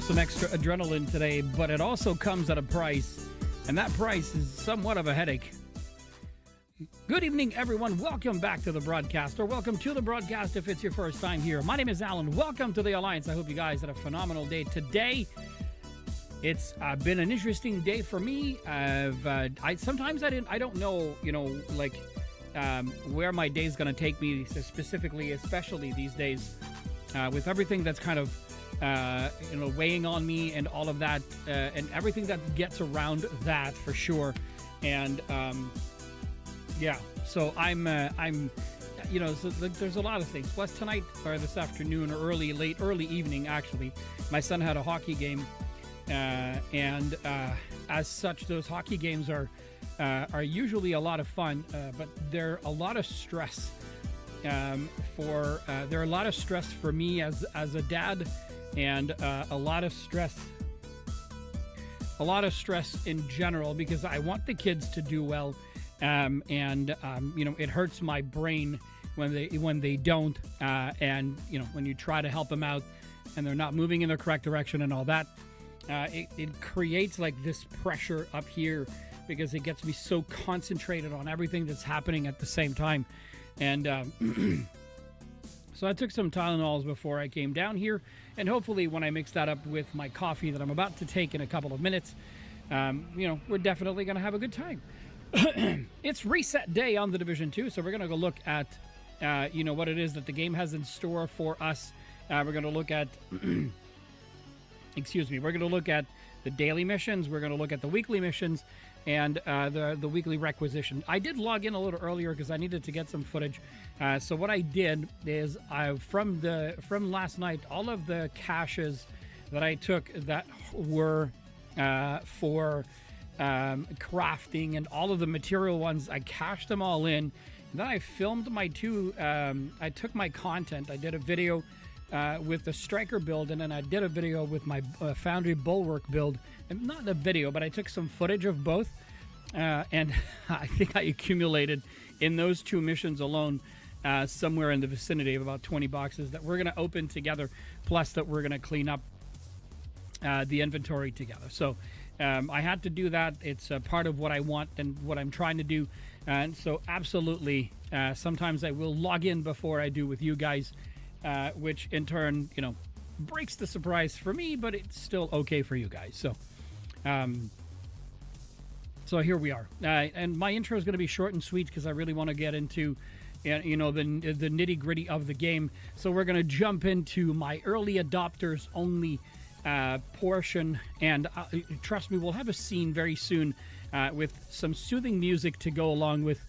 have some extra adrenaline today, but it also comes at a price, and that price is somewhat of a headache. Good evening, everyone. Welcome back to the broadcast, or welcome to the broadcast if it's your first time here. My name is Alan. Welcome to the Alliance. I hope you guys had a phenomenal day today. It's been an interesting day for me. Sometimes I don't know, where my day's going to take me specifically, especially these days, with everything that's kind of weighing on me and all of that, and everything that gets around that for sure. And so I'm there's a lot of things. Plus tonight or this afternoon or early evening, actually, my son had a hockey game, and as such, those hockey games are usually a lot of fun, but they're a lot of stress. They're a lot of stress for me as a dad, and a lot of stress in general, because I want the kids to do well, it hurts my brain when they don't, and when you try to help them out and they're not moving in the correct direction and all that, it creates like this pressure up here, because it gets me so concentrated on everything that's happening at the same time. And so I took some Tylenols before I came down here, and hopefully when I mix that up with my coffee that I'm about to take in a couple of minutes, we're definitely going to have a good time. It's reset day on the Division 2, so we're going to go look at, what it is that the game has in store for us. We're going to look at, we're going to look at the daily missions, we're going to look at the weekly missions, and the weekly requisition. I did log in a little earlier because I needed to get some footage. So what I did is from last night, all of the caches that I took that were for crafting, and all of the material ones, I cached them all in. And then I filmed my I took my content. I did a video with the Striker build, and then I did a video with my Foundry Bulwark build. And not the video, but I took some footage of both. And I think I accumulated in those two missions alone somewhere in the vicinity of about 20 boxes that we're going to open together, plus that we're going to clean up the inventory together. So I had to do that. It's a part of what I want and what I'm trying to do. And so absolutely, sometimes I will log in before I do with you guys, which in turn, breaks the surprise for me, but it's still okay for you guys. So, so here we are. And my intro is going to be short and sweet because I really want to get into, the nitty gritty of the game. So we're going to jump into my early adopters only portion, and trust me, we'll have a scene very soon with some soothing music to go along with,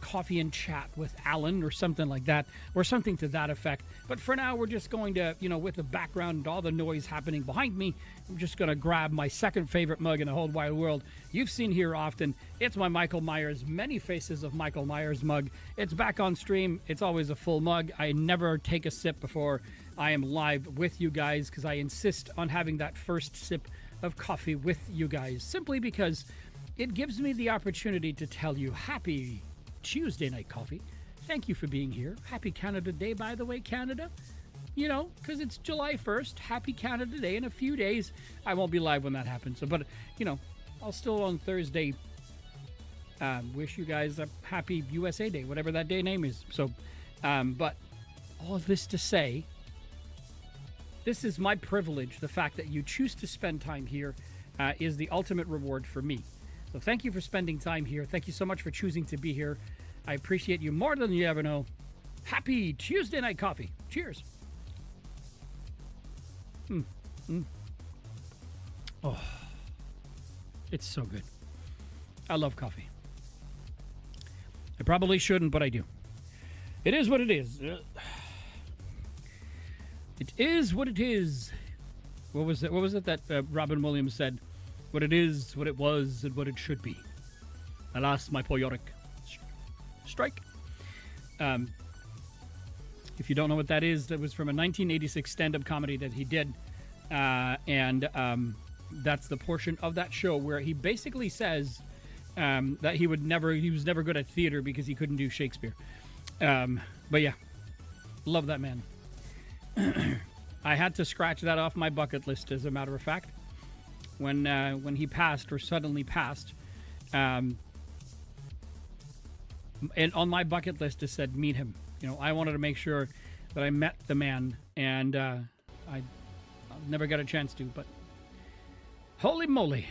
coffee and chat with Alan or something like that, or something to that effect. But for now, we're just going to, with the background and all the noise happening behind me, I'm just going to grab my second favorite mug in the whole wide world. You've seen here often. It's my Michael Myers Many Faces of Michael Myers mug. It's back on stream. It's always a full mug. I never take a sip before I am live with you guys, because I insist on having that first sip of coffee with you guys, simply because it gives me the opportunity to tell you happy Tuesday night coffee. Thank you for being here. Happy Canada Day, by the way, Canada. Because it's July 1st. Happy Canada Day. In a few days, I won't be live when that happens. So, but, I'll still on Thursday wish you guys a happy USA Day, whatever that day name is. So, but all of this to say, this is my privilege. The fact that you choose to spend time here is the ultimate reward for me. So thank you for spending time here. Thank you so much for choosing to be here. I appreciate you more than you ever know. Happy Tuesday night coffee. Cheers. Oh, it's so good. I love coffee. I probably shouldn't, but I do. It is what it is. It is what it is. What was it that Robin Williams said? What it is, what it was, and what it should be. Alas, my poor Yorick. Strike. If you don't know what that is, that was from a 1986 stand-up comedy that he did. And that's the portion of that show where he basically says that he was never good at theater because he couldn't do Shakespeare. But yeah, love that man. I had to scratch that off my bucket list, as a matter of fact. When he passed, or suddenly passed, and on my bucket list it said meet him. You know, I wanted to make sure that I met the man, and I'll never got a chance to, but holy moly.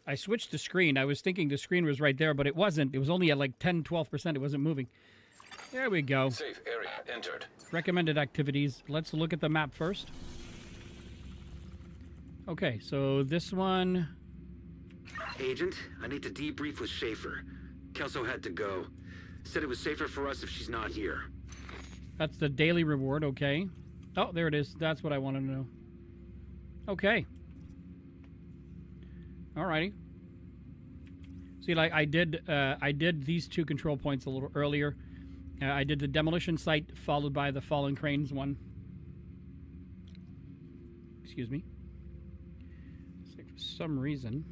I switched the screen. I was thinking the screen was right there, but it wasn't. It was only at like 10-12%. It wasn't moving. There we go. Safe area entered. Recommended activities. Let's look at the map first. Okay, so this one... Agent, I need to debrief with Schaefer. Kelso had to go. Said it was safer for us if she's not here. That's the daily reward, okay. Oh, there it is. That's what I wanted to know. Okay. Alrighty. See, like I did these two control points a little earlier. I did the demolition site followed by the fallen cranes one. Excuse me. It's like for some reason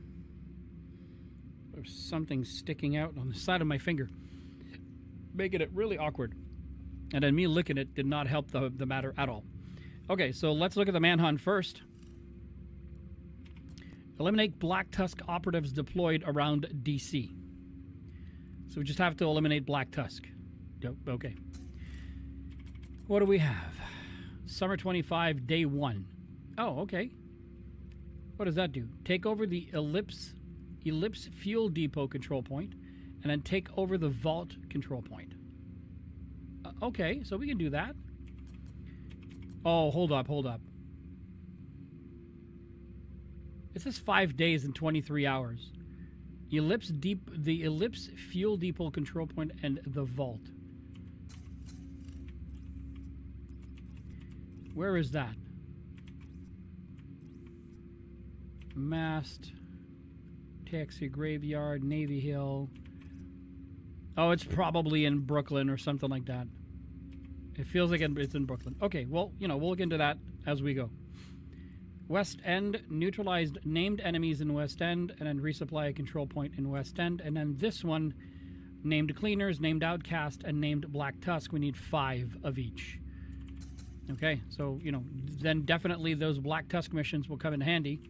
there's something sticking out on the side of my finger, making it really awkward. And then me licking it did not help the matter at all. Okay, so let's look at the manhunt first. Eliminate Black Tusk operatives deployed around DC. So we just have to eliminate Black Tusk. Okay. What do we have? Summer 25, Day 1. Oh, okay. What does that do? Take over the Ellipse Fuel Depot control point, and then take over the Vault control point. Okay, so we can do that. Oh, hold up. It says 5 days and 23 hours. The Ellipse Fuel Depot control point and the Vault. Where is that? Mast, Taxi Graveyard, Navy Hill. Oh, it's probably in Brooklyn or something like that. It feels like it's in Brooklyn. Okay, well, you know, we'll look into that as we go. West End, neutralized named enemies in West End, and then resupply a control point in West End. And then this one, named Cleaners, named Outcast, and named Black Tusk. We need 5 of each. Okay, so, you know, then definitely those Black Tusk missions will come in handy.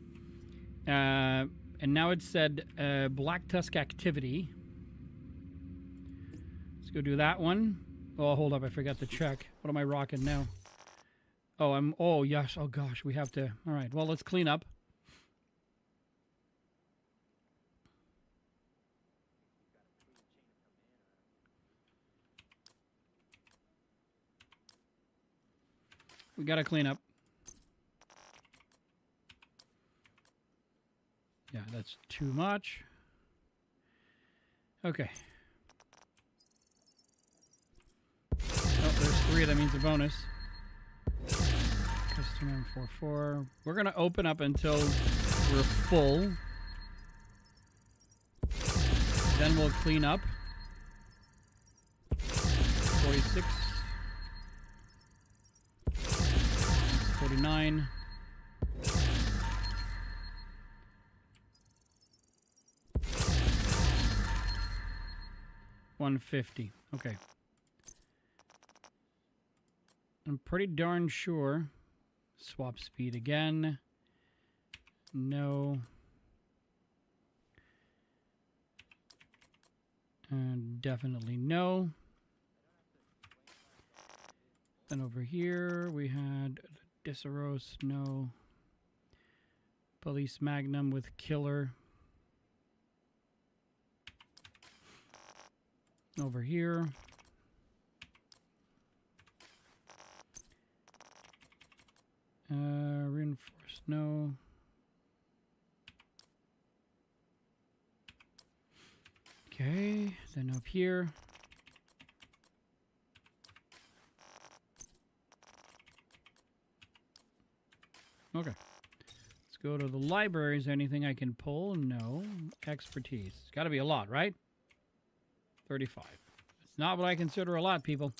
And now it said Black Tusk activity. Let's go do that one. Oh, hold up, I forgot to check. What am I rocking now? Oh, yes. Oh, gosh, we have to. All right, well, let's clean up. We got to clean up. Yeah, that's too much. Okay. Oh, there's 3. That means a bonus. Custom M44. We're going to open up until we're full. Then we'll clean up. 46. 49. 150. Okay. I'm pretty darn sure. Swap speed again. No. And definitely no. Then over here we had Disseros, no. Police Magnum with Killer. Over here. Reinforced, no. Okay, then up here. Okay. Let's go to the libraries. Anything I can pull? No. Expertise. It's got to be a lot, right? 35. It's not what I consider a lot, people.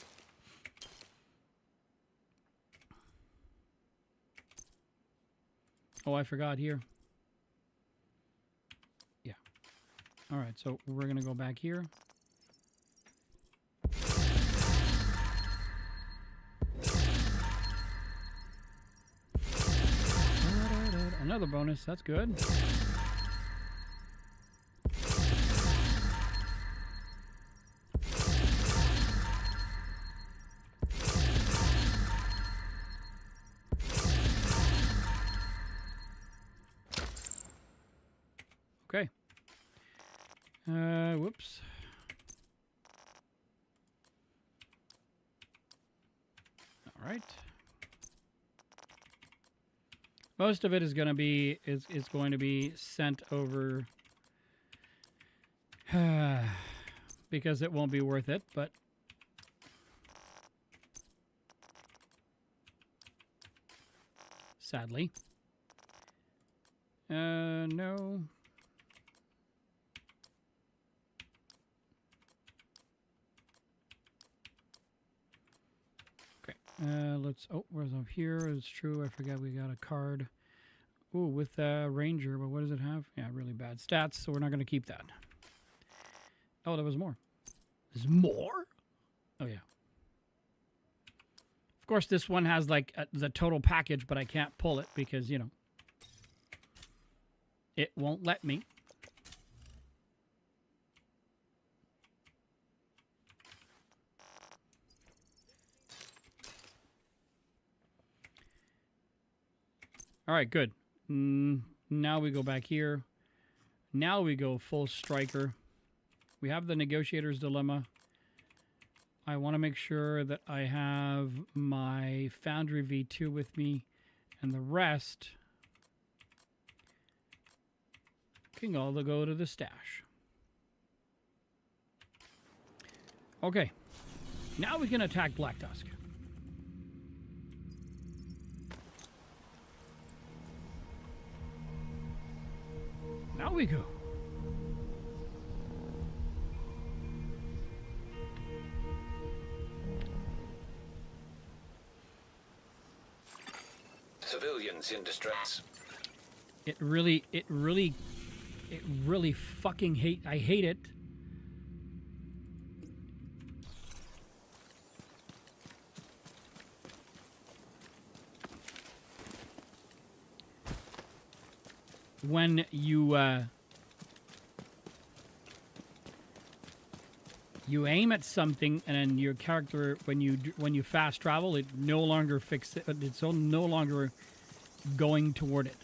Oh, I forgot here. Yeah. All right, so we're going to go back here. another bonus. That's good. Okay. Whoops. All right. Most of it is going to be sent over because it won't be worth it, but sadly. No. Okay. Let's. Oh, where's up here? It's true. I forgot we got a card. Ooh, with Ranger, but what does it have? Yeah, really bad stats, so we're not going to keep that. Oh, there was more. There's more? Oh, yeah. Of course, this one has, like, the total package, but I can't pull it because, you know, it won't let me. All right, good. Now we go back here. Now we go full striker. We have the Negotiator's Dilemma. I want to make sure that I have my Foundry V2 with me, and the rest can all go to the stash. Okay. Now we can attack Black Tusk. Now we go. Civilians in distress. It really fucking I hate it. When you aim at something and then your character, when you fast travel, it no longer it's no longer going toward it.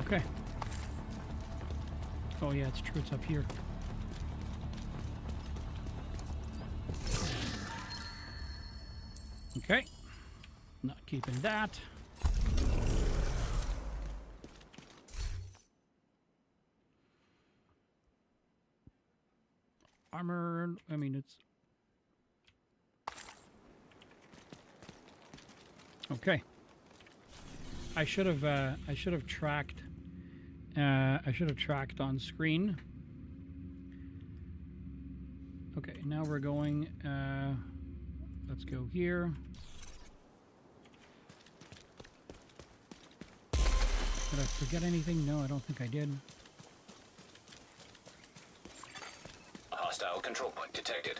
Okay. Oh yeah, it's true. It's up here. Okay. Not keeping that. Armor. I mean, it's okay. I should have tracked. I should have tracked on screen. Okay, now we're going. Let's go here. Did I forget anything? No, I don't think I did. A hostile control point detected.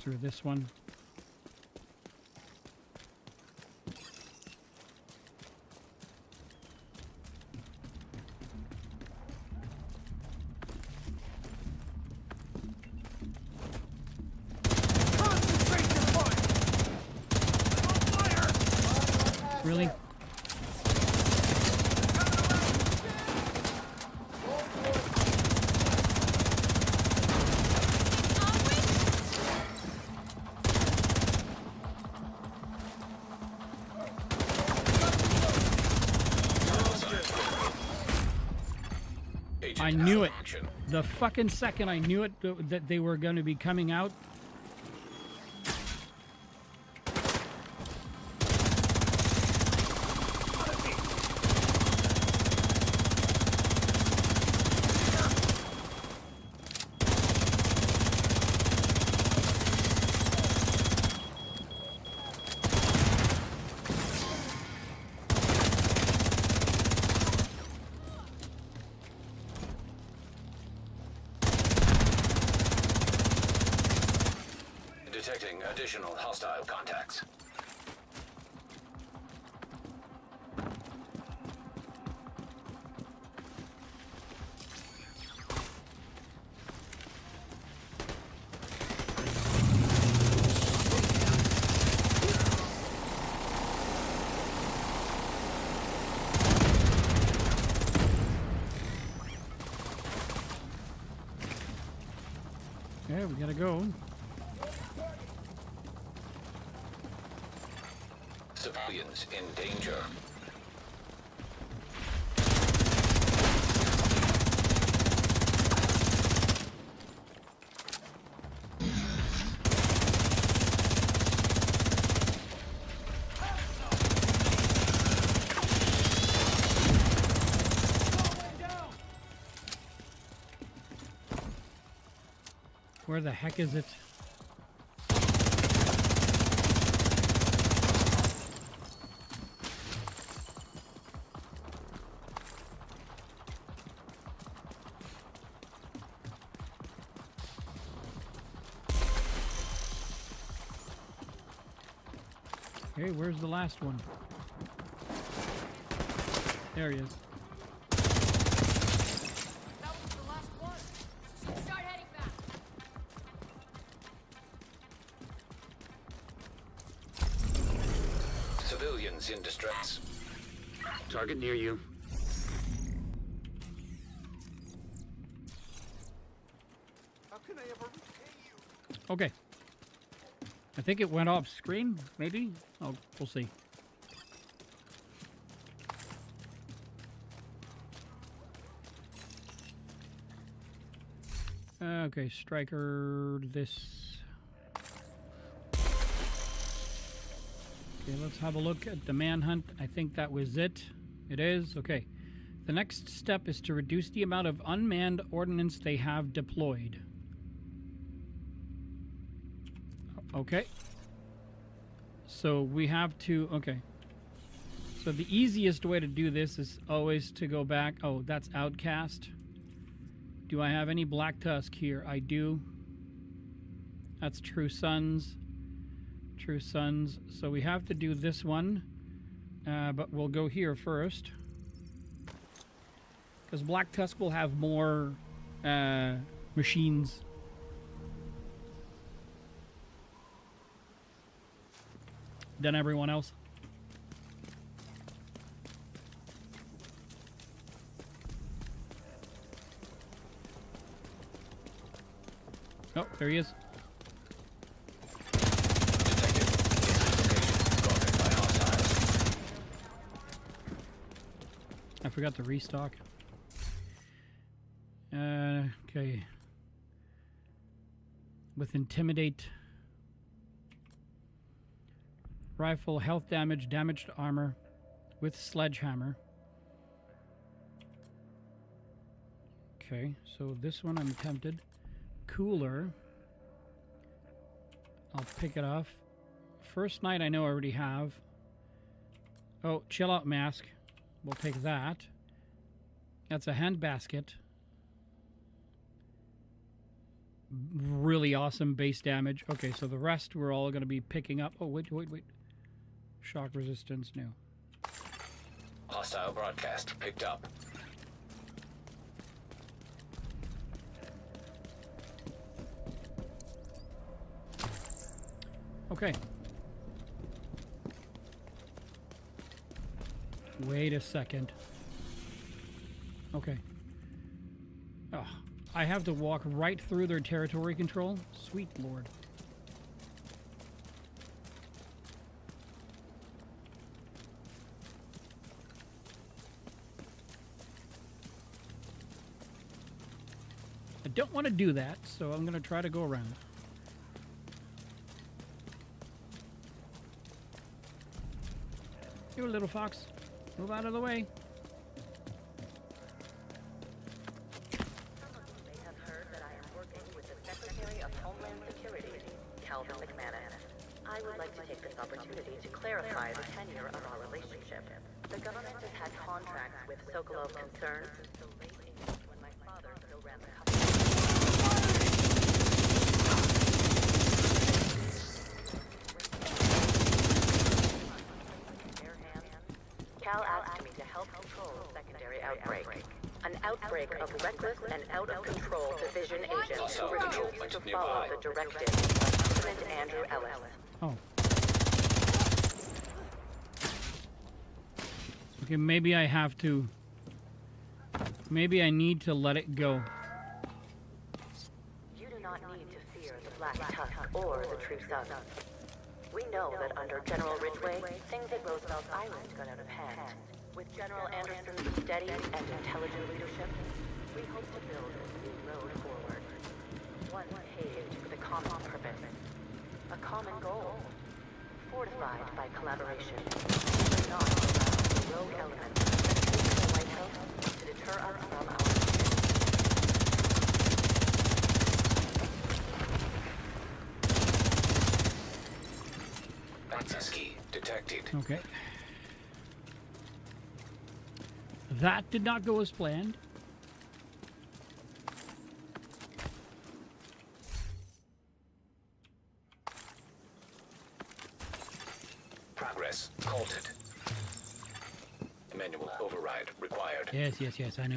through this one. Really? I knew it. The fucking second I knew it that they were going to be coming out. Detecting additional hostile contacts. Okay, we gotta go. Civilians in danger. Where the heck is it? Okay, where's the last one? There he is. That was the last one. Start heading back. Civilians in distress. Target near you. How can I ever repay you? Okay. I think it went off screen, maybe? Oh, we'll see. Okay, Striker, this. Okay, let's have a look at the manhunt. I think that was it. It is. Okay. The next step is to reduce the amount of unmanned ordnance they have deployed. Okay. So we have to, okay. So the easiest way to do this is always to go back. Oh, that's Outcast. Do I have any Black Tusk here? I do. That's True Sons. True Sons. So we have to do this one. But we'll go here first. Because Black Tusk will have more machines. Than everyone else. Oh, there he is. I forgot to restock. Okay. With Intimidate. Rifle, health damage, damaged armor. With Sledgehammer. Okay, so this one I'm tempted. Cooler. I'll pick it off. First Night I know I already have. Oh, Chill Out Mask. We'll take that. That's a hand basket. really awesome base damage. Okay, so the rest we're all going to be picking up. Oh, wait. Shock resistance, new. Hostile broadcast picked up. Okay. Wait a second. Okay. Oh, I have to walk right through their territory control? Sweet Lord. I don't want to do that, so I'm going to try to go around. You little fox. Move out of the way. Some of you may have heard that I am working with the Secretary of Homeland Security, Calvin McManus. I would like to take this opportunity to clarify the tenure of our relationship. The government has had contracts with Sokolov Concern since the late 80s when my father still ran the company. Cal asked me to help control a secondary outbreak. An outbreak of reckless and out-of-control division agents who refused to follow the directives of Lieutenant Andrew Ellis. Oh. Okay, maybe I have to... Maybe I need to let it go. You do not need to fear the Black Tusk or the True Sun. We know that under General Ridgway, things at Roosevelt Island got out of hand. With General Anderson's steady and intelligent leadership, we hope to build a new road forward. One paved with a common purpose, a common goal, fortified by collaboration, but not allow the rogue elements that take the White House to deter us from our mission. Access key detected. Okay. That did not go as planned. Progress halted. Manual override required. Yes, I know.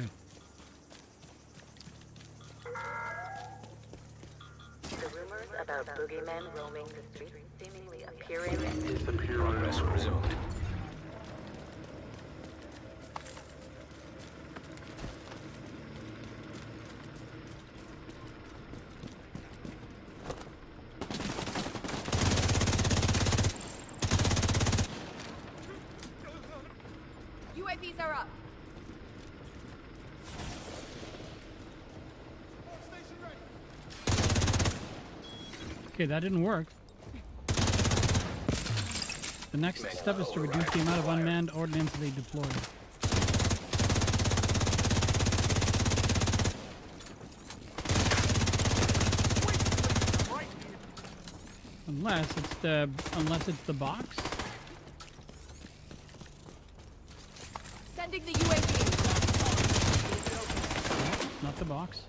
The rumors about boogeymen roaming the streets seemingly appearing and Disappearing. Progress resumed. UAVs are up. Okay, that didn't work. The next step is to reduce the amount of unmanned ordnance they deploy. Unless it's the box. Sending the UAV. Not the box.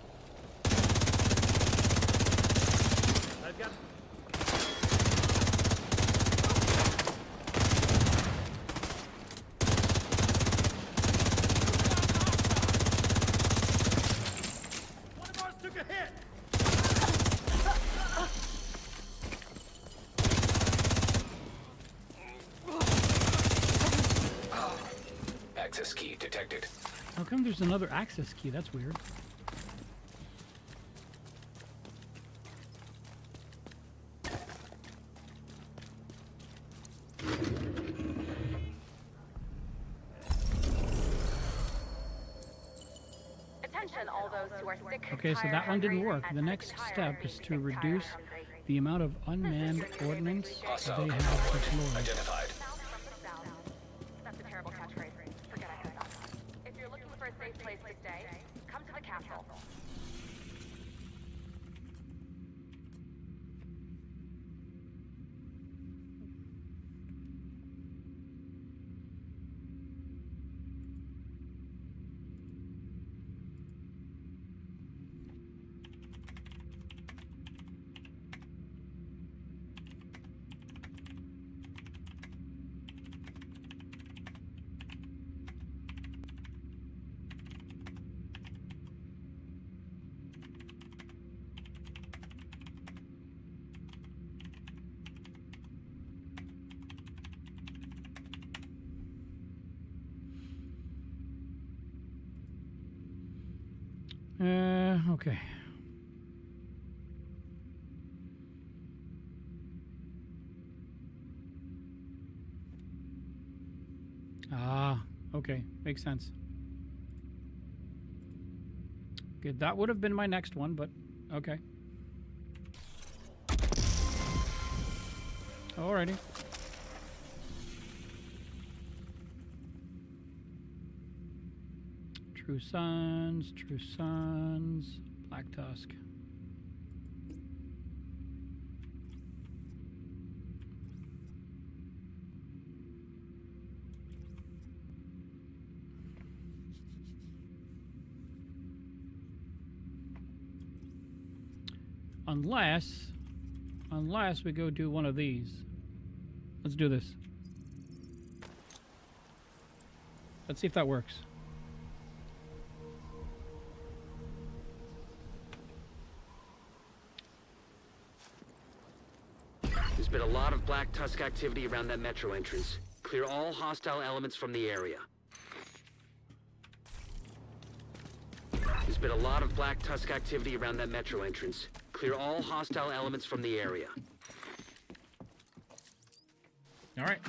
One of ours took a hit! Access key detected. How come there's another access key? That's weird. Attention, all those who are sick, Okay, so tired, that one didn't hungry, work. and The sick next and tired step of is being to sick, reduce tired, hungry. the amount of unmanned ordnance Hostile they control have point deployed. identified. South from the south. That's a terrible catchphrase. Forget I said that. If you're looking for a safe place to stay, come to the castle. Okay. Ah, okay. Makes sense. Okay, that would have been my next one, but okay. Alrighty. True Sons, Black Tusk. Unless we go do one of these. Let's do this. Let's see if that works. There's been a lot of Black Tusk activity around that metro entrance. Clear all hostile elements from the area. There's been a lot of Black Tusk activity around that metro entrance. Clear all hostile elements from the area. All right.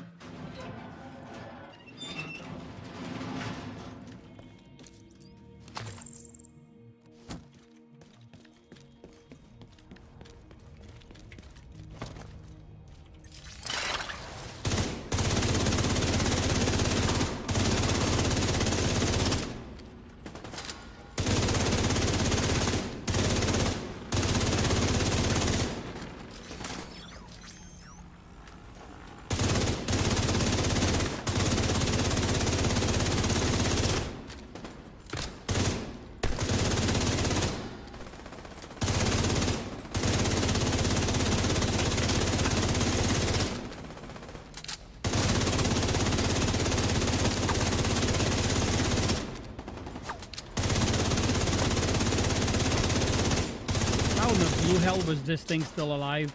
How in the blue hell was this thing still alive?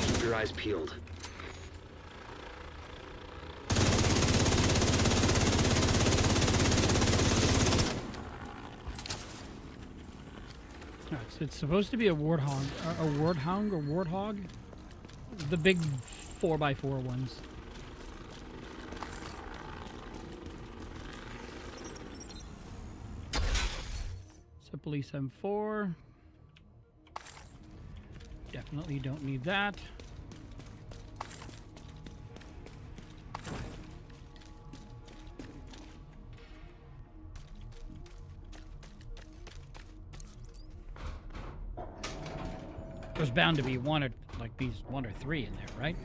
Keep your eyes peeled. It's supposed to be a warthog, or warthog, the big 4x4 ones. So police M4. Definitely don't need that. There's bound to be one or like these 1 or 3 in there, right?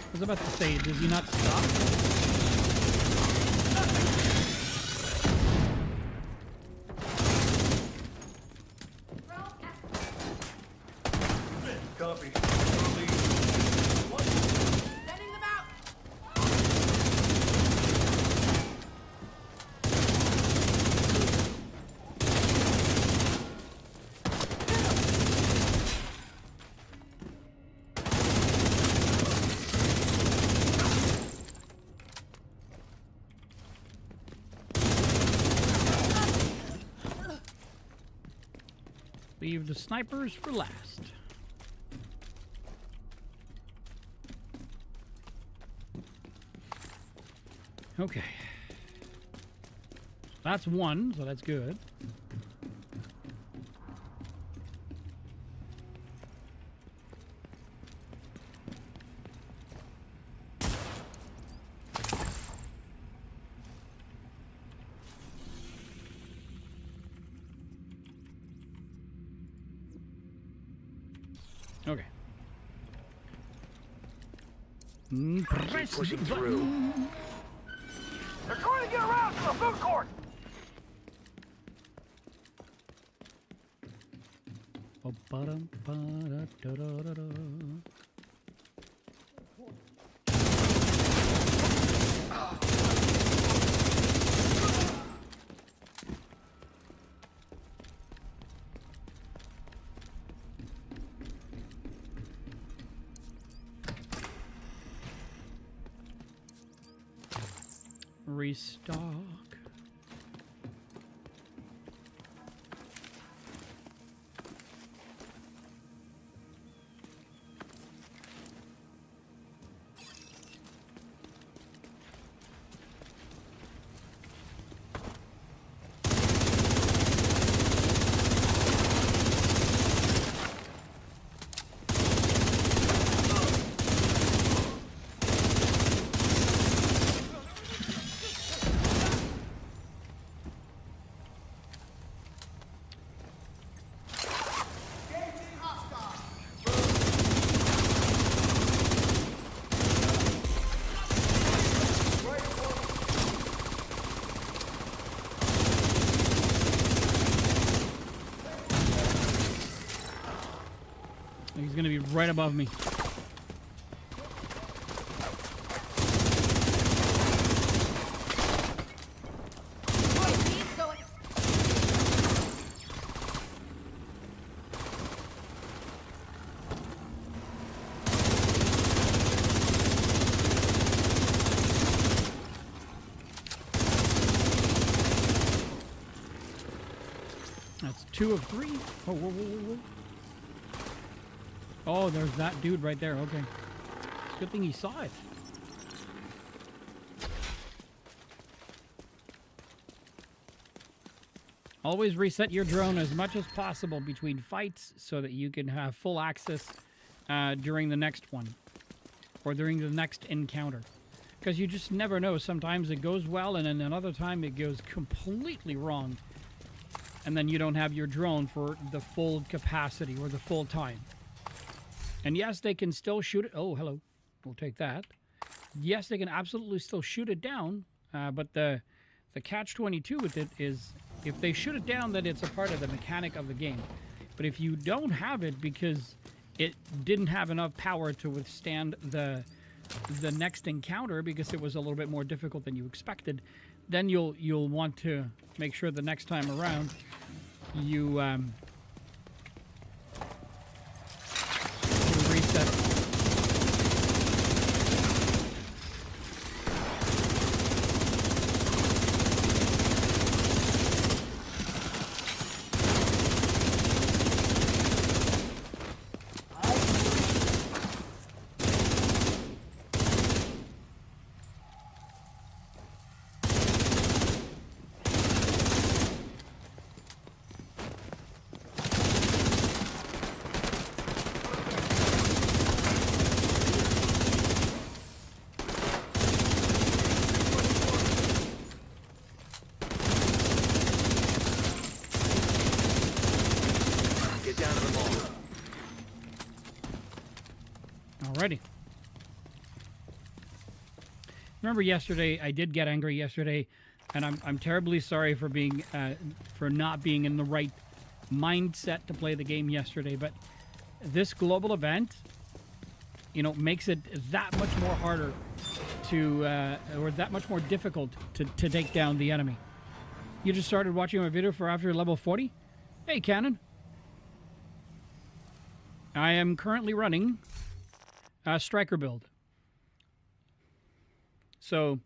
I was about to say, does he not stop? Copy. Sending them out! Leave the snipers for last. Okay. That's one, so that's good. Press the pushing button. through. They're trying to get around to the food court! Ba-ba-dum-ba-da-da-da-da-da. Restock. He's gonna be right above me. That's 2 of 3. Oh, whoa, whoa, whoa, whoa. Oh, there's that dude right there. Okay. It's a good thing he saw it. Always reset your drone as much as possible between fights so that you can have full access during the next one or during the next encounter. Because you just never know. Sometimes it goes well and then another time it goes completely wrong. And then you don't have your drone for the full capacity or the full time. And yes, they can still shoot it. Oh, hello. We'll take that. Yes, they can absolutely still shoot it down. But the catch-22 with it is if they shoot it down, then it's a part of the mechanic of the game. But if you don't have it because it didn't have enough power to withstand the next encounter because it was a little bit more difficult than you expected, then you'll want to make sure the next time around you reset it. Alrighty. Remember yesterday, I did get angry yesterday, and I'm terribly sorry for being for not being in the right mindset to play the game yesterday. But this global event, you know, makes it that much more harder to or that much more difficult to take down the enemy. You just started watching my video for after level 40? Hey, Cannon. I am currently running a striker build. So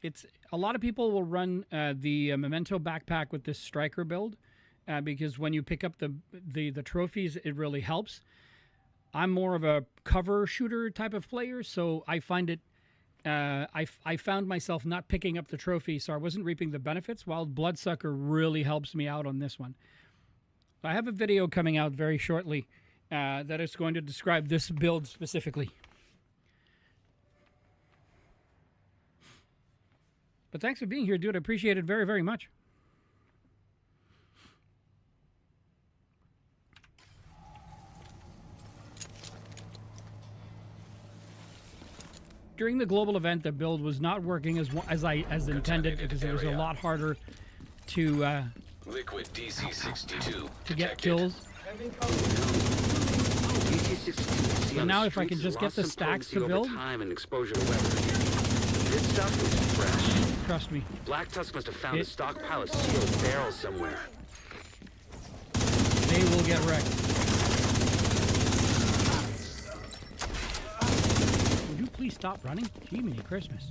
it's a lot of people will run the Memento backpack with this striker build because when you pick up the trophies, it really helps. I'm more of a cover shooter type of player, so I find it I found myself not picking up the trophy, so I wasn't reaping the benefits, while Bloodsucker really helps me out on this one. I have a video coming out very shortly that is going to describe this build specifically. But thanks for being here, dude. I appreciate it very, very much. during the global event, the build was not working as intended because it was a lot harder to Liquid DC-62 to get kills. But now if I can just get the stacks to build, time and exposure to weather. This stuff was fresh. trust me, Black Tusk must have found a stockpile of sealed barrels somewhere. they will get wrecked. Would you please stop running? Jiminy Christmas.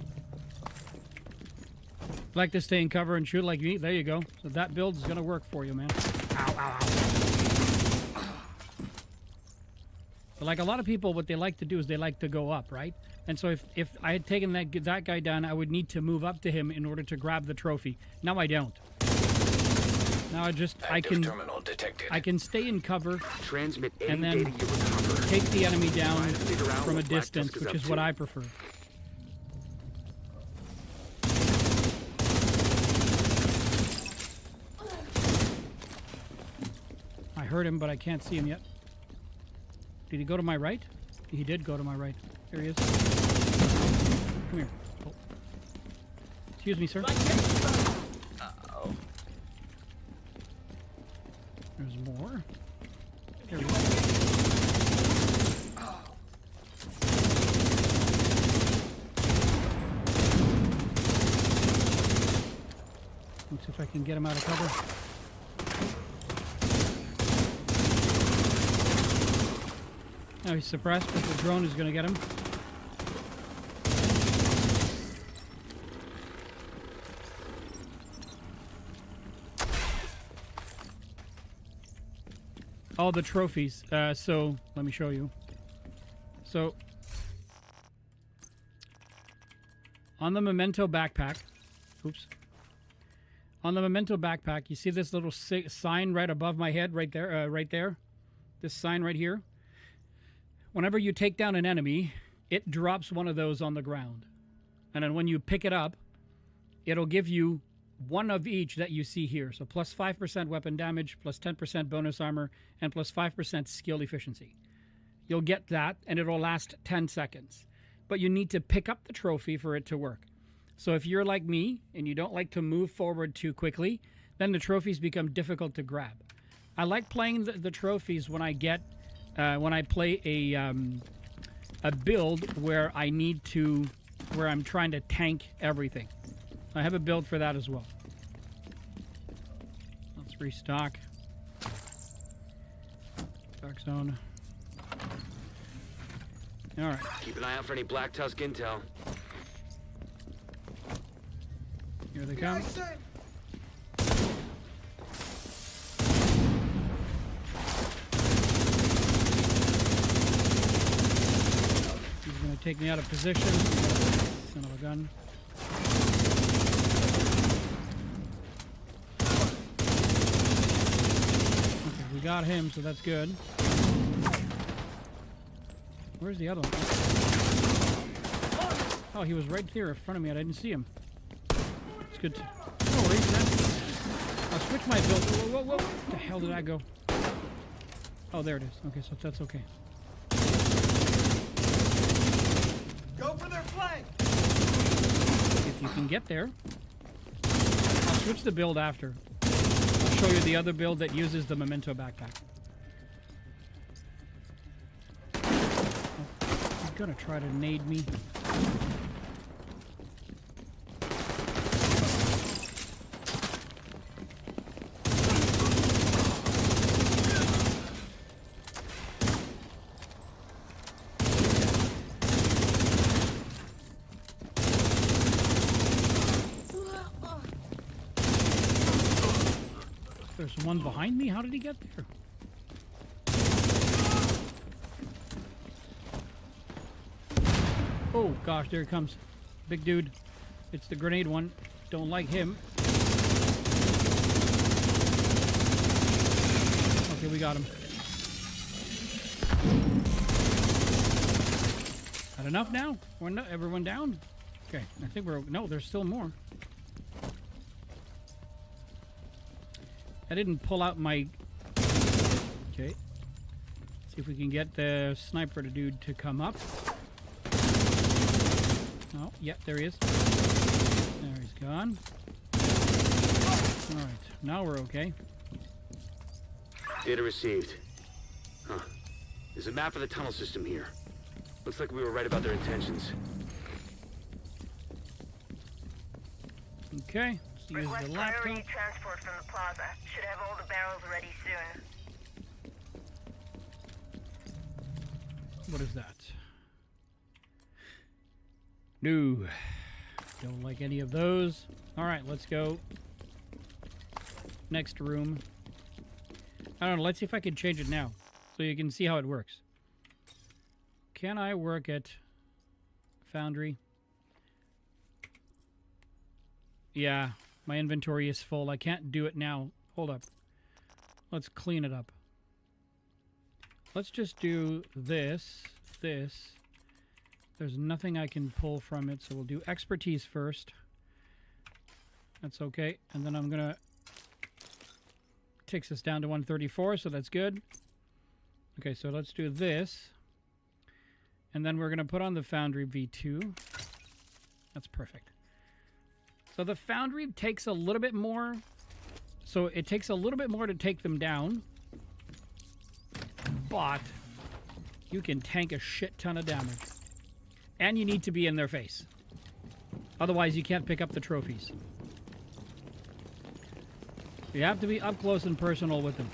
Like to stay in cover and shoot like me? There you go. So that build is going to work for you, man. Ow, ow, ow. But like a lot of people, what they like to do is they like to go up, right? And so if I had taken that guy down, I would need to move up to him in order to grab the trophy. Now I don't. Now Active terminal detected. I can stay in cover Transmit any and then data you recover. take the enemy down Trying to figure out from a what Black distance, Tusk is which up is to. what I prefer. I heard him, but I can't see him yet. Did he go to my right? He did go to my right. There he is. Come here. Oh. Excuse me, sir. Uh-oh. There's more. There we go. Let's see if I can get him out of cover. Now he's suppressed, but the drone is going to get him. All the trophies. So let me show you. So on the Memento backpack, oops. On the Memento backpack, you see this little sign right above my head, right there, right there. This sign right here. Whenever you take down an enemy, it drops one of those on the ground. And then when you pick it up, it'll give you one of each that you see here. So plus 5% weapon damage, plus 10% bonus armor, and plus 5% skill efficiency. You'll get that, and it'll last 10 seconds. But you need to pick up the trophy for it to work. So if you're like me, and you don't like to move forward too quickly, then the trophies become difficult to grab. I like playing the trophies when I get... when I play a build where I'm trying to tank everything. I have a build for that as well. Let's restock. Dark zone. All right. Keep an eye out for any Black Tusk intel. Here they come. He's going to take me out of position. Son of a gun. Okay, we got him, so that's good. Where's the other one? Oh, he was right there in front of me. I didn't see him. It's good. No worries, man. I'll switch my build. Whoa, whoa, whoa. Where the hell did I go? Oh, there it is. Okay, so that's okay. Go for their flank! If you can get there. I'll switch the build after. I'll show you the other build that uses the Memento backpack. Oh, he's gonna try to nade me. There's one behind me? How did he get there? Oh gosh, there he comes. Big dude. It's the grenade one. Don't like him. Okay, we got him. Got enough now? Everyone down? Okay, I think we're... No, there's still more. I didn't pull out my... Okay. See if we can get the sniper dude to come up. Oh, yeah, there he is. There he's gone. Alright, now we're okay. Data received. Huh. There's a map of the tunnel system here. Looks like we were right about their intentions. Okay, let's use Request the laptop. priority transport from the plaza. Should have all the barrels ready soon. What is that? No. Don't like any of those. Alright, let's go. Next room. I don't know, let's see if I can change it now. So you can see how it works. Can I work at Foundry? Yeah, my inventory is full. I can't do it now. Hold up. Let's clean it up. Let's just do this, this. There's nothing I can pull from it, so we'll do expertise first. That's okay. And then I'm gonna... Takes us down to 134, so that's good. Okay, so let's do this. And then we're gonna put on the Foundry V2. That's perfect. So the Foundry takes a little bit more. So it takes a little bit more to take them down. But you can tank a shit ton of damage. And you need to be in their face. Otherwise, you can't pick up the trophies. You have to be up close and personal with them.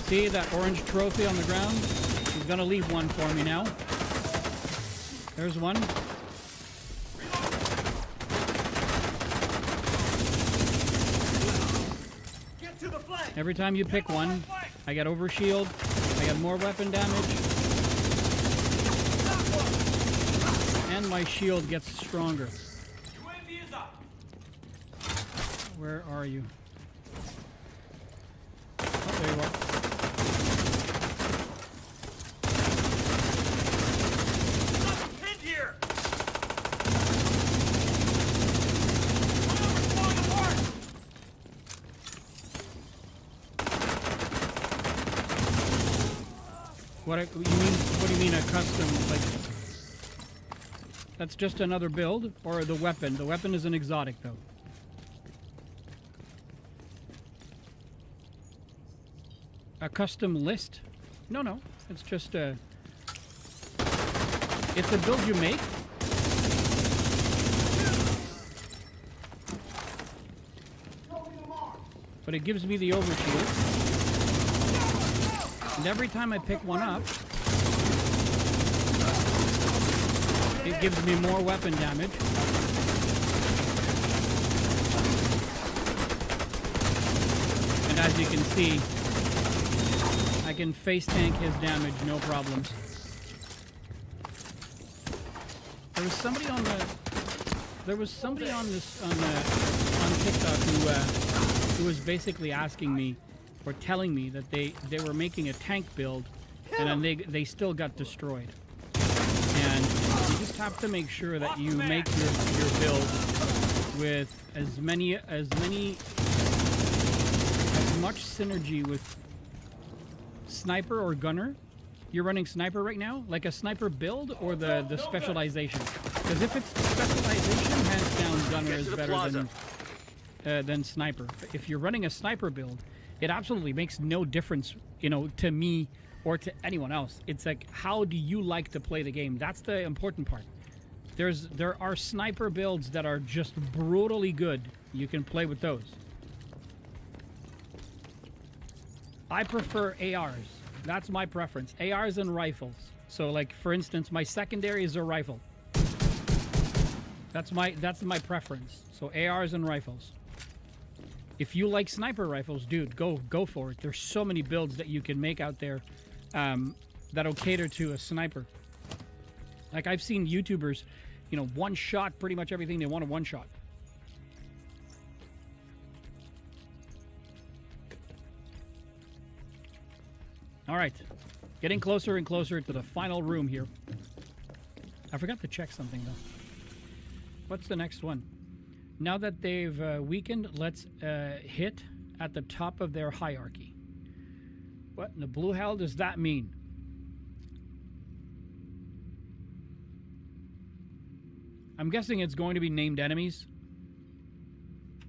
See that orange trophy on the ground? He's gonna leave one for me now. There's one. Every time you pick one, I get overshield, I get more weapon damage, and my shield gets stronger. Where are you? Oh, there you are. What do you mean a custom, like, that's just another build, or the weapon? The weapon is an exotic, though. A custom list? No, it's just a... It's a build you make. But it gives me the overshield. And every time I pick one up, it gives me more weapon damage. And as you can see, I can face tank his damage, no problems. There was somebody on TikTok who was basically asking me, or telling me that they were making a tank build, and then they still got destroyed. And you just have to make sure that you make your build with as much synergy with sniper or gunner. You're running sniper right now, like a sniper build or the specialization. Because if it's specialization, hands down, gunner is better than sniper. If you're running a sniper build, it absolutely makes no difference, you know, to me or to anyone else. It's like, how do you like to play the game? That's the important part. There are sniper builds that are just brutally good. You can play with those. I prefer ARs. That's my preference. ARs and rifles. So, like, for instance, my secondary is a rifle. That's my preference. So ARs and rifles. If you like sniper rifles, dude, go for it. There's so many builds that you can make out there that'll cater to a sniper. Like, I've seen YouTubers, you know, one shot pretty much everything they want to one shot. All right, getting closer and closer to the final room here. I forgot to check something though. What's the next one? Now that they've weakened, let's hit at the top of their hierarchy. What in the blue hell does that mean? I'm guessing it's going to be named enemies.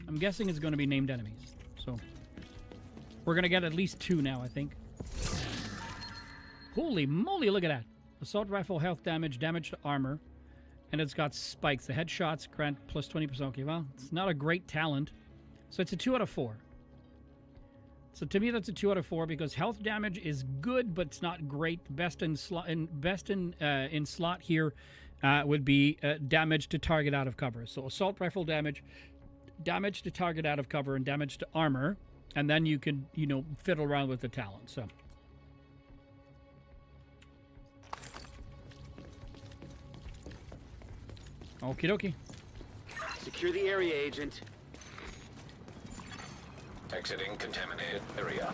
I'm guessing it's going to be named enemies. So we're going to get at least 2 now, I think. Holy moly, look at that. Assault rifle health damage, damage to armor. And it's got spikes. The headshots grant plus 20%. Okay, well, it's not a great talent. So it's a 2 out of 4. So to me, that's a 2 out of 4 because health damage is good, but it's not great. Best in slot here would be damage to target out of cover. So assault rifle damage, damage to target out of cover, and damage to armor. And then you can, you know, fiddle around with the talent. So. Okie dokie. Secure the area, Agent. Exiting contaminated area.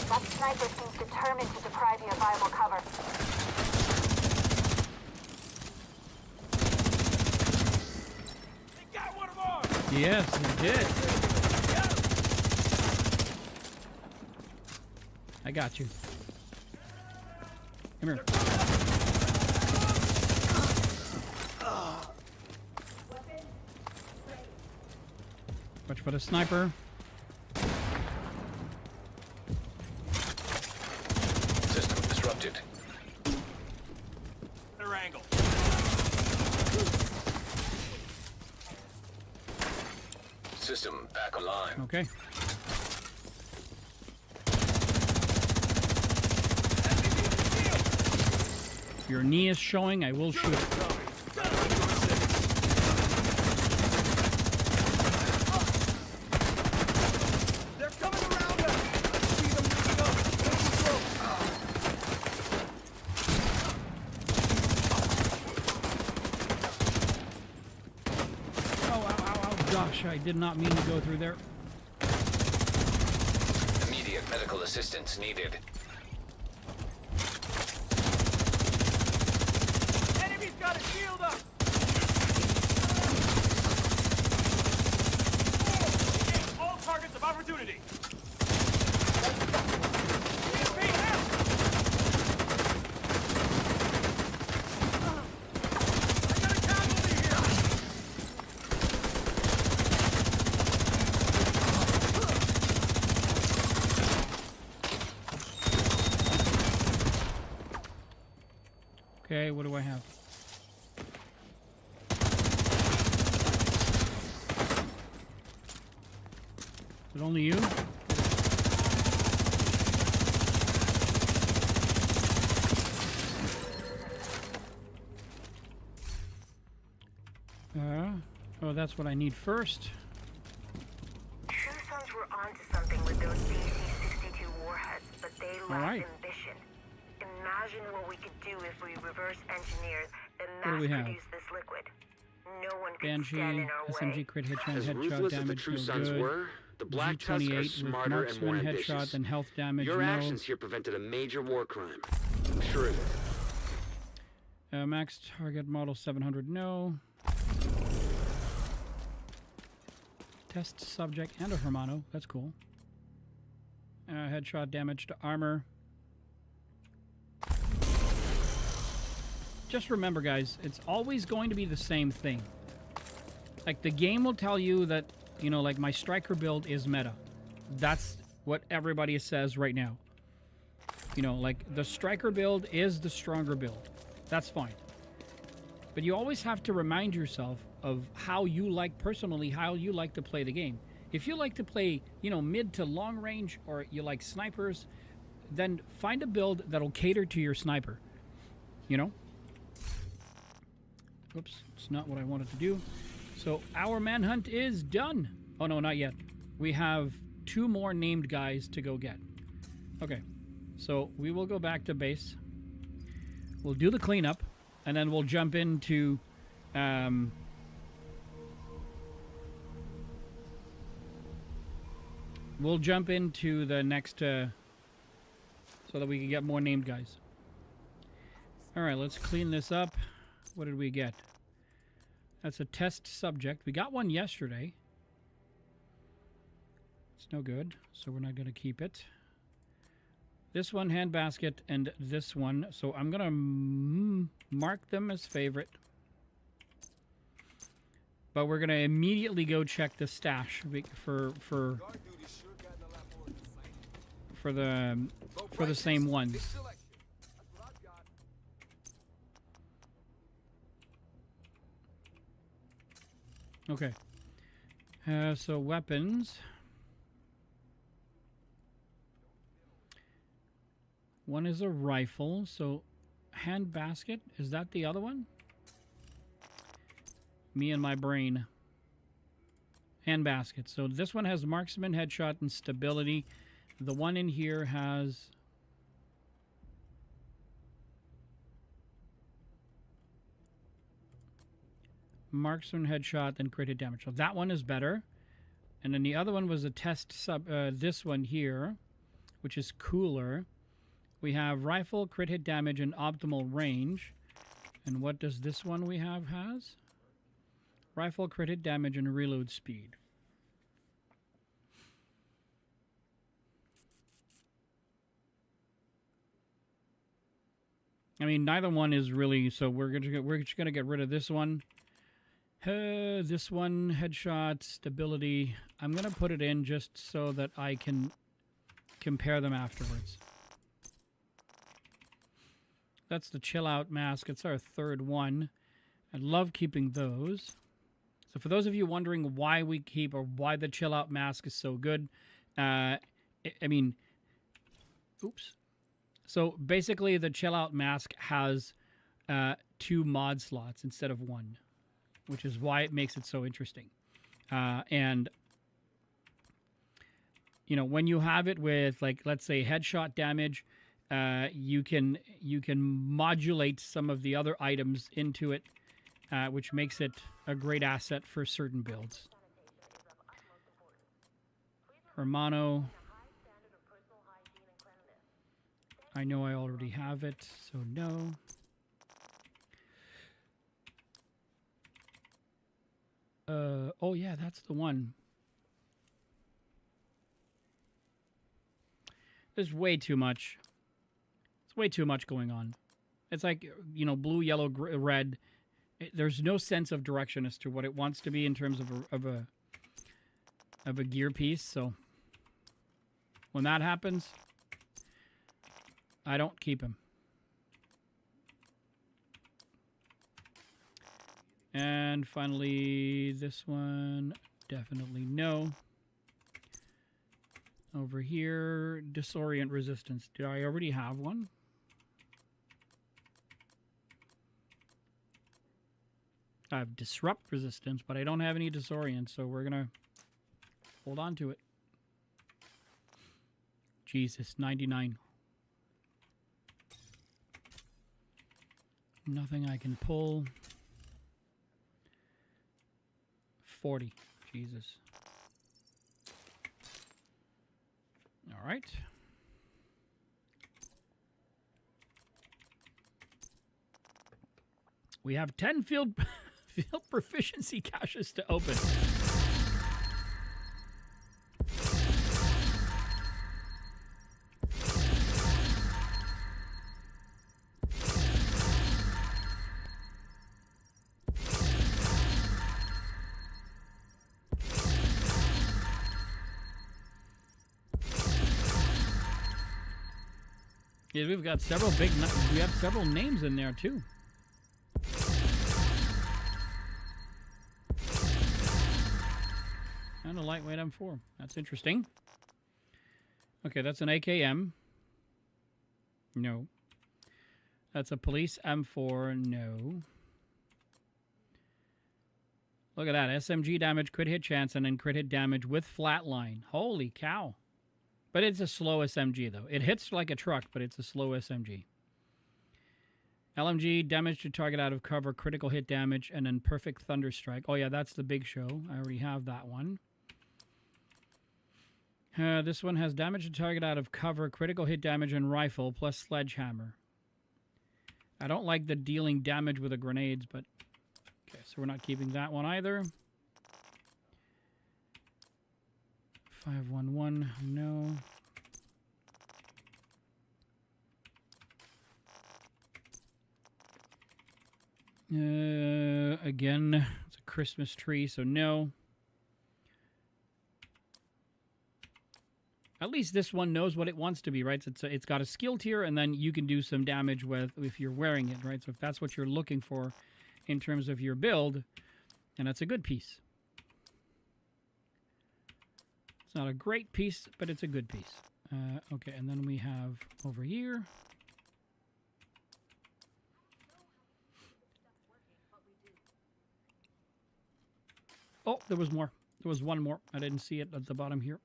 That sniper seems determined to deprive you of viable cover. Yes, it did. I got you. Come here. Watch for the sniper. System disrupted. Better angle. System back online. Okay. If your knee is showing, I will shoot. They're coming around us. I see them moving up. Oh, ow, ow, ow. Gosh, I did not mean to go through there. Immediate medical assistance needed. Enemy's got a shield up. Engage all targets of opportunity. He's being held. I got a casualty here. Okay, what do I have? Is it only you? Oh, that's what I need first. True Sons were onto something with those DC-62 warheads, but they lacked right. ambition. Imagine what we could do if we reverse engineered and What do we mass have? produce this liquid. No one could Banshee, stand in our SMG way. crit headshot, As headshot ruthless as the damage, True no Sons good. were, the Black Tusk are G28 with smarter and more marksman ambitious. headshot and health damage, Your no. actions here prevented a major war crime. I'm sure of it. Max target model 700, no. Test subject and a Hermano, that's cool. Headshot damage to armor. Just remember, guys, it's always going to be the same thing. Like, the game will tell you that, you know, like, my striker build is meta. That's what everybody says right now. You know, like, the striker build is the stronger build. That's fine. But you always have to remind yourself of how you like, personally, how you like to play the game. If you like to play, you know, mid to long range, or you like snipers, then find a build that'll cater to your sniper. You know? Oops, it's not what I wanted to do. So our manhunt is done. Oh, no, not yet. We have 2 more named guys to go get. Okay. So we will go back to base. We'll do the cleanup. And then we'll jump into... we'll jump into the next... so that we can get more named guys. Alright, let's clean this up. What did we get? That's a test subject. We got one yesterday. It's no good, so we're not going to keep it. This one, handbasket, and this one. So I'm going to mark them as favorite. But we're going to immediately go check the stash for the same ones. Okay. So weapons. One is a rifle. So handbasket. Is that the other one? Me and my brain. Handbasket. So this one has marksman, headshot, and stability. The one in here has... marksman, headshot, and crit hit damage. So that one is better. And then the other one was a test sub. This one here, which is cooler. We have rifle, crit hit damage, and optimal range. And what does this one we have has? Rifle, crit hit damage, and reload speed. I mean, neither one is really... So we're just gonna get rid of this one. This one, headshot, stability. I'm going to put it in just so that I can compare them afterwards. That's the chill out mask. It's our 3rd one. I love keeping those. So for those of you wondering why we keep or why the chill out mask is so good, I mean, oops. So basically the chill out mask has 2 mod slots instead of 1. Which is why it makes it so interesting. And, you know, when you have it with, like, let's say headshot damage, you can modulate some of the other items into it, which makes it a great asset for certain builds. Hermano. I know I already have it, so no. Oh yeah, that's the one. There's way too much. It's way too much going on. It's like, you know, blue, yellow, red. There's no sense of direction as to what it wants to be in terms of a gear piece. So when that happens, I don't keep him. And finally, this one, definitely no. Over here, disorient resistance. Did I already have one? I have disrupt resistance, but I don't have any disorient, so we're going to hold on to it. Jesus, 99. Nothing I can pull. 40. Jesus. All right. We have 10 field proficiency caches to open. Yeah, we've got several we have several names in there too. And a lightweight M4. That's interesting. Okay, that's an AKM. No. That's a police M4. No. Look at that. SMG damage, crit hit chance, and then crit hit damage with flatline. Holy cow. But it's a slow SMG, though. It hits like a truck, but it's a slow SMG. LMG, damage to target out of cover, critical hit damage, and then perfect thunder strike. Oh, yeah, that's the big show. I already have that one. This one has damage to target out of cover, critical hit damage, and rifle, plus sledgehammer. I don't like the dealing damage with the grenades, but... Okay, so we're not keeping that one either. 511, no. Again, it's a Christmas tree, so no. At least this one knows what it wants to be, right? So it's got a skill tier, and then you can do some damage with if you're wearing it, right? So if that's what you're looking for in terms of your build, and that's a good piece. It's not a great piece, but it's a good piece. Okay, and then we have over here. Oh, there was more. There was one more. I didn't see it at the bottom here.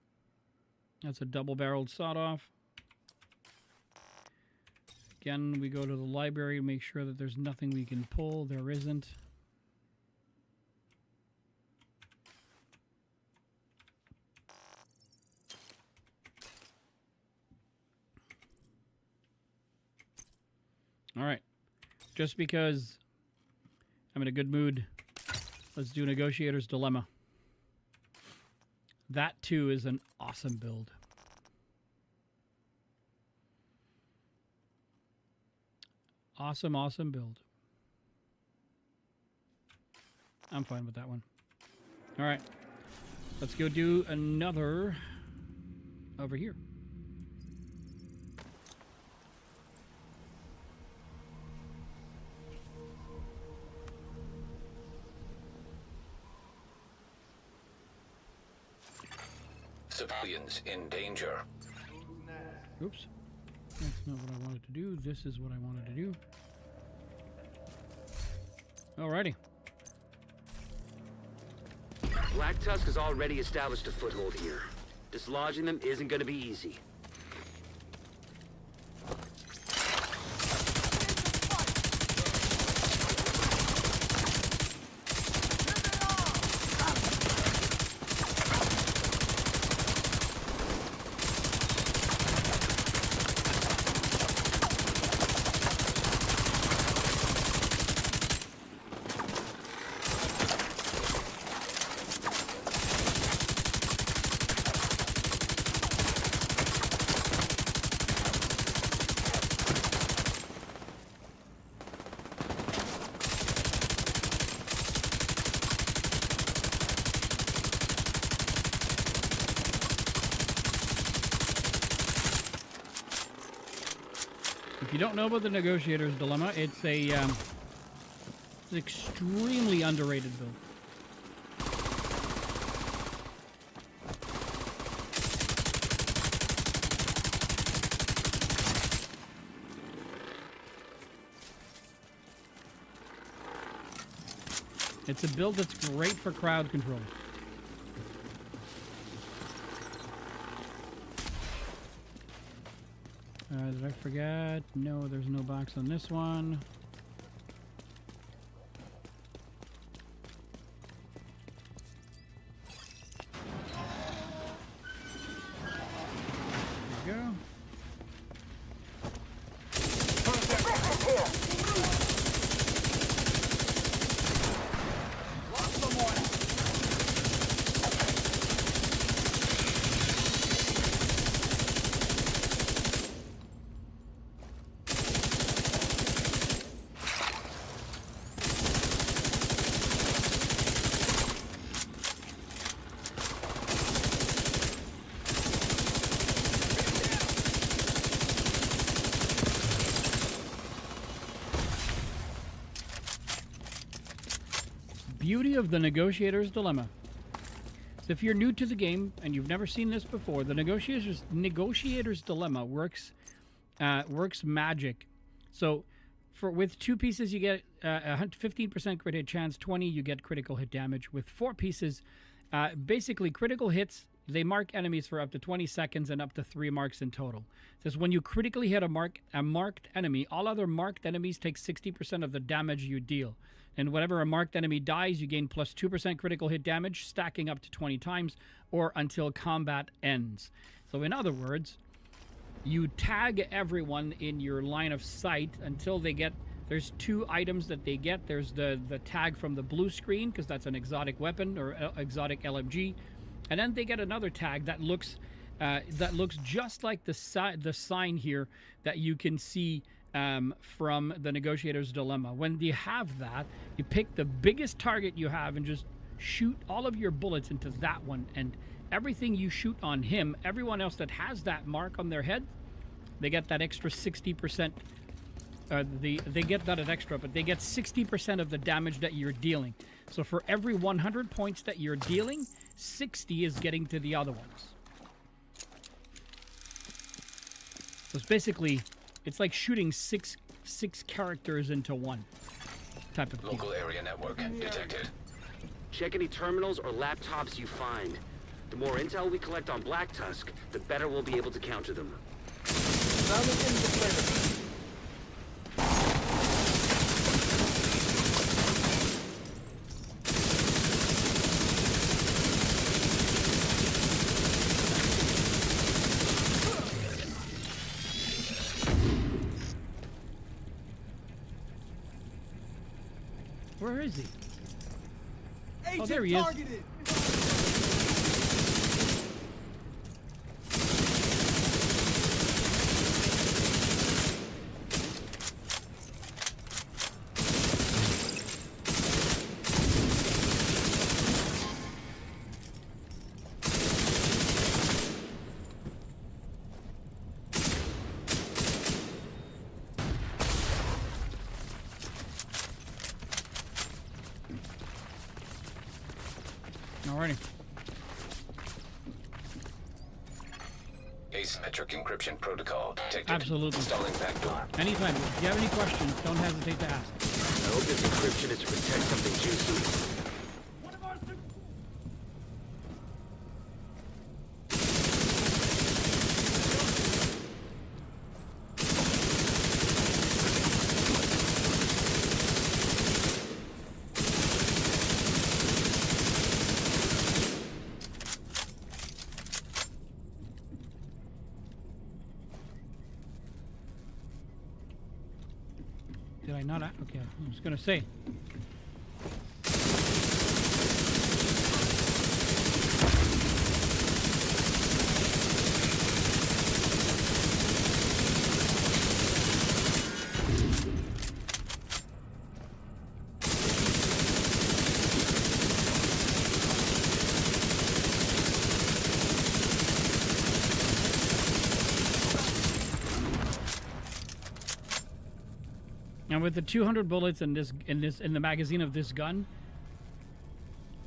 That's a double-barreled sawed-off. Again, we go to the library to make sure that there's nothing we can pull. There isn't. All right. Just because I'm in a good mood, let's do Negotiator's Dilemma. That, too, is an awesome build. Awesome, awesome build. I'm fine with that one. All right. Let's go do another over here. Civilians in danger. Oops. That's not what I wanted to do. This is what I wanted to do. Alrighty. Black Tusk has already established a foothold here. Dislodging them isn't going to be easy. If you don't know about the Negotiator's Dilemma, it's a it's an extremely underrated build. It's a build that's great for crowd control. Did I forget? No, there's no box on this one. There you go. Beauty of the Negotiator's Dilemma. So if you're new to the game and you've never seen this before, the Negotiator's Dilemma works magic. So with two pieces you get 15% crit hit chance, 20 you get critical hit damage with 4 pieces. Basically, critical hits, they mark enemies for up to 20 seconds and up to 3 marks in total. It says when you critically hit a marked enemy, all other marked enemies take 60% of the damage you deal. And whenever a marked enemy dies, you gain plus 2% critical hit damage, stacking up to 20 times, or until combat ends. So in other words, you tag everyone in your line of sight until they get... There's 2 items that they get. There's the tag from the blue screen, because that's an exotic weapon or exotic LMG. And then they get another tag that looks just like the sign here that you can see from the Negotiator's Dilemma. When you have that, you pick the biggest target you have and just shoot all of your bullets into that one. And everything you shoot on him, everyone else that has that mark on their head, they get that extra 60%. They get not an extra, but they get 60% of the damage that you're dealing. So for every 100 points that you're dealing, 60 is getting to the other ones. So it's basically, it's like shooting six characters into one type of deal. Local area network detected. Check any terminals or laptops you find. The more intel we collect on Black Tusk, the better we'll be able to counter them. Where is he? Agent Oh, there he is. targeted. Alrighty. Asymmetric encryption protocol detected. Absolutely. Installing backdoor. Anytime. If you have any questions, don't hesitate to ask. I hope this encryption is to protect something juicy. Did I not? Okay, I was gonna say. And with the 200 bullets in the magazine of this gun,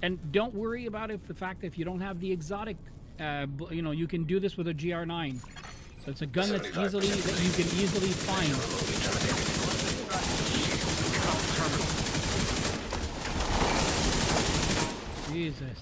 and don't worry about the fact that if you don't have the exotic, you can do this with a GR9. So it's a gun that you can easily find. Jesus.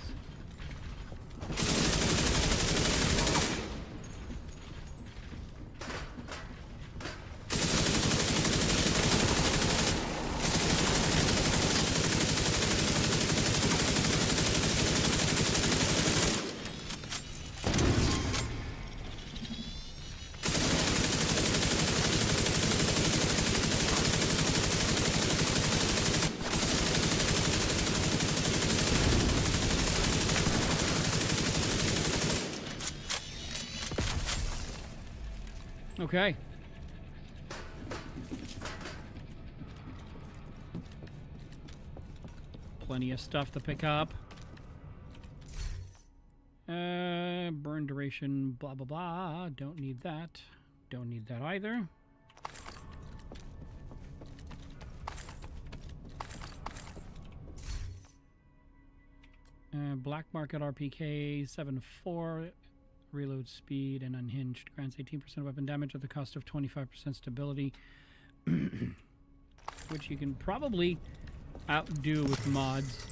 Okay. Plenty of stuff to pick up. Burn duration, blah, blah, blah. Don't need that. Don't need that either. Black Market RPK 7.4. Reload speed and unhinged. Grants 18% weapon damage at the cost of 25% stability. which you can probably outdo with mods.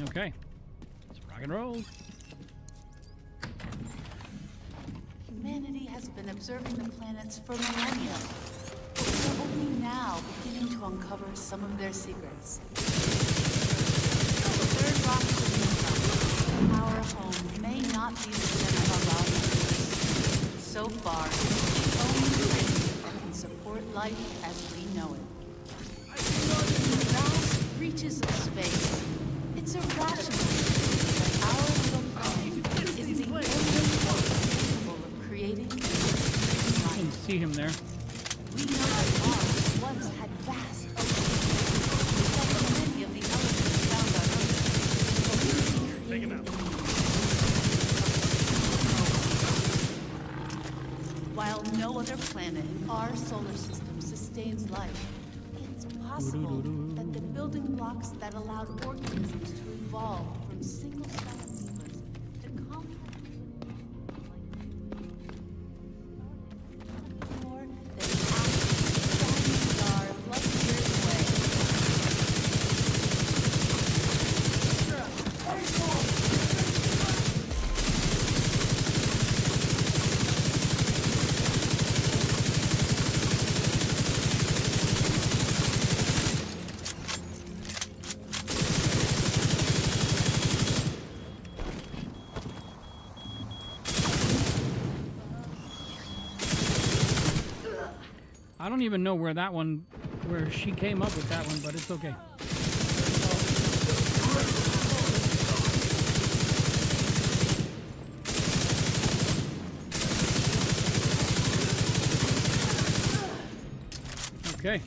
Okay, let's rock and roll. Humanity has been observing the planets for millennia. But we're only now beginning to uncover some of their secrets. The third rock system, our home, may not be the center of our universe. So far, it's the only place that can support life as we know it. The vast reaches of space. It's irrational that our little planet is the only place capable of creating and sustaining I can life. see him there. We know that Mars once had vast oceans, like many of the elements found on Earth. But we Take him out. While no other planet in our solar system sustains life, it's possible that the building blocks that allowed organisms to evolve from single-celled amoebas to complex more than an active shining star light years away. I don't even know where she came up with that one, but it's okay. Okay.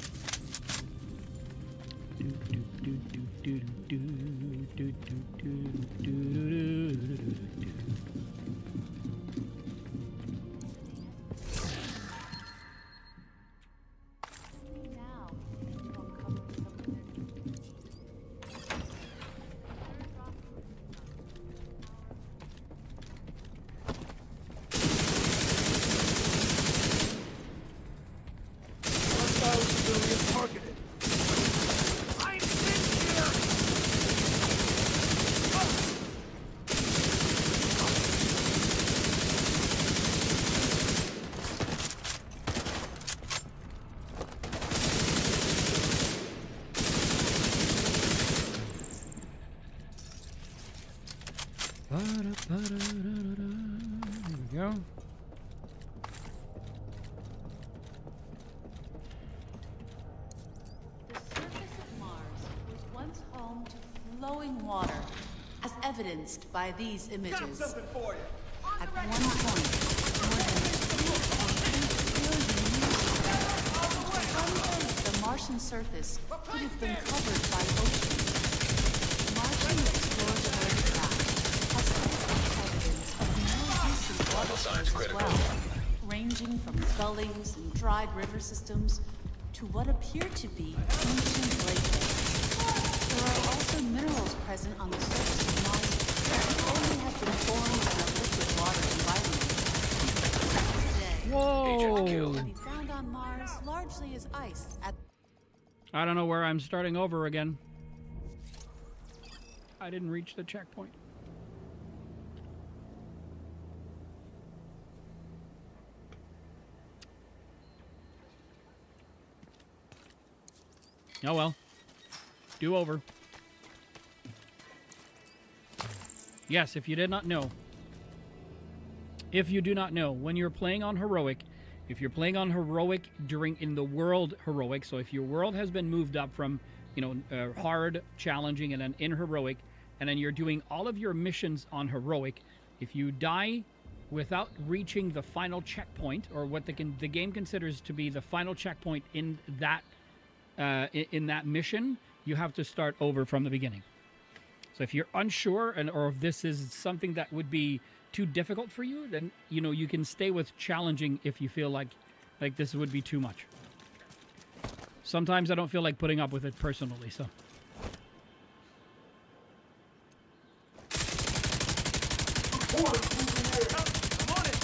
Now, to uncover some of their Hostile civilian targeted. I'm in here! There we go. The surface of Mars was once home to flowing water, as evidenced by these Got images. something for you! At one point, more than 3 billion years ago, the Martian surface could have been covered by oceans. Martian exploratory craft has found evidence of more recent water signs flows as critical. well, ranging from gullies and dried river systems to what appear to be ancient lakes. There are also minerals present on the surface of Mars that could only have been formed in a liquid water environment. Today, Whoa! what we found on Mars largely is ice at I don't know where I'm starting over again. I didn't reach the checkpoint. Oh well. Do over. Yes, if you did not know. If you do not know, when you're playing on heroic, if you're playing on heroic in the world heroic, so if your world has been moved up from, hard, challenging, and then in heroic, and then you're doing all of your missions on heroic, if you die without reaching the final checkpoint, or what the game considers to be the final checkpoint in that mission, you have to start over from the beginning. So if you're unsure, or if this is something that would be too difficult for you, then you can stay with challenging if you feel like this would be too much. Sometimes I don't feel like putting up with it personally, so. I'm on it!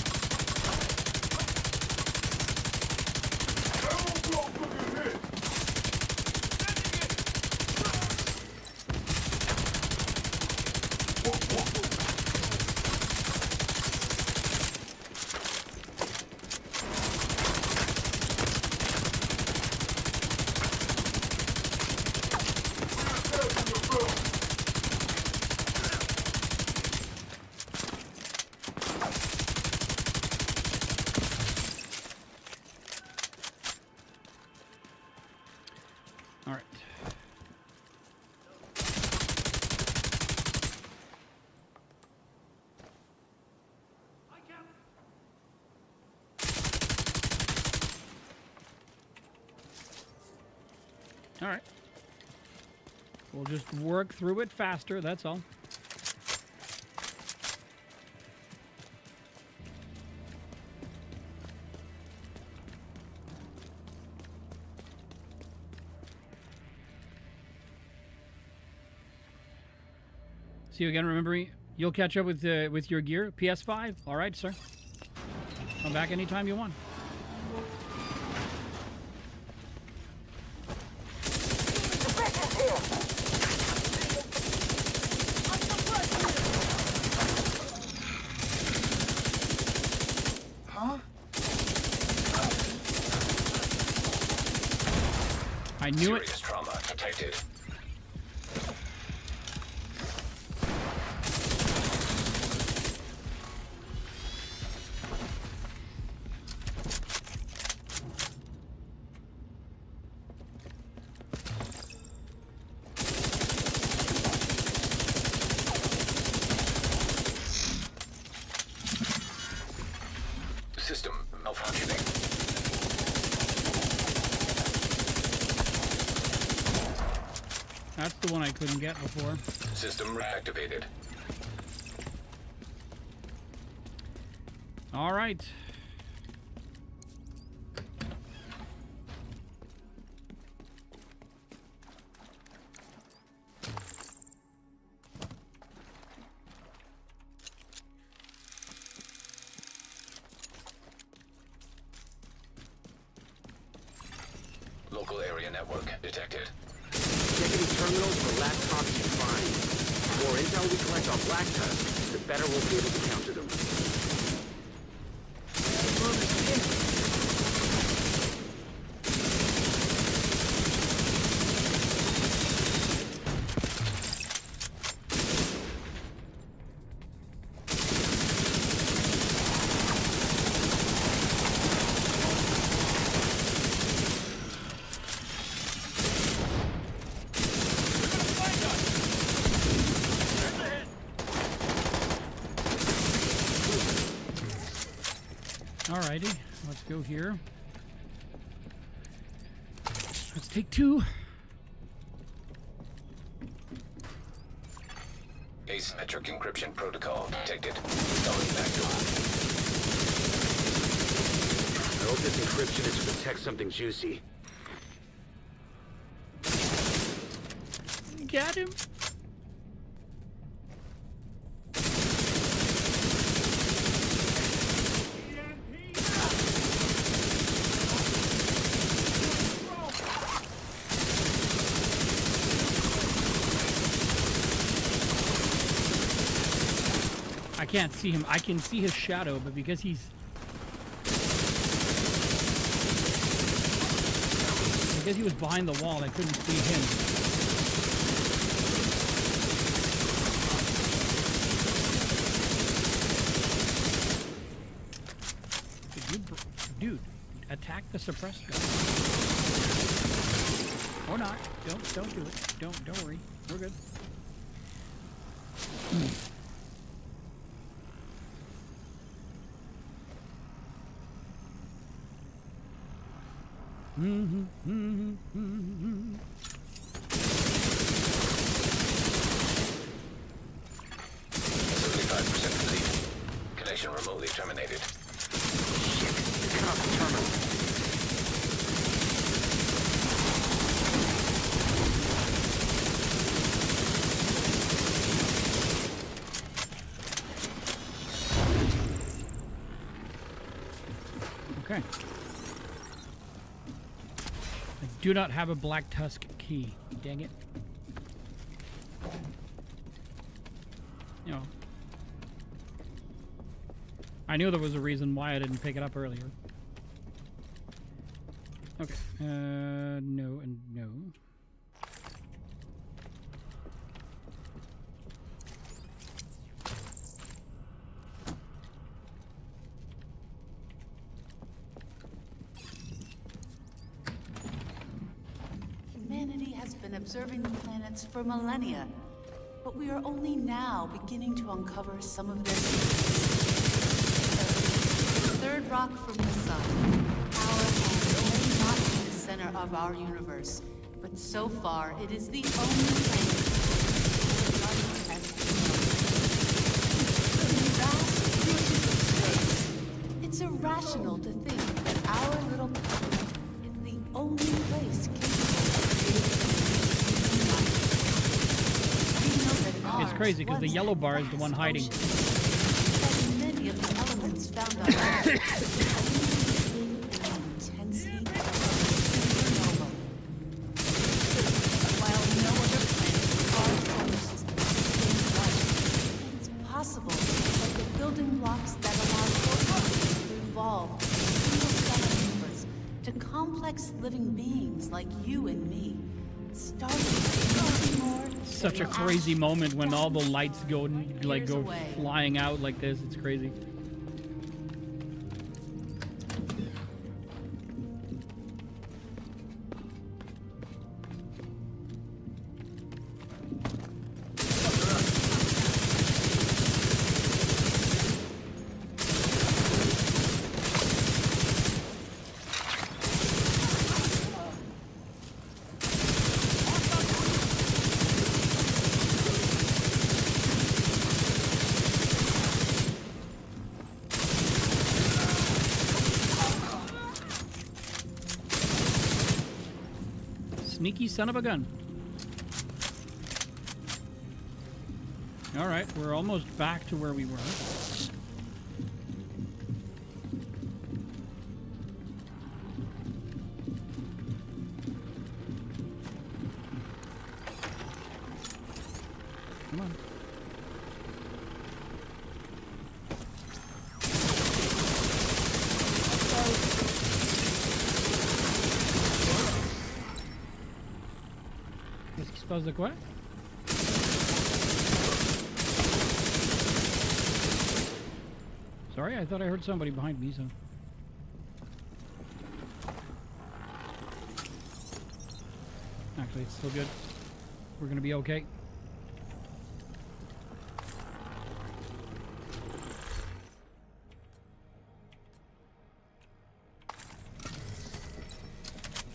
All right. We'll just work through it faster, that's all. See you again. Remember, you'll catch up with your gear. PS5. All right, sir. Come back anytime you want. I knew it. Serious trauma detected. System malfunctioning. That's the one I couldn't get before. System reactivated. All right. Local area network detected. Checking these terminals for laptops you find. The more intel we collect on Black Tusk, the better we'll be able to counter them. Alrighty, let's go here. Let's take 2. Asymmetric encryption protocol detected. Going back to I hope this encryption is to protect something juicy. Got him. I can't see him. I can see his shadow, but because he was behind the wall, I couldn't see him. Dude, attack the suppressed guy. Or not. Don't do it. Don't worry. We're good. Mm-hmm. 75% complete. Connection remotely terminated. Shit, cut off the terminal. Okay. I do not have a Black Tusk key. Dang it. You know. I knew there was a reason why I didn't pick it up earlier. Okay. No and no. Humanity has been observing the planets for millennia, but we are only now beginning to uncover some of their secrets. The third rock from the sun, our home, may not be the center of our universe, But so far, it is the only way to life as we know it. In vast reaches of space, it's irrational to think that our little planet is the only place capable of creating life. We know that Mars It's crazy because the once yellow had bar is the one vast hiding. oceans, that many of the elements found on Earth are intense heat of supernova. While no other planet in our solar system contains life, it's possible that the building blocks that allow organisms to evolve from single-cell universe to complex living beings like you and me started nothing more Such a than crazy ash moment when all the down lights go years go away. flying out like this. It's crazy. Sneaky son of a gun. All right, we're almost back to where we were. Come on. Qu'est-ce qui se passe de quoi? Sorry, I thought I heard somebody behind me, so. Actually, it's still good. We're gonna be okay.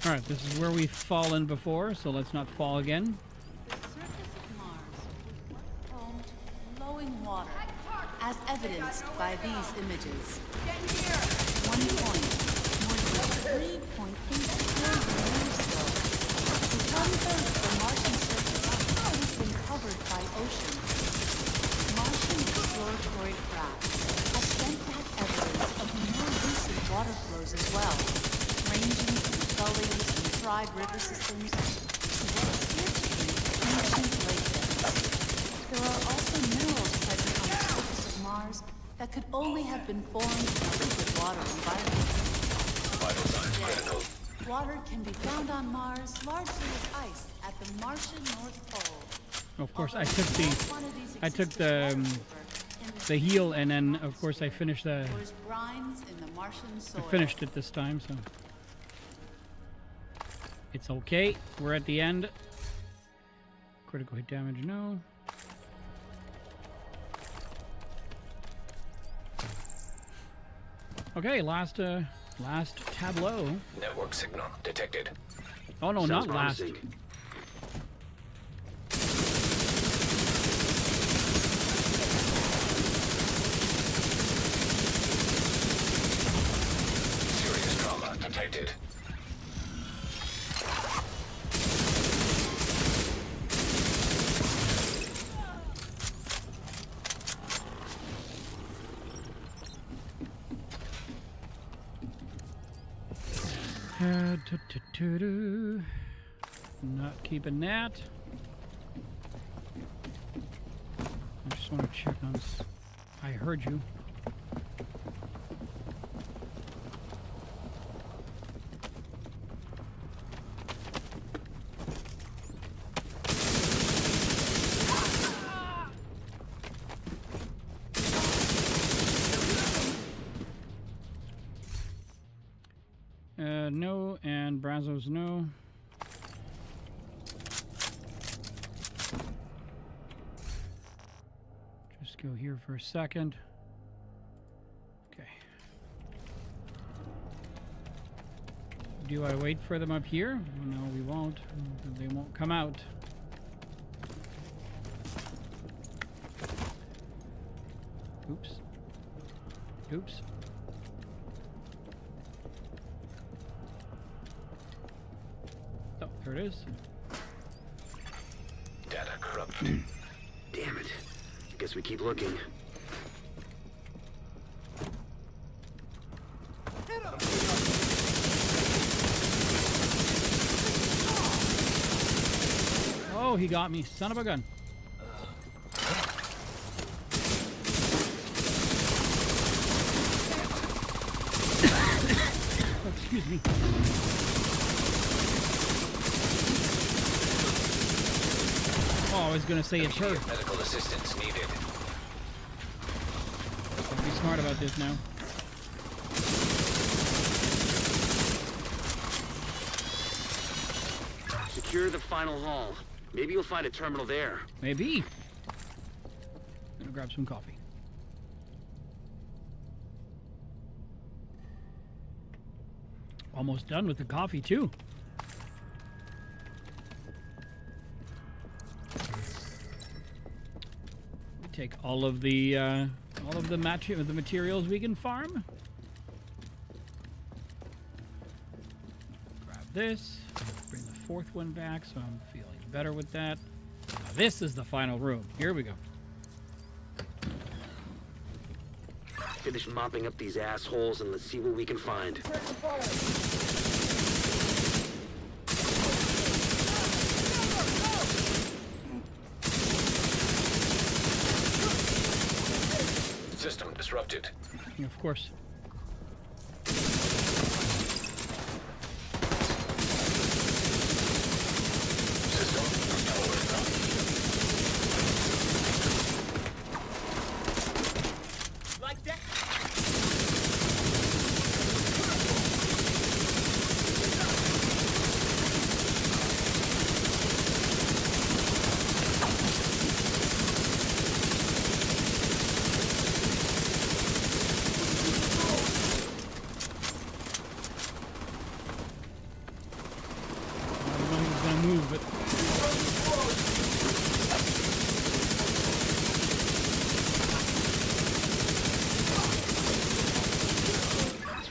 Alright, this is where we've fallen before, so let's not fall again. The surface of Mars was once home to flowing water, as evidenced by these images. At one point, more than 3.8 billion years ago, one-third of the Martian surface has always been covered by ocean. Martian exploratory craft have sent back evidence of more recent water flows as well, ranging from gullies and dried river systems to what appear to be ancient lake beds. There are also minerals present on the surface of Mars that could only have been formed in a liquid water environment. Vital signs critical. Water can be found on Mars largely as ice at the Martian North Pole. Of course, Although I took small the quantities I took exist the in water vapor in the heal, and then of course I finished the or as brines in the Martian I soil. finished it this time, so it's okay. We're at the end. Critical hit damage, no. Okay, last tableau. Network signal detected. Oh no, Sounds not last. promising. Serious trauma detected. Not keeping that. I just want to check on. I heard you. No, and Brazos, no. Just go here for a second. Okay. Do I wait for them up here? No, we won't. They won't come out. Oops. Oops. Oh, there it is. Data corrupted. Damn it. I guess we keep looking. Oh, he got me. Son of a gun. Oh, excuse me. Oh, I was going to say it's her. Medical assistance needed. Gotta be smart about this now. Secure the final hall. Maybe you'll find a terminal there. Maybe. Gonna grab some coffee. Almost done with the coffee too. We take all of the materials we can farm. Grab this. Bring the fourth one back, so I'm feeling better with that. Now this is the final room. Here we go. Finish mopping up these assholes and let's see what we can find. System disrupted. Of course.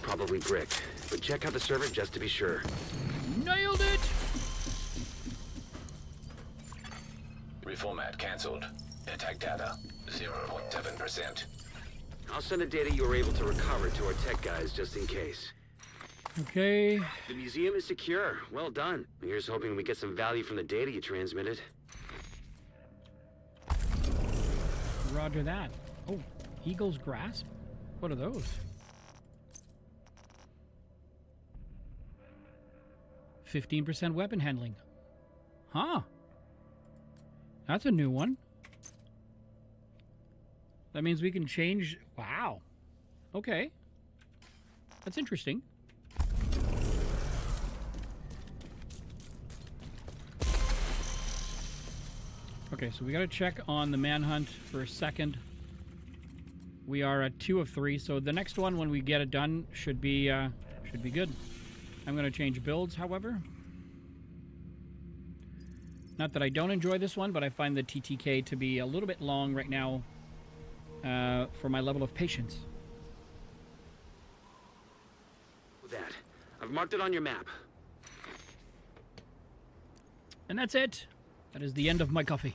Probably bricked, but check out the server just to be sure. Nailed it! Reformat cancelled. Attack data 0.7%. I'll send the data you were able to recover to our tech guys just in case. Okay. The museum is secure. Well done. Here's hoping we get some value from the data you transmitted. Roger that. Oh, Eagle's Grasp? What are those? 15% weapon handling. Huh. That's a new one. That means we can change... Wow. Okay. That's interesting. Okay, so we got to check on the manhunt for a second. We are at 2 of 3, so the next one, when we get it done, should be good. I'm going to change builds, however. Not that I don't enjoy this one, but I find the TTK to be a little bit long right now for my level of patience. With that, I've marked it on your map. And that's it. That is the end of my coffee.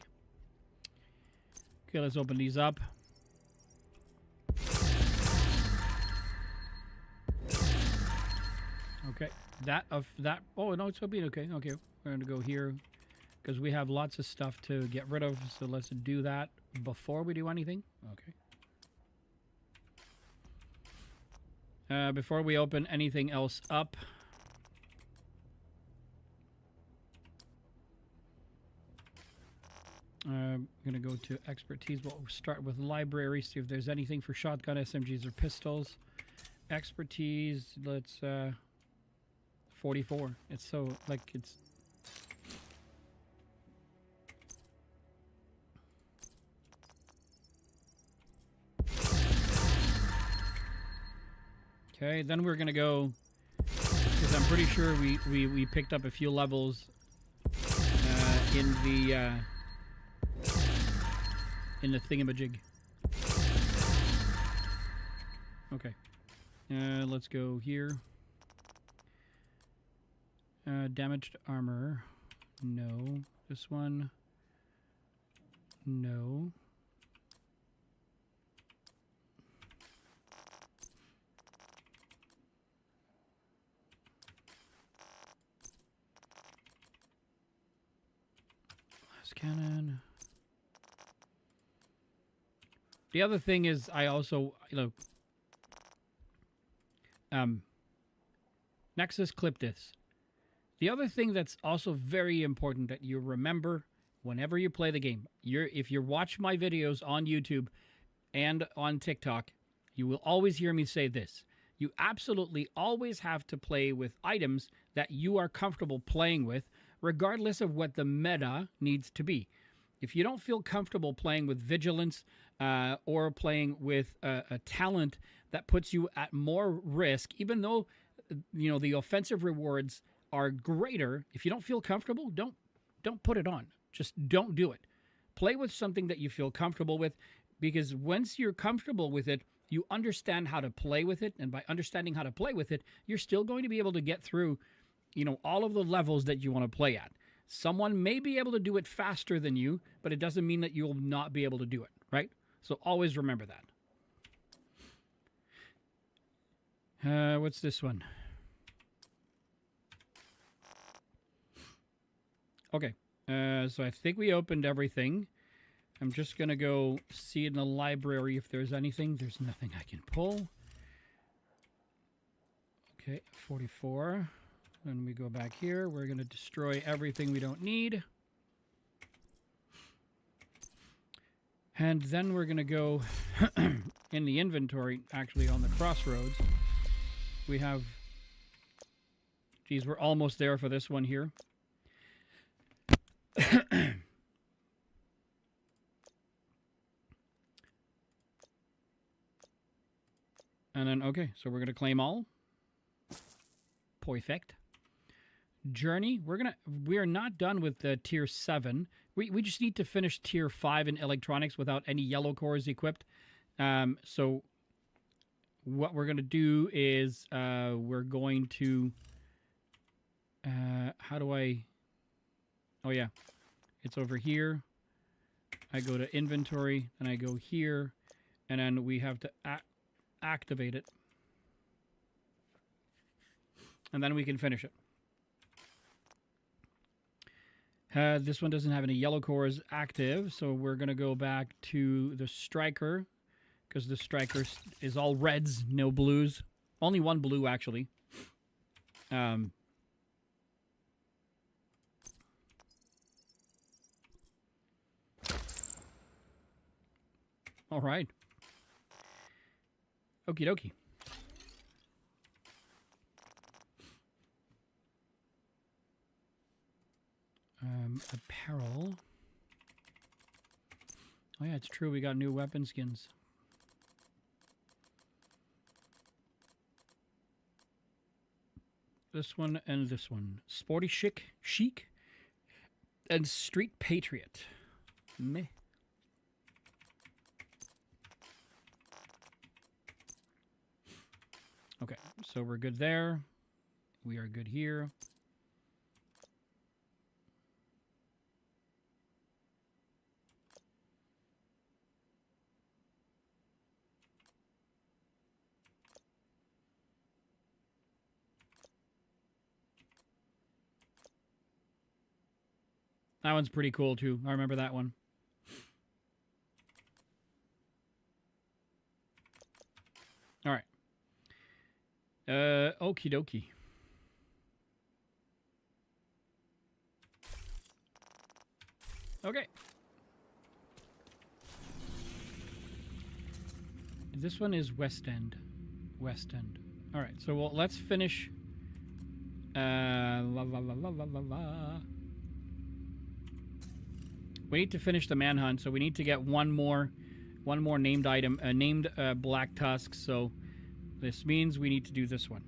Okay, let's open these up. Okay, oh, no, it's open. Okay, we're going to go here because we have lots of stuff to get rid of, so let's do that before we do anything. Okay. Before we open anything else up, I'm going to go to expertise. We'll start with library, see if there's anything for shotgun, SMGs, or pistols. Expertise, let's 44. It's so, like, it's... Okay, then we're going to go Because I'm pretty sure we picked up a few levels in the thingamajig. Okay. Let's go here. Damaged armor. No. This one. No. Last cannon. The other thing is I also, Nexus, clip this. The other thing that's also very important that you remember whenever you play the game, if you watch my videos on YouTube and on TikTok, you will always hear me say this. You absolutely always have to play with items that you are comfortable playing with, regardless of what the meta needs to be. If you don't feel comfortable playing with vigilance or playing with a talent that puts you at more risk, even though the offensive rewards are greater, if you don't feel comfortable, don't put it on. Just don't do it. Play with something that you feel comfortable with, because once you're comfortable with it, you understand how to play with it, and by understanding how to play with it, you're still going to be able to get through, all of the levels that you want to play at. Someone may be able to do it faster than you, but it doesn't mean that you'll not be able to do it, right? So always remember that. What's this one? Okay, so I think we opened everything. I'm just going to go see in the library if there's anything. There's nothing I can pull. Okay, 44. Then we go back here. We're going to destroy everything we don't need. And then we're going to go in the inventory, actually on the crossroads. We have... Geez, we're almost there for this one here. And then, okay, so we're going to claim all. Perfect. Journey, we are not done with the tier 7. We just need to finish tier 5 in electronics without any yellow cores equipped. So what we're going to do is we're going to... how do I... Oh, yeah. It's over here. I go to inventory, and I go here, and then we have to activate it. And then we can finish it. This one doesn't have any yellow cores active, so we're going to go back to the striker, because the striker is all reds, no blues. Only one blue, actually. All right. Okie dokie. Apparel. Oh yeah, it's true. We got new weapon skins. This one and this one. Sporty chic, and street patriot. Meh. Okay, so we're good there. We are good here. That one's pretty cool, too. I remember that one. All right. Okie dokie. Okay. This one is West End. West End. All right, so let's finish. We need to finish the manhunt, so we need to get one more named item, named Black Tusk. So this means we need to do this one.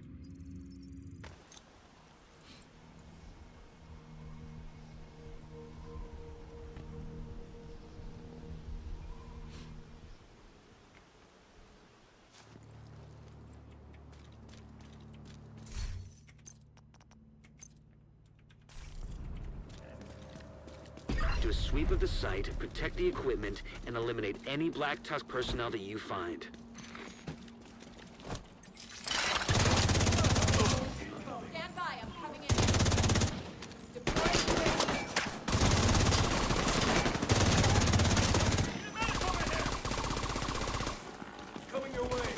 a sweep of the site, protect the equipment, and eliminate any Black Tusk personnel that you find. Stand by, I'm coming in. Deploy. Coming your way.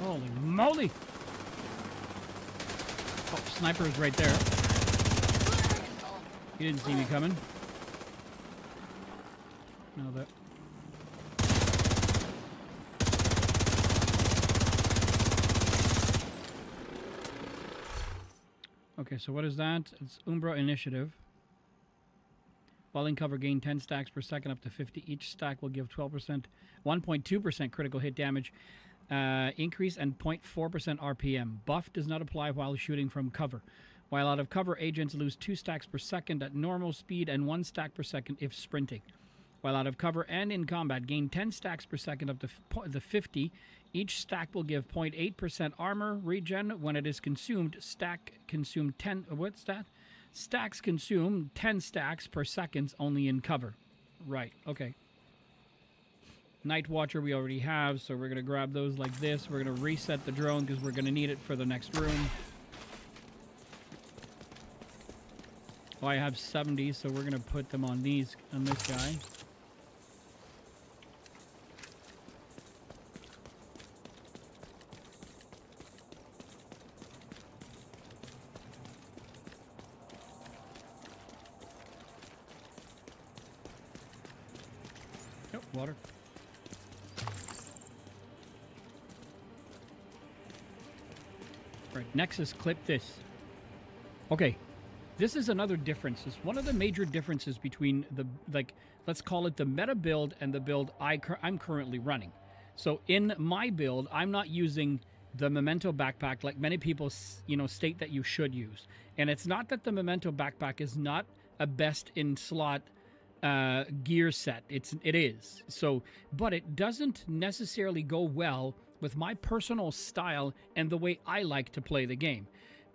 Holy moly! Oh, sniper is right there. He didn't see me coming. No, that. Okay, so what is that? It's Umbra Initiative. While in cover, gain 10 stacks per second up to 50. Each stack will give 12%, 1.2% critical hit damage increase and 0.4% RPM. Buff does not apply while shooting from cover. While out of cover, agents lose 2 stacks per second at normal speed and 1 stack per second if sprinting. While out of cover and in combat, gain 10 stacks per second up to the 50. Each stack will give 0.8% armor regen when it is consumed. Stack consume 10. What's that? Stacks consume 10 stacks per second only in cover. Right. Okay. Night Watcher we already have, so we're going to grab those like this. We're going to reset the drone because we're going to need it for the next room. Oh, I have 70, so we're going to put them on this guy. Yep, water. Right, Nexus, clip this. Okay, this is another difference. It's one of the major differences between the, like, let's call it the meta build and the build I'm currently running. So in my build, I'm not using the Memento backpack like many people, you know, state that you should use. And it's not that the Memento backpack is not a best in slot gear set. It is. So, but it doesn't necessarily go well with my personal style and the way I like to play the game.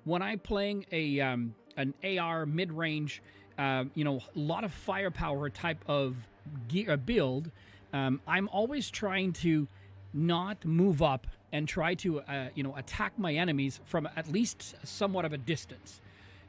When I'm playing an AR mid-range, you know, a lot of firepower type of gear build, I'm always trying to not move up and try to, you know, attack my enemies from at least somewhat of a distance.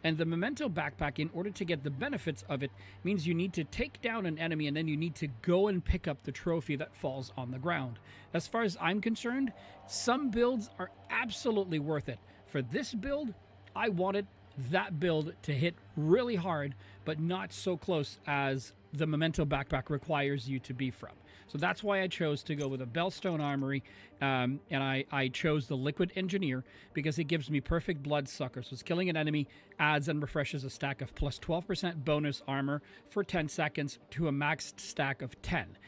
And the Memento backpack, in order to get the benefits of it, means you need to take down an enemy and then you need to go and pick up the trophy that falls on the ground. As far as I'm concerned, some builds are absolutely worth it. For this build, I wanted that build to hit really hard, but not so close as the Memento backpack requires you to be from. So that's why I chose to go with a Bellstone Armory, and I chose the Liquid Engineer because it gives me perfect bloodsucker. So it's killing an enemy, adds and refreshes a stack of plus 12% bonus armor for 10 seconds to a maxed stack of 10.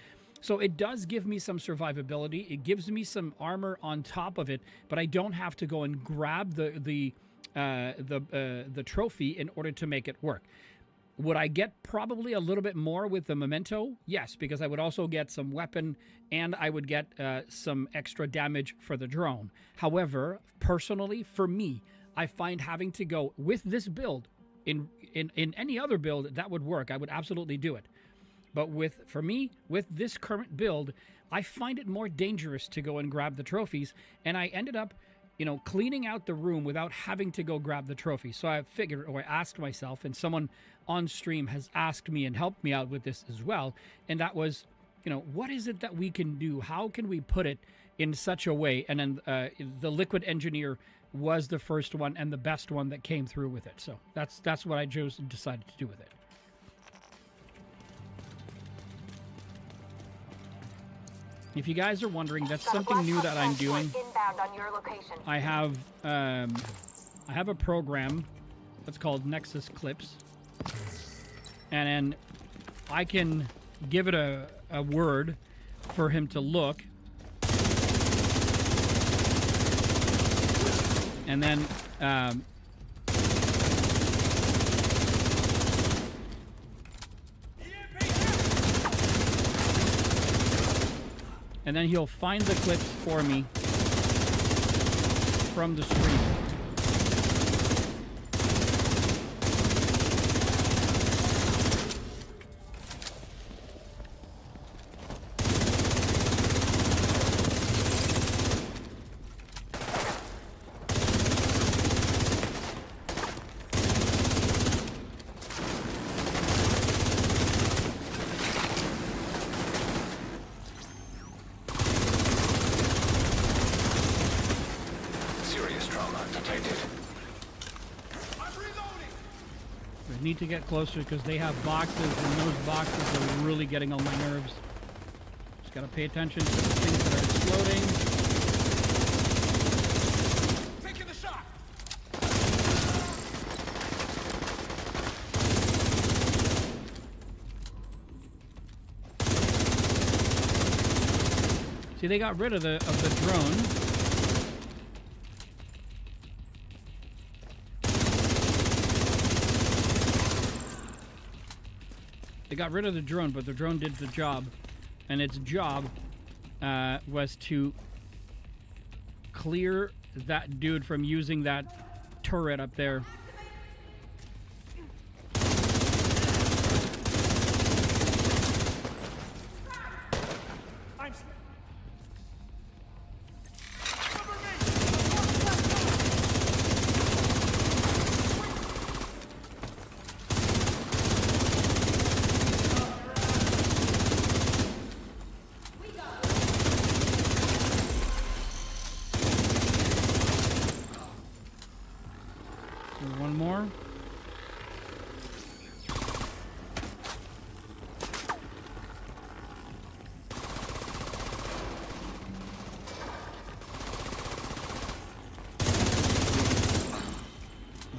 So it does give me some survivability. It gives me some armor on top of it, but I don't have to go and grab the trophy in order to make it work. Would I get probably a little bit more with the Memento? Yes, because I would also get some weapon and I would get some extra damage for the drone. However, personally, for me, I find having to go with this build, in any other build, that would work. I would absolutely do it. But for me, with this current build, I find it more dangerous to go and grab the trophies, and I ended up, you know, cleaning out the room without having to go grab the trophy. So I figured, or I asked myself, and someone on stream has asked me and helped me out with this as well, and that was, you know, what is it that we can do? How can we put it in such a way? And then the Liquid Engineer was the first one and the best one that came through with it. So that's what I chose and decided to do with it. If you guys are wondering, that's something new that I'm doing. I have a program that's called Nexus Clips, and then I can give it a word for him to look. And then he'll find the clips for me from the stream. Serious trauma detected. We need to get closer because they have boxes, and those boxes are really getting on my nerves. Just gotta pay attention to the things that are exploding. Taking the shot. See, they got rid of the drone. They got rid of the drone, but the drone did the job. And its job was to clear that dude from using that turret up there. I'm One more.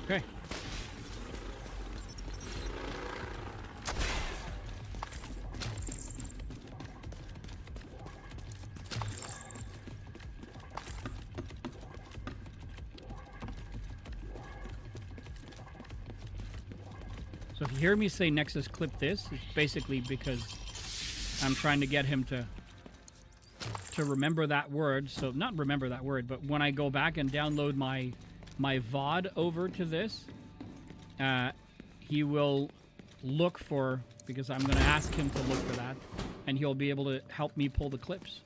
Okay. So if you hear me say Nexus clip this, it's basically because I'm trying to get him to remember that word. So not remember that word, but when I go back and download my VOD over to this, he will look for, because I'm going to ask him to look for that, and he'll be able to help me pull the clips.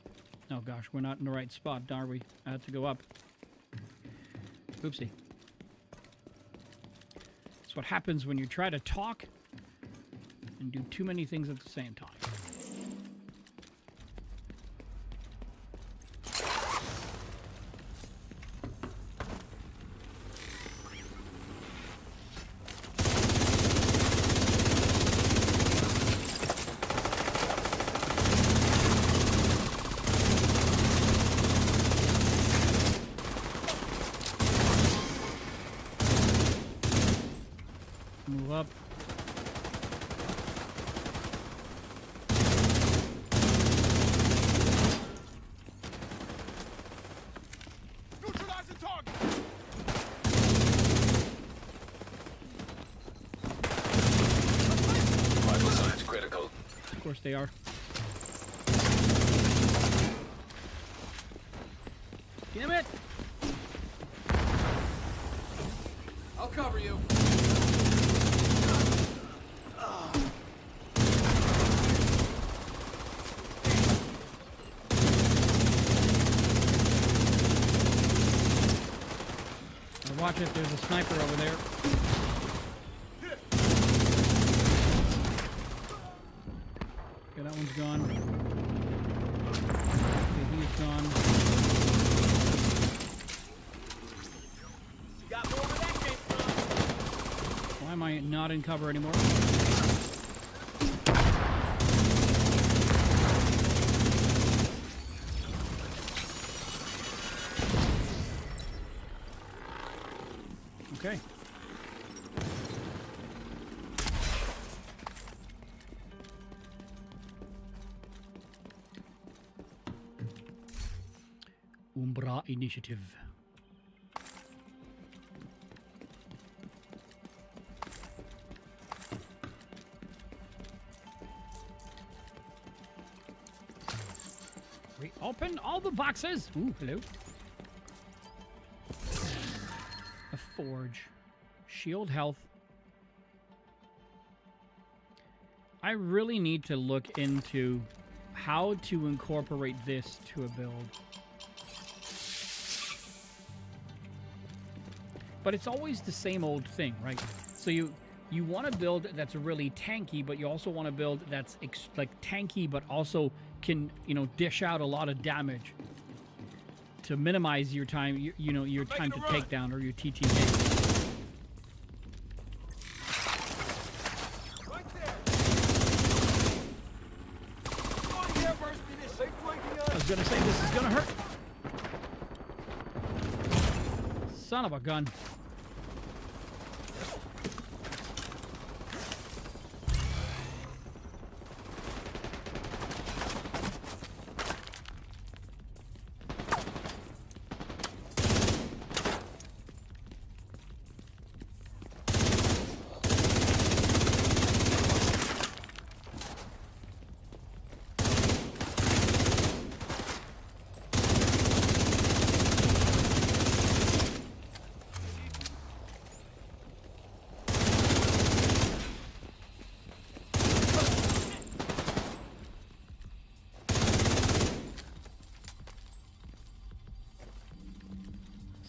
Oh gosh, we're not in the right spot, are we? I have to go up. Oopsie. That's what happens when you try to talk and do too many things at the same time. Move up. neutralizing target. Vital signs critical. Of course they are. Damn it! I'll cover you. Watch it, there's a sniper over there. Okay, that one's gone. Okay, he's gone. Got more where that came from. Why am I not in cover anymore? Okay. Umbra Initiative. Open all the boxes. Ooh, hello. A forge. Shield health. I really need to look into how to incorporate this to a build. But it's always the same old thing, right? So you want to build that's really tanky, but you also want to build that's like tanky, but also can, you know, dish out a lot of damage to minimize your time, your time to take down or your TTK. I was gonna say this is gonna hurt. Son of a gun.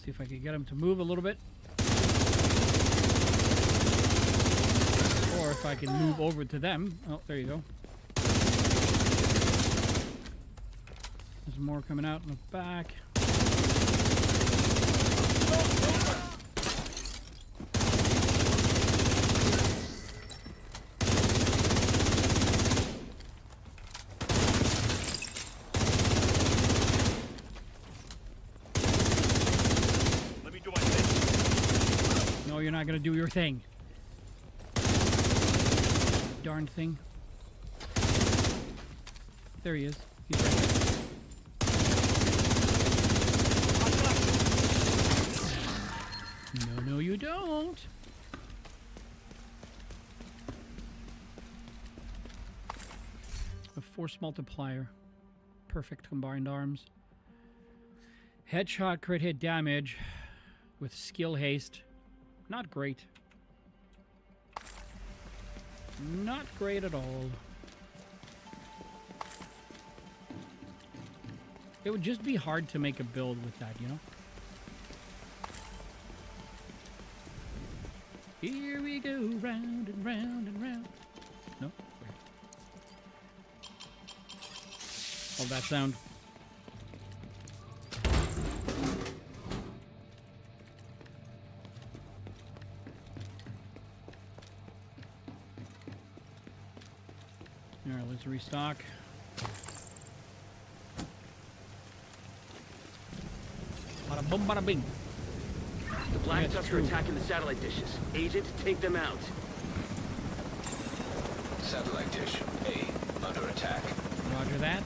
See if I can get him to move a little bit. Or if I can move over to them. Oh, there you go. There's more coming out in the back. No, you're not gonna do your thing. Darn thing. There he is. He's right there. No, you don't. A force multiplier. Perfect combined arms. Headshot crit hit damage with skill haste. Not great. Not great at all. It would just be hard to make a build with that, you know? Here we go, round and round and round. No? Oh, that sound. Alright, let's restock. Bada boom, bada bing. The Black Tusk are attacking the satellite dishes. Agent, take them out. Satellite dish A under attack. Roger that.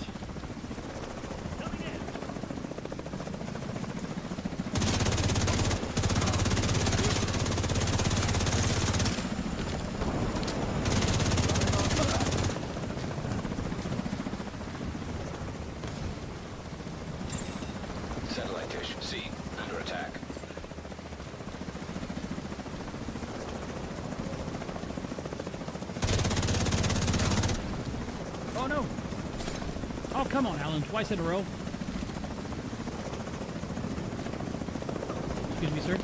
Satellite dish C under attack. Oh no! Oh, come on, Alan. Twice in a row. Excuse me, sir.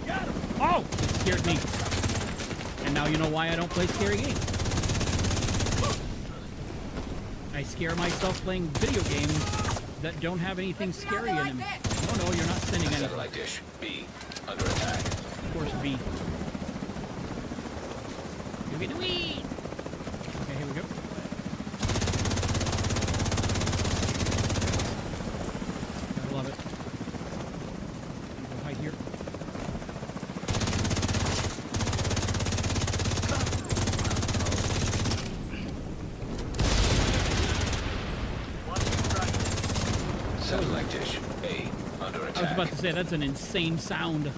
Oh! It scared me. And now you know why I don't play scary games. I scare myself playing video games that don't have anything scary in them. Oh no, you're not sending anything. Satellite dish B under attack. Of course, B. You get the weed! Okay, here we go. I love it. Go hide here. Satellite dish A under attack. I was about to say, that's an insane sound.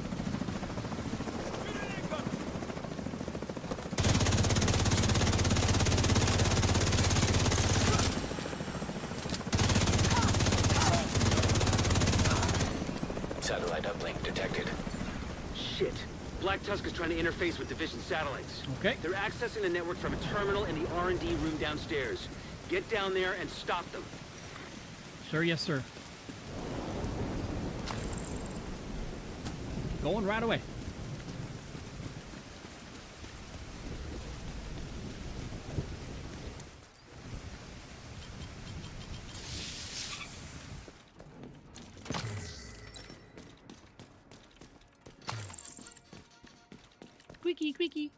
Black Tusk is trying to interface with Division satellites. Okay. They're accessing the network from a terminal in the R&D room downstairs. Get down there and stop them. Sir, yes, sir. Going right away. Squeaky, squeaky.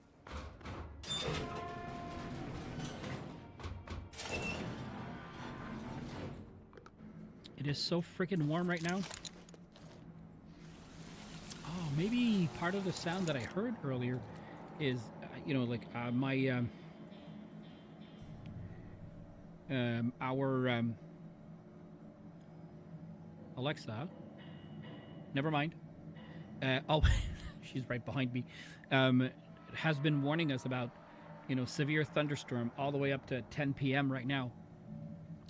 It is so freaking warm right now. Oh, maybe part of the sound that I heard earlier is, you know, like our Alexa. Never mind. Oh, she's right behind me. Has been warning us about, you know, severe thunderstorm all the way up to 10 p.m. right now.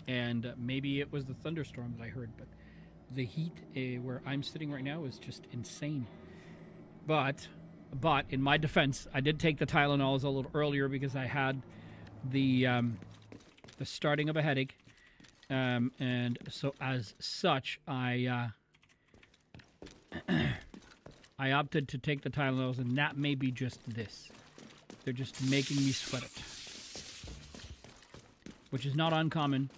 And maybe it was the thunderstorm that I heard, but the heat where I'm sitting right now is just insane. But in my defense, I did take the Tylenols a little earlier because I had the starting of a headache, and so as such, I opted to take the Tylenols, and that may be just this. They're just making me sweat it, which is not uncommon.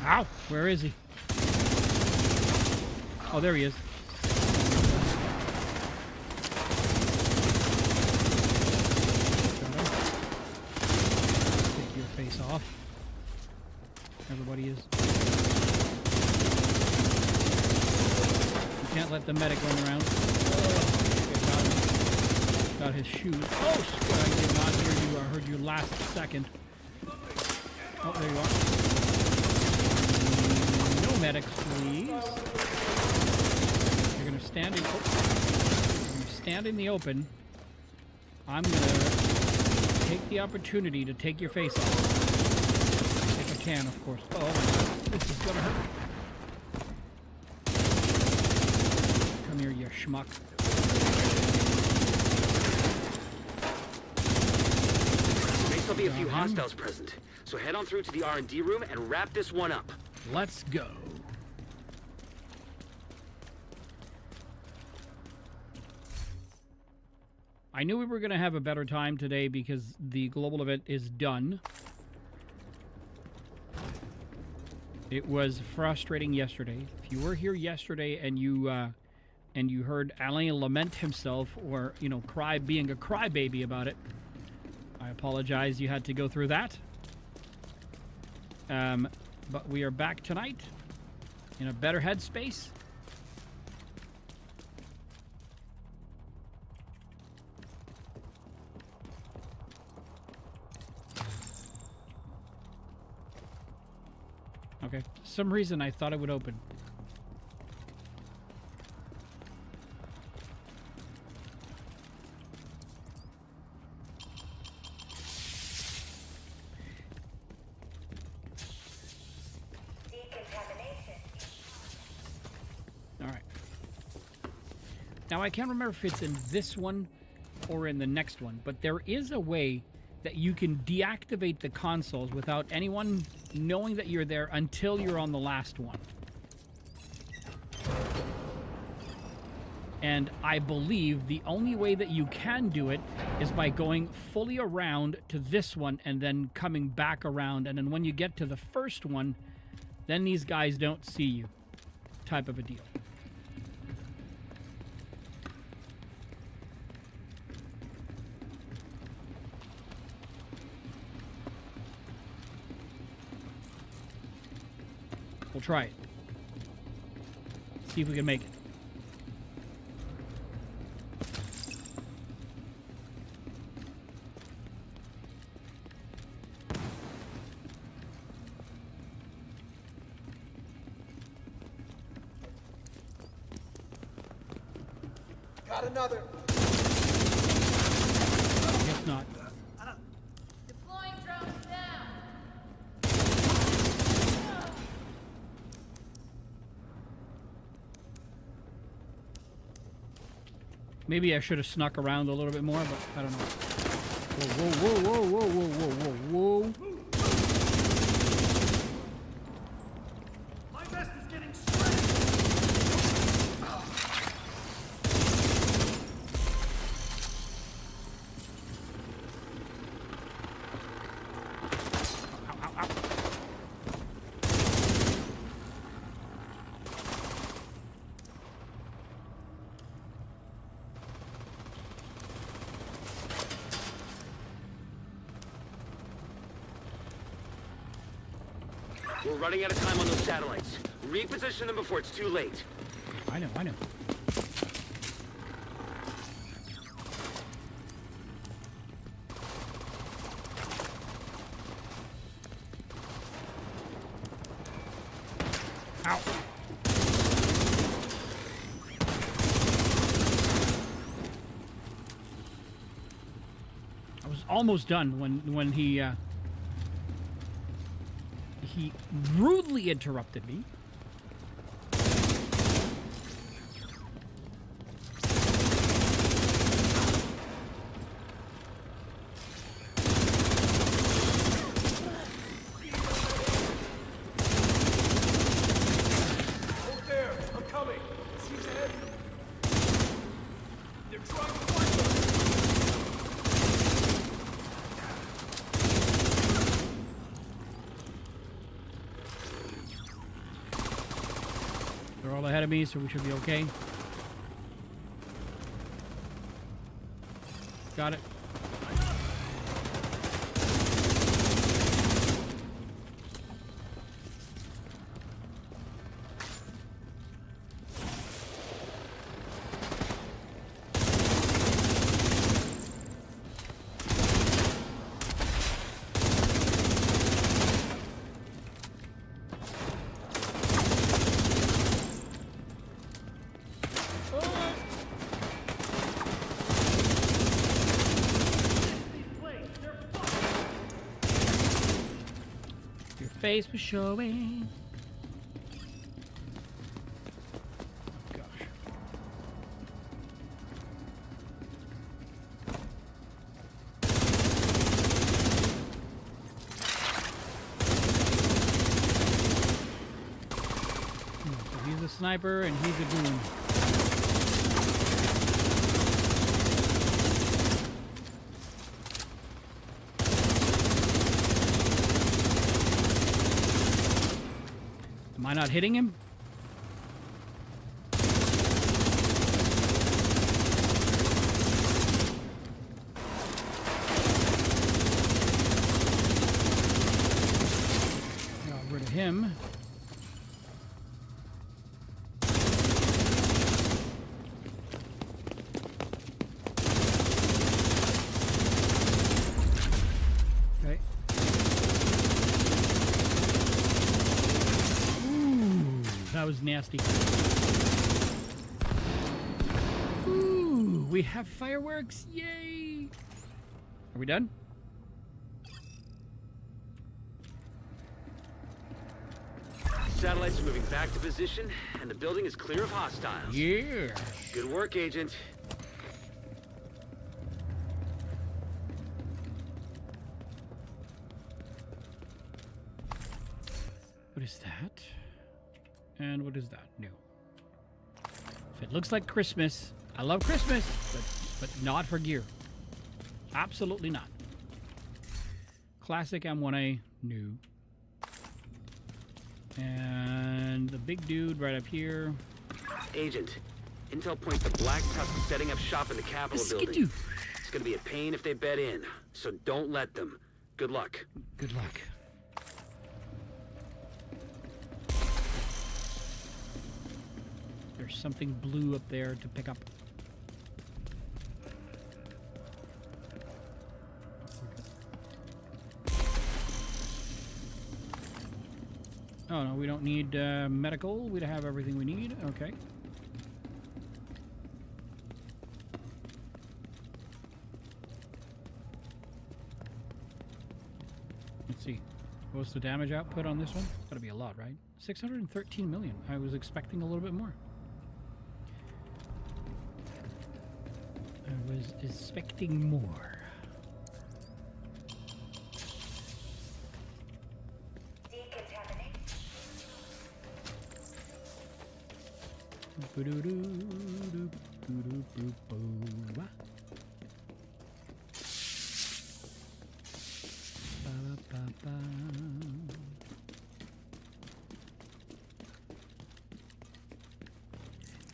Ow! Where is he? Oh, there he is. Take your face off. Everybody is. You can't let the medic run around. Got his shoes. Oh, I did not hear you. I heard you last second. Oh, there you are. No medics, please. You're gonna stand in the open. I'm gonna take the opportunity to take your face off. If I can, of course. Oh my god, this is gonna hurt. Come here, you schmuck. May still be a few hostiles present, so head on through to the R&D room and wrap this one up. Let's go. I knew we were going to have a better time today because the global event is done. It was frustrating yesterday. If you were here yesterday and you heard Alain lament himself, or being a crybaby about it, I apologize you had to go through that. But we are back tonight in a better headspace. Okay, for some reason I thought it would open. Now, I can't remember if it's in this one or in the next one, but there is a way that you can deactivate the consoles without anyone knowing that you're there until you're on the last one. And I believe the only way that you can do it is by going fully around to this one and then coming back around. And then when you get to the first one, then these guys don't see you, type of a deal. We'll try it. See if we can make it. Got another. Guess not. Deploying drones now. Maybe I should have snuck around a little bit more, but I don't know. Whoa, whoa, whoa, whoa, whoa, whoa, whoa, whoa. My vest is getting straight. We're running out of time on those satellites. Reposition them before it's too late. I know, I know. Ow. I was almost done when he rudely interrupted me. Hold there. I'm coming. Seems ahead. They're trying to find us. They're all ahead of me, so we should be okay. Got it. Your face was showing. Oh, gosh. So he's a sniper and he's a goon. Am I not hitting him? Got rid of him. Okay. That was nasty. Ooh, we have fireworks. Yay! Are we done? Satellites are moving back to position, and the building is clear of hostiles. Yeah. Good work, Agent. What is that? And what is that? New. If it looks like Christmas, I love Christmas, but not for gear. Absolutely not. Classic M1A, new. And the big dude right up here. Agent, intel points to Black Tusk setting up shop in the Capitol building. Skidoo. It's gonna be a pain if they bet in, so don't let them. Good luck. Good luck. There's something blue up there to pick up. Oh no, we don't need medical. We have everything we need. Okay. see. What's the damage output on this one? Gotta be a lot, right? 613 million. I was expecting a little bit more. I was expecting more.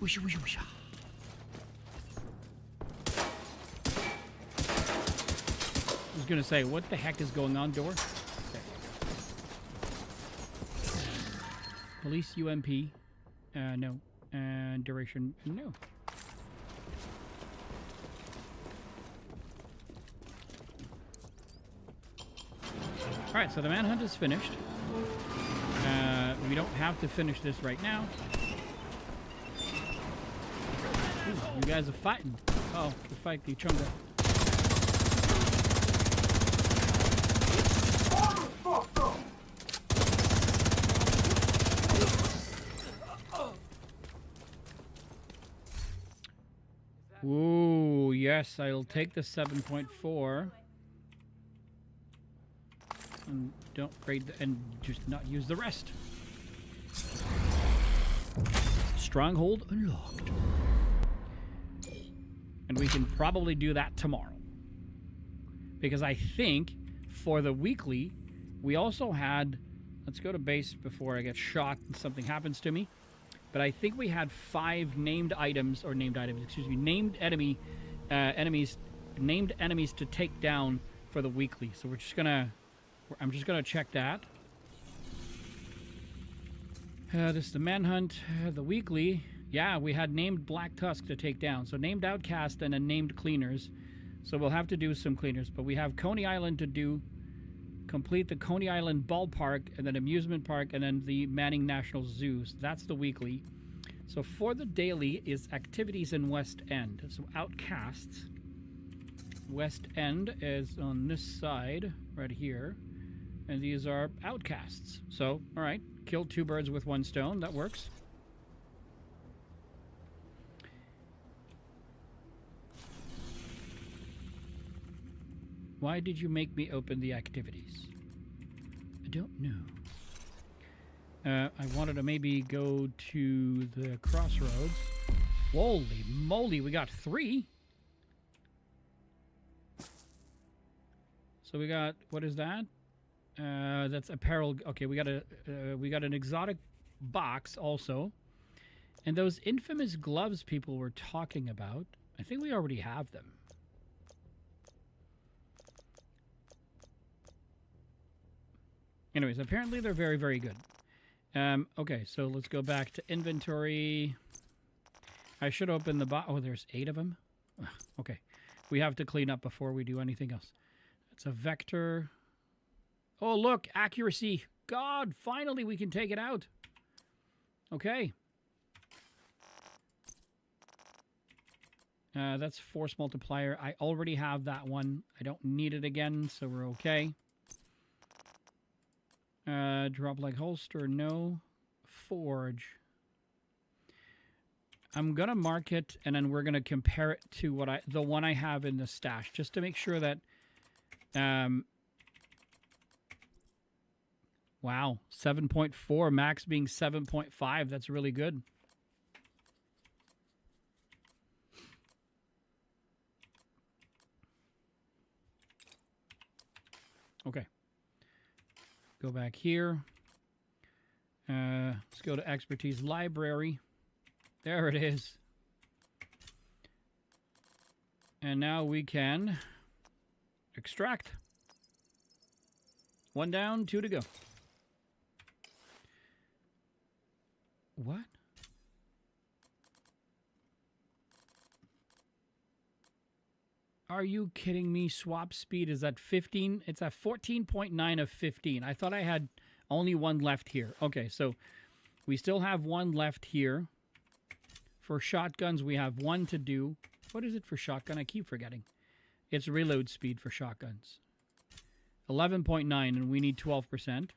Whoosha, whoosha, whoosha. I was gonna say, what the heck is going on, door? Okay. Police UMP. No. And duration, no. Alright, so the manhunt is finished. We don't have to finish this right now. Ooh, you guys are fighting. Oh, to fight the chunga. Ooh, yes, I'll take the 7.4. And don't grade and just not use the rest. Stronghold unlocked. And we can probably do that tomorrow. Because I think for the weekly, we also had... Let's go to base before I get shot and something happens to me. But I think we had 5 named items, or named items, excuse me, named enemies to take down for the weekly. So we're just gonna... I'm just gonna check that. This is the manhunt. The weekly... Yeah, we had named Black Tusk to take down. So named Outcast and then named Cleaners. So we'll have to do some cleaners. But we have Coney Island to do. Complete the Coney Island Ballpark and then Amusement Park and then the Manning National Zoo. So that's the weekly. So for the daily is activities in West End. So Outcasts. West End is on this side right here. And these are Outcasts. So, all right. Kill 2 birds with 1 stone. That works. Why did you make me open the activities? I don't know. I wanted to maybe go to the crossroads. Holy moly, we got 3. So we got, what is that? That's apparel. Okay, we got an exotic box also. And those infamous gloves people were talking about, I think we already have them. Anyways, apparently they're very, very good. Okay, so let's go back to inventory. I should open the box. Oh, there's 8 of them? Okay. We have to clean up before we do anything else. It's a vector. Oh, look, accuracy. God, finally we can take it out. Okay. That's force multiplier. I already have that one. I don't need it again, so we're okay. Drop like holster, no. Forge. I'm gonna mark it, and then we're gonna compare it to what the one I have in the stash, just to make sure that. Wow, 7.4, max being 7.5. That's really good. Okay. Go back here. Let's go to expertise library. There it is. And now we can extract. 1 down, 2 to go. What? Are you kidding me? Swap speed is at 15. It's at 14.9 of 15. I thought I had only 1 left here. Okay, so we still have 1 left here. For shotguns, we have 1 to do. What is it for shotgun? I keep forgetting. It's reload speed for shotguns. 11.9, and we need 12%.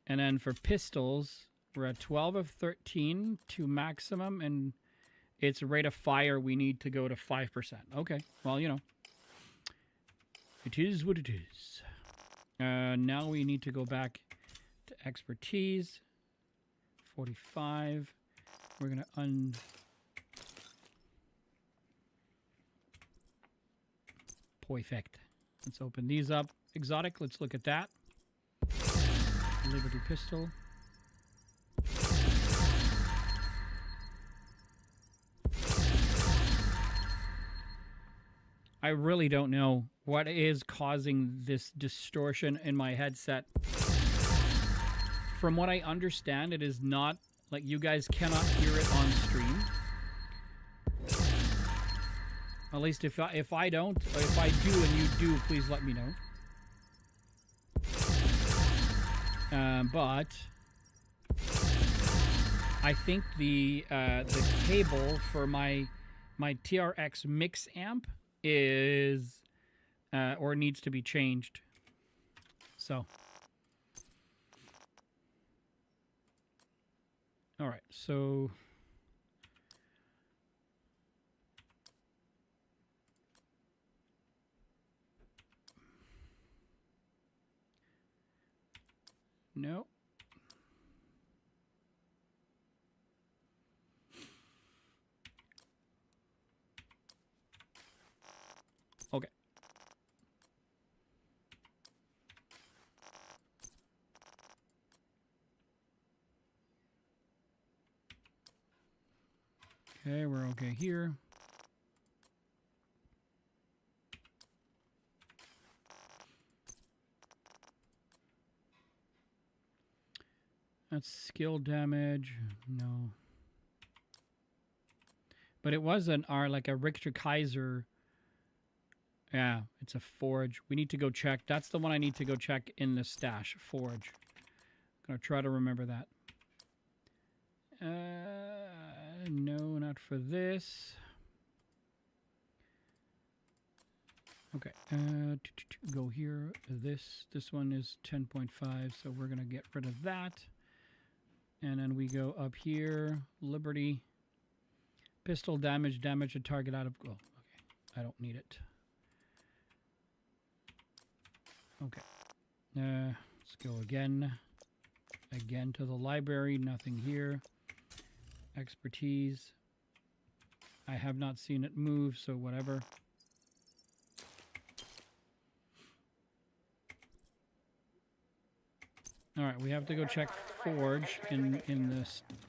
And then for pistols, we're at 12 of 13 to maximum, and its rate of fire, we need to go to 5%. Okay, well, you know. It is what it is. Now we need to go back to expertise. 45. We're going to Perfect. Let's open these up. Exotic, let's look at that. Liberty pistol. I really don't know what is causing this distortion in my headset. From what I understand, it is not, like, you guys cannot hear it on stream. At least if I don't, or if I do and you do, please let me know. But I think the cable for my TRX mix amp is or needs to be changed. So, all right, so. No. Okay. Okay, we're okay here. That's skill damage. No. But it was an R, like a Richter Kaiser. Yeah, it's a forge. We need to go check. That's the one I need to go check in the stash. Forge. Gonna try to remember that. No, not for this. Okay. Go here. This one is 10.5, so we're gonna get rid of that. And then we go up here, Liberty, pistol damage a target out of, oh, okay, I don't need it. Okay, let's go again to the library, nothing here. Expertise, I have not seen it move, so whatever. All right, we have to go check forge in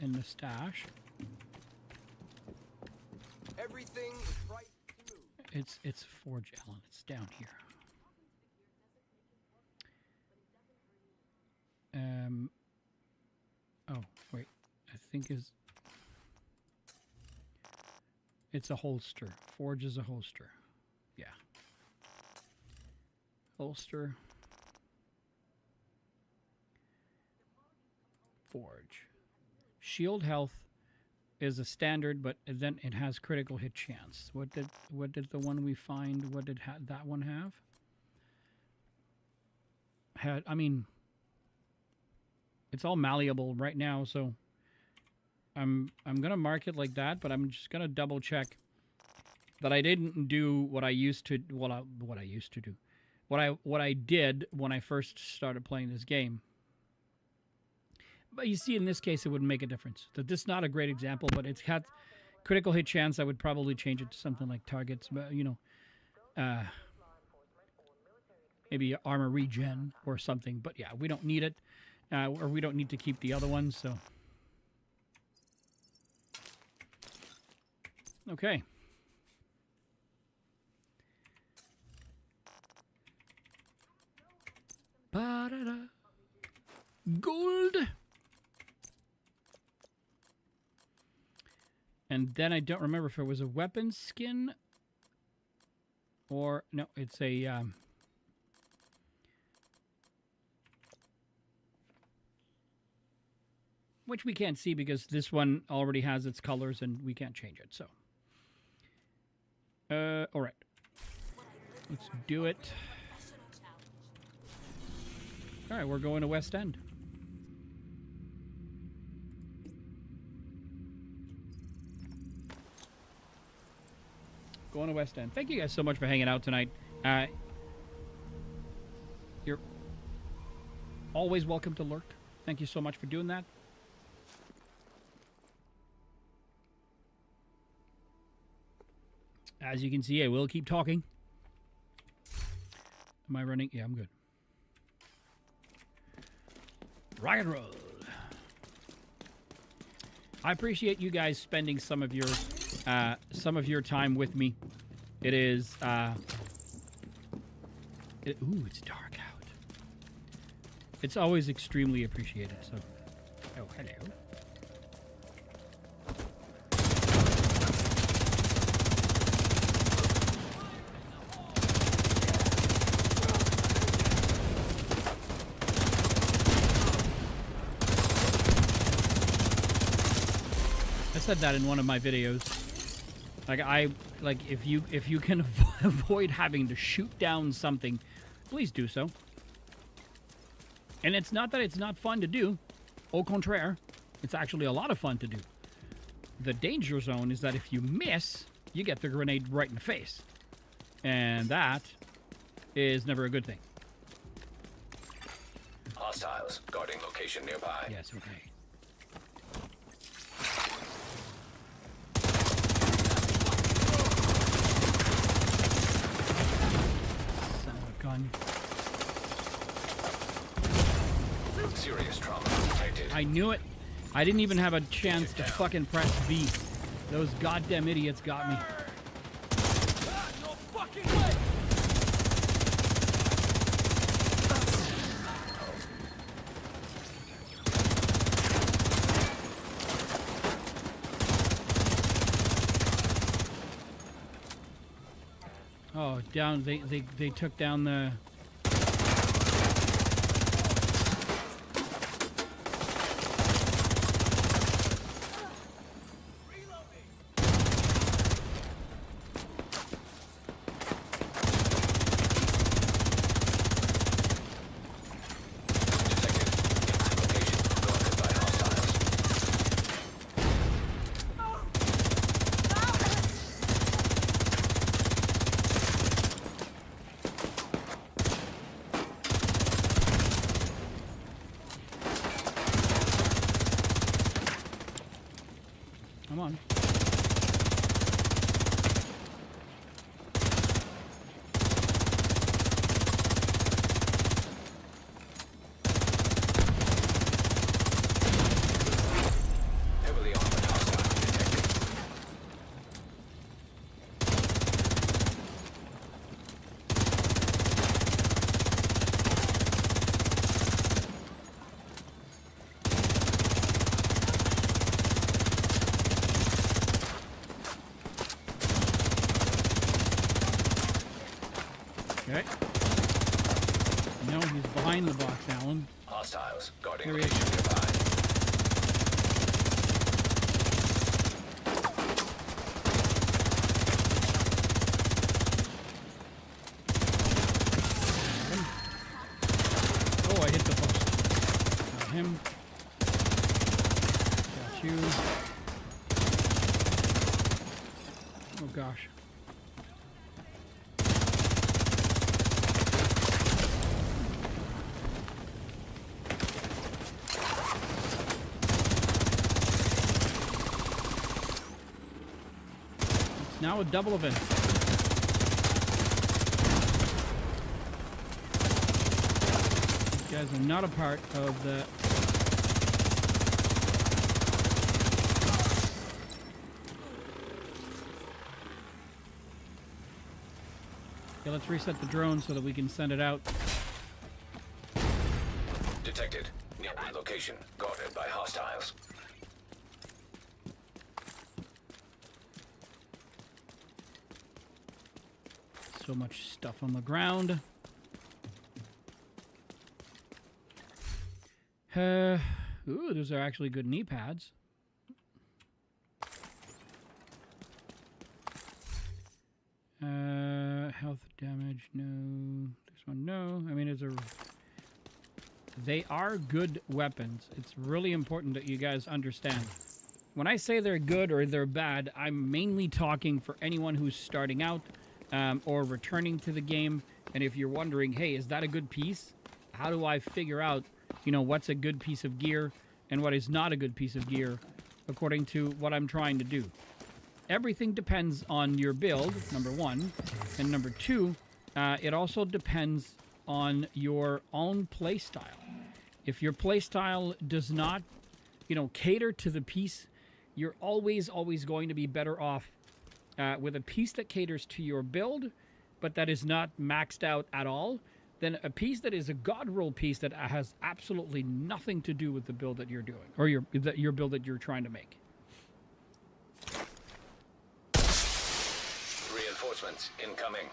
the stash. Everything is right to move. It's forge, Ellen. It's down here. Oh wait, I think it's a holster. Forge is a holster. Yeah. Holster. Forge. Shield health is a standard, but then it has critical hit chance. What did the one we find? What did that one have? I mean, it's all malleable right now, so I'm gonna mark it like that. But I'm just gonna double check that I didn't do what I used to. What I used to do. What I did when I first started playing this game. But you see, in this case, it wouldn't make a difference. So this is not a great example, but it's had critical hit chance. I would probably change it to something like targets, but you know, maybe armor regen or something. But yeah, we don't need it, or we don't need to keep the other ones. So okay. Ba-da-da. Gold. And then I don't remember if it was a weapon skin or no, it's a which we can't see because this one already has its colors and we can't change it. So, all right, let's do it. All right, we're going to West End. Going to West End. Thank you guys so much for hanging out tonight. You're always welcome to lurk. Thank you so much for doing that. As you can see, I will keep talking. Am I running? Yeah, I'm good. Rock and roll. I appreciate you guys spending some of your time with me. It is ooh, it's dark out. It's always extremely appreciated. So, oh, hello. I said that in one of my videos. Like if you can avoid having to shoot down something, please do so. And it's not that it's not fun to do. Au contraire, it's actually a lot of fun to do. The danger zone is that if you miss, you get the grenade right in the face. And that is never a good thing. Hostiles guarding location nearby. Yes, okay. Son of a gun. Serious trauma detected. I knew it. I didn't even have a chance to fucking press V. Those goddamn idiots got me. No fucking way! Oh, down. They took down the. Come on. Heavily armored hostile detected. Okay. No, he's behind the box, Alan. Hostiles guarding Here he is. location nearby. Oh, I hit the post. Got him. Got you. Oh gosh. It's now a double event. You guys are not a part of the. Okay, let's reset the drone so that we can send it out. Detected. Nearby location guarded by hostiles. So much stuff on the ground. Ooh, those are actually good knee pads. Health damage, no. This one, no. I mean, it's a they are good weapons. It's really important that you guys understand. When I say they're good or they're bad, I'm mainly talking for anyone who's starting out or returning to the game. And if you're wondering, hey, is that a good piece? How do I figure out, you know, what's a good piece of gear and what is not a good piece of gear according to what I'm trying to do? Everything depends on your build, number one. And number two, it also depends on your own playstyle. If your playstyle does not, you know, cater to the piece, you're always going to be better off with a piece that caters to your build, but that is not maxed out at all, than a piece that is a god roll piece that has absolutely nothing to do with the build that you're doing, or your build that you're trying to make. Reinforcements incoming.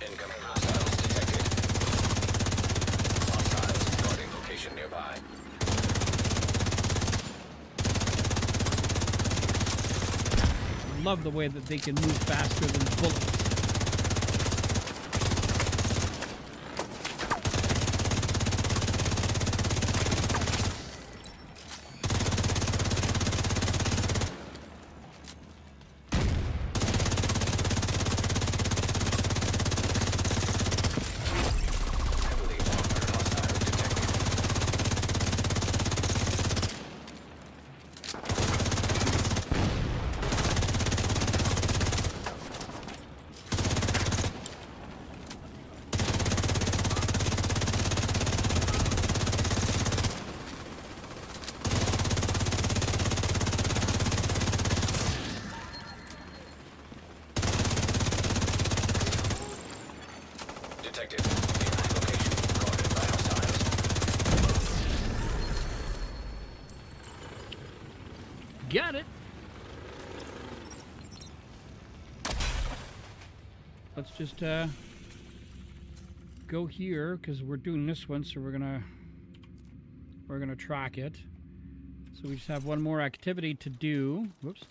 Incoming hostiles detected. Hostiles guarding location nearby. I love the way that they can move faster than bullets. Heavily armored hostiles detected. Detected. Nearby location guarded by hostiles. Got it. Let's just go here because we're doing this one, so we're gonna track it. So we just have one more activity to do. Whoops.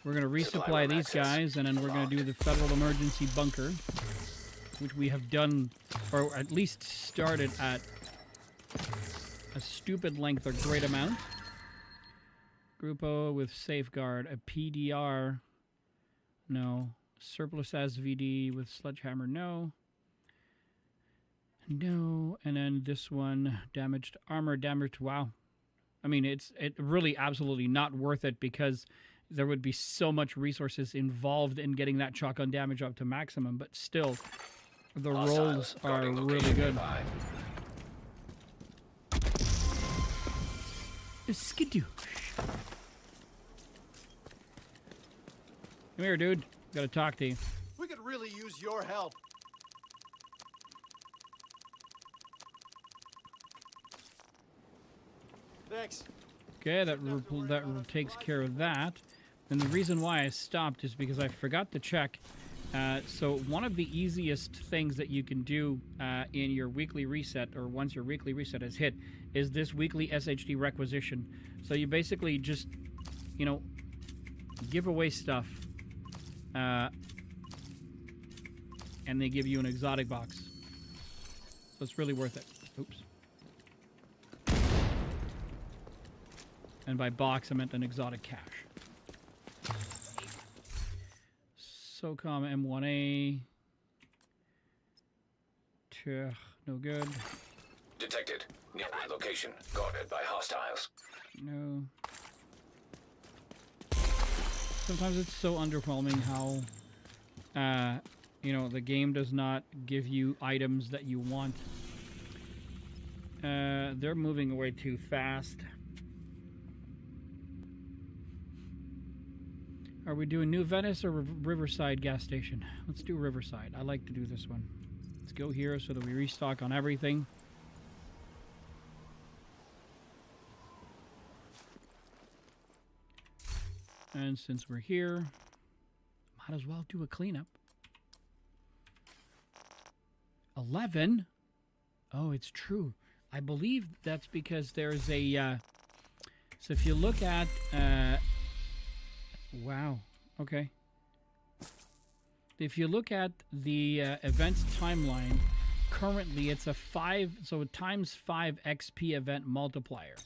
We're gonna resupply these guys, and then we're gonna do the Federal Emergency Bunker, which we have done, or at least started at a stupid length or great amount. Grupo with Safeguard, a PDR, no. Surplus SVD with Sledgehammer, no. No, and then this one, damaged armor, damaged, wow. I mean, it really absolutely not worth it because there would be so much resources involved in getting that shotgun damage up to maximum, but still, the rolls are really good. Nearby. Skidoosh. Come here, dude. Gotta talk to you. We could really use your help. Thanks. Okay, that takes care of that. And the reason why I stopped is because I forgot to check. So one of the easiest things that you can do in your weekly reset, or once your weekly reset is hit, is this weekly SHD requisition. So you basically just, you know, give away stuff, and they give you an exotic box. So it's really worth it. Oops. And by box, I meant an exotic cache. SOCOM M1A. Tuh, no good. Detected. Nearby location guarded by hostiles. No. Sometimes it's so underwhelming how, you know, the game does not give you items that you want. They're moving away too fast. Are we doing New Venice or Riverside gas station? Let's do Riverside. I like to do this one. Let's go here so that we restock on everything. And since we're here, might as well do a cleanup. 11? Oh, it's true. I believe that's because there's a... so if you look at... wow. Okay. if you look at the events timeline, currently it's a 5, so times 5 XP event multiplier.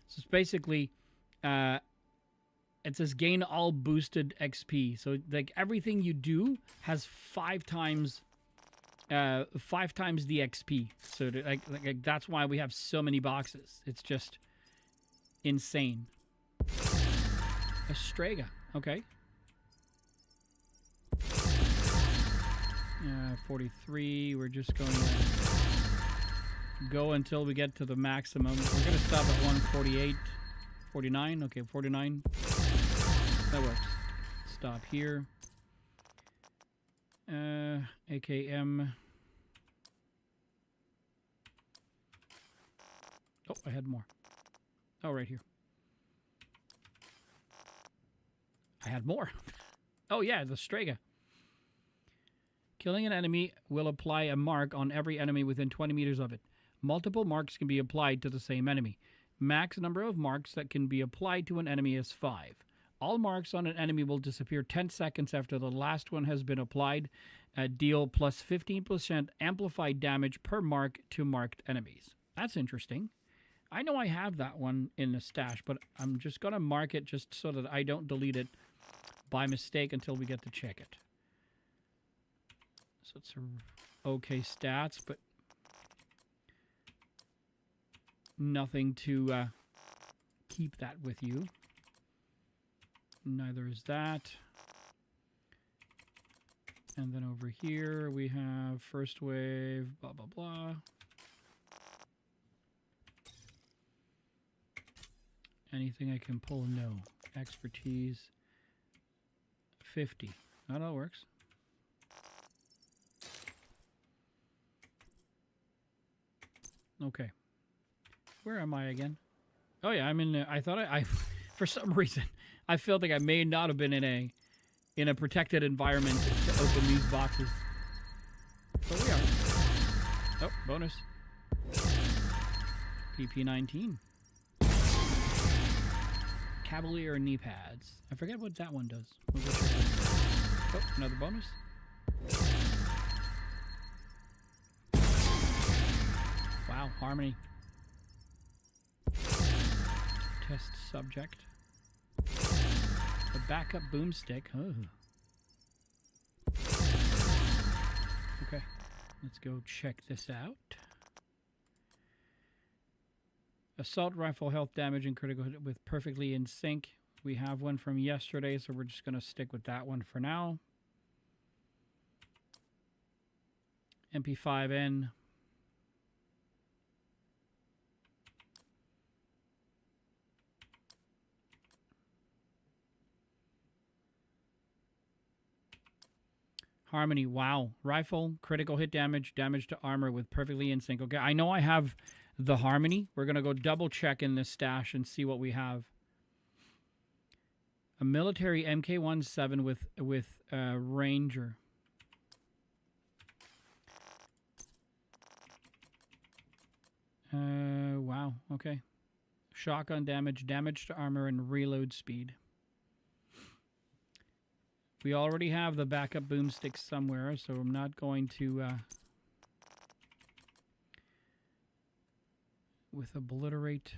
So it's basically, it says gain all boosted XP. So like everything you do has 5 times the XP. So like that's why we have so many boxes. It's just insane. A Strega, okay. 43, we're just going to go until we get to the maximum. We're going to stop at 148, 49, okay, 49. That works. Stop here. AKM. Oh, I had more. Oh, right here. I had more. Oh, yeah, the Strega. Killing an enemy will apply a mark on every enemy within 20 meters of it. Multiple marks can be applied to the same enemy. Max number of marks that can be applied to an enemy is 5. All marks on an enemy will disappear 10 seconds after the last one has been applied. Deal plus 15% amplified damage per mark to marked enemies. That's interesting. I know I have that one in the stash, but I'm just going to mark it just so that I don't delete it by mistake until we get to check it. So it's okay stats, but nothing to keep that with you. Neither is that. And then over here we have first wave, blah, blah, blah. Anything I can pull? No. Expertise. 50. Oh, that works. Okay. Where am I again? Oh yeah, I'm in. I thought I for some reason I felt like I may not have been in a protected environment to open these boxes. But we are. Oh, bonus. PP19. Cavalier knee pads. I forget what that one does. Oh, another bonus. Wow, Harmony. Test subject. The backup boomstick. Oh. Okay, let's go check this out. Assault rifle health damage and critical hit with perfectly in sync. We have one from yesterday, so we're just going to stick with that one for now. MP5N. Harmony, wow. Rifle, critical hit damage, damage to armor with perfectly in sync. Okay, I know I have the Harmony. We're going to go double check in this stash and see what we have. A military MK17 with Ranger. Wow, okay. Shotgun damage, damage to armor, and reload speed. We already have the backup boomstick somewhere, so I'm not going to... with obliterate.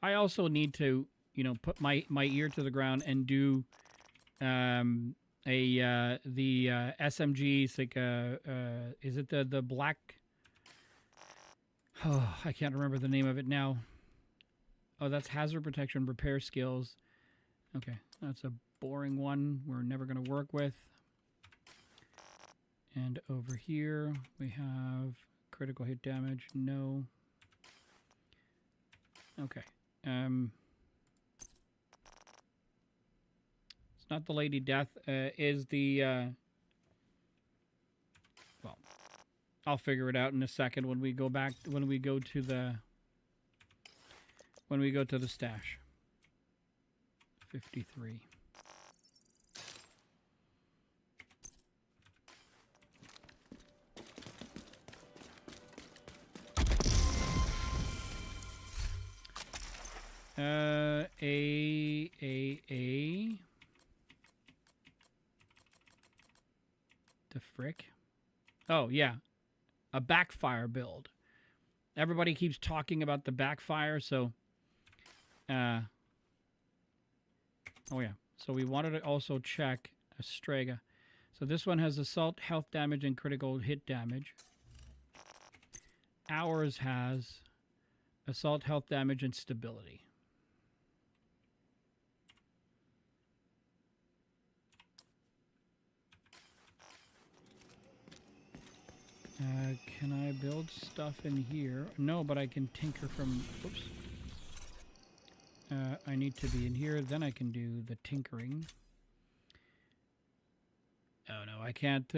I also need to, you know, put my ear to the ground and do the SMGs, like is it the black? Oh, I can't remember the name of it now. Oh, that's hazard protection, repair skills. Okay, that's a boring one we're never going to work with. And over here we have critical hit damage. No. Okay. It's not the Lady Death. Is the well, I'll figure it out in a second when we go back, when we go to the stash. 53. The frick? Oh, yeah. A backfire build. Everybody keeps talking about the backfire, so... oh, yeah. So we wanted to also check a Strega. So this one has assault, health damage, and critical hit damage. Ours has assault, health damage, and stability. Can I build stuff in here? No, but I can tinker from... Oops. I need to be in here, then I can do the tinkering. Oh, no, I can't...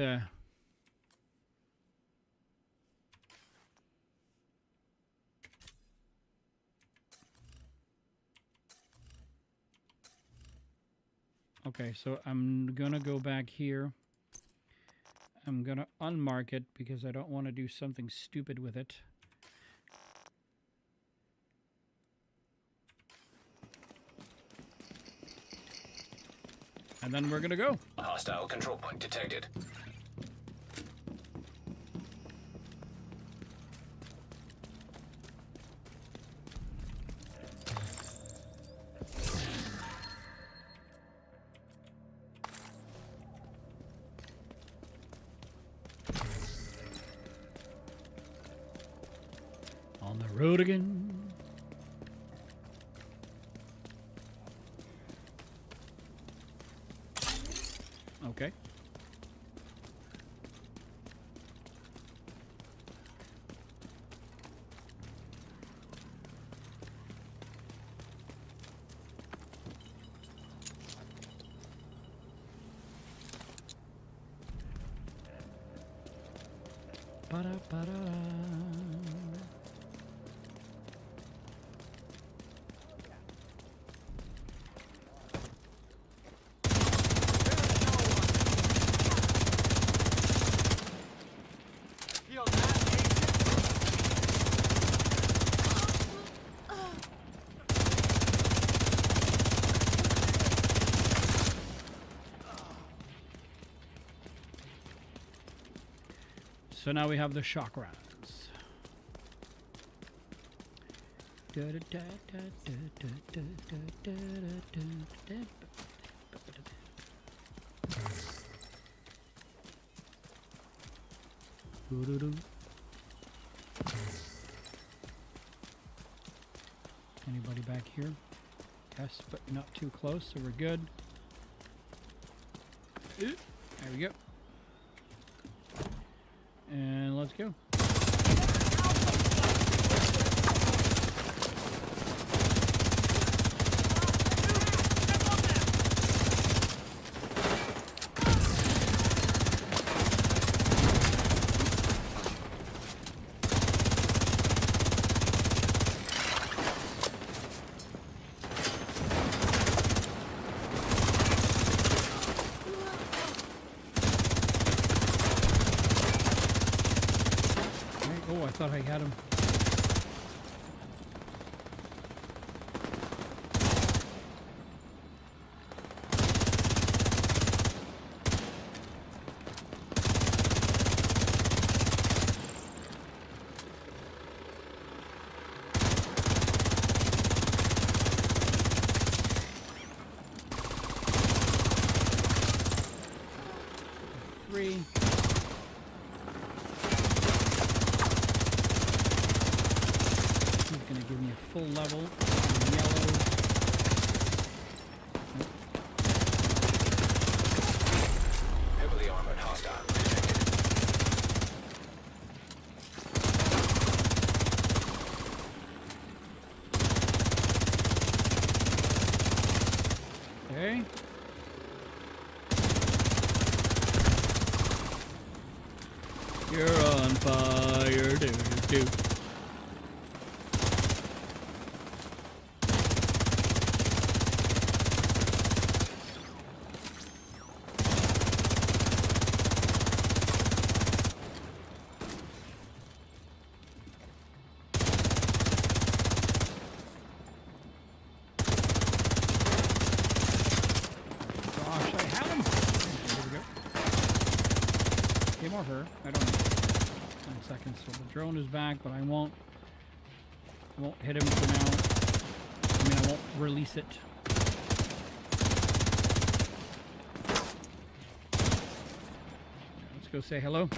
Okay, so I'm gonna go back here. I'm gonna unmark it because I don't want to do something stupid with it. And then we're gonna go. Hostile control point detected. On the road again. Okay. Ba-da-ba-da. Feel that, Agent? So now we have the shock rounds. Anybody back here? Yes, but not too close, so we're good. There we go. And let's go. Oh, I thought I had him. Three. He's gonna give me a full level in yellow. Heavily armored hostile detected. Okay. You're on fire, do. I don't know. 10 seconds. So the drone is back, but I won't hit him for now. I mean, I won't release it. Let's go say hello.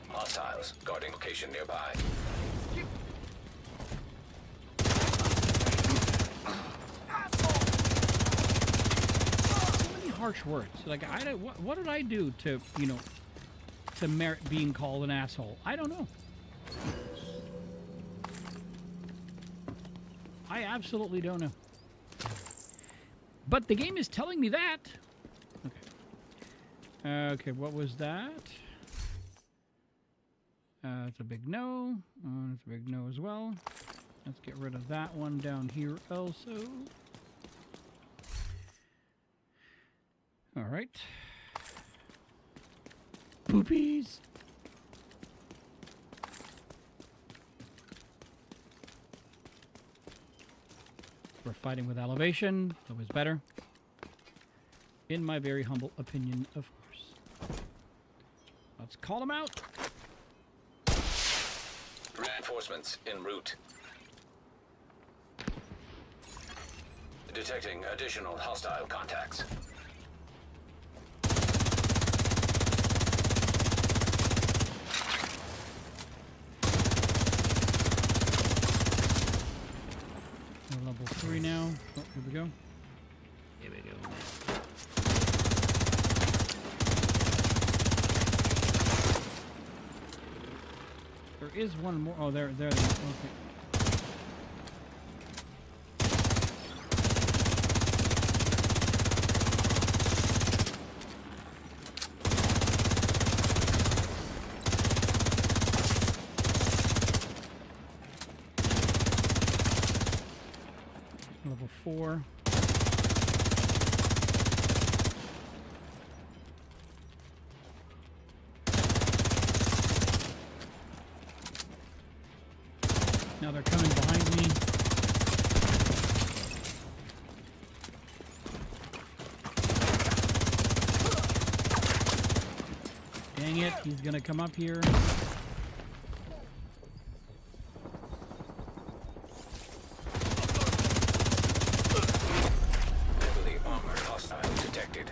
Hostiles guarding location nearby. So many harsh words. Like, what did I do to, you know, to merit being called an asshole? I don't know. I absolutely don't know. But the game is telling me that. Okay. Okay, what was that? That's a big no. That's a big no as well. Let's get rid of that one down here also. All right. Poopies. We're fighting with elevation. Always better. In my very humble opinion, of course. Let's call them out. Reinforcements en route. Detecting additional hostile contacts. We're level 3 now. Oh, here we go. Here we go. There is one more. Oh, there. Okay. Level 4. Now they're coming behind me. Dang it, he's gonna come up here. Heavily armored hostile detected.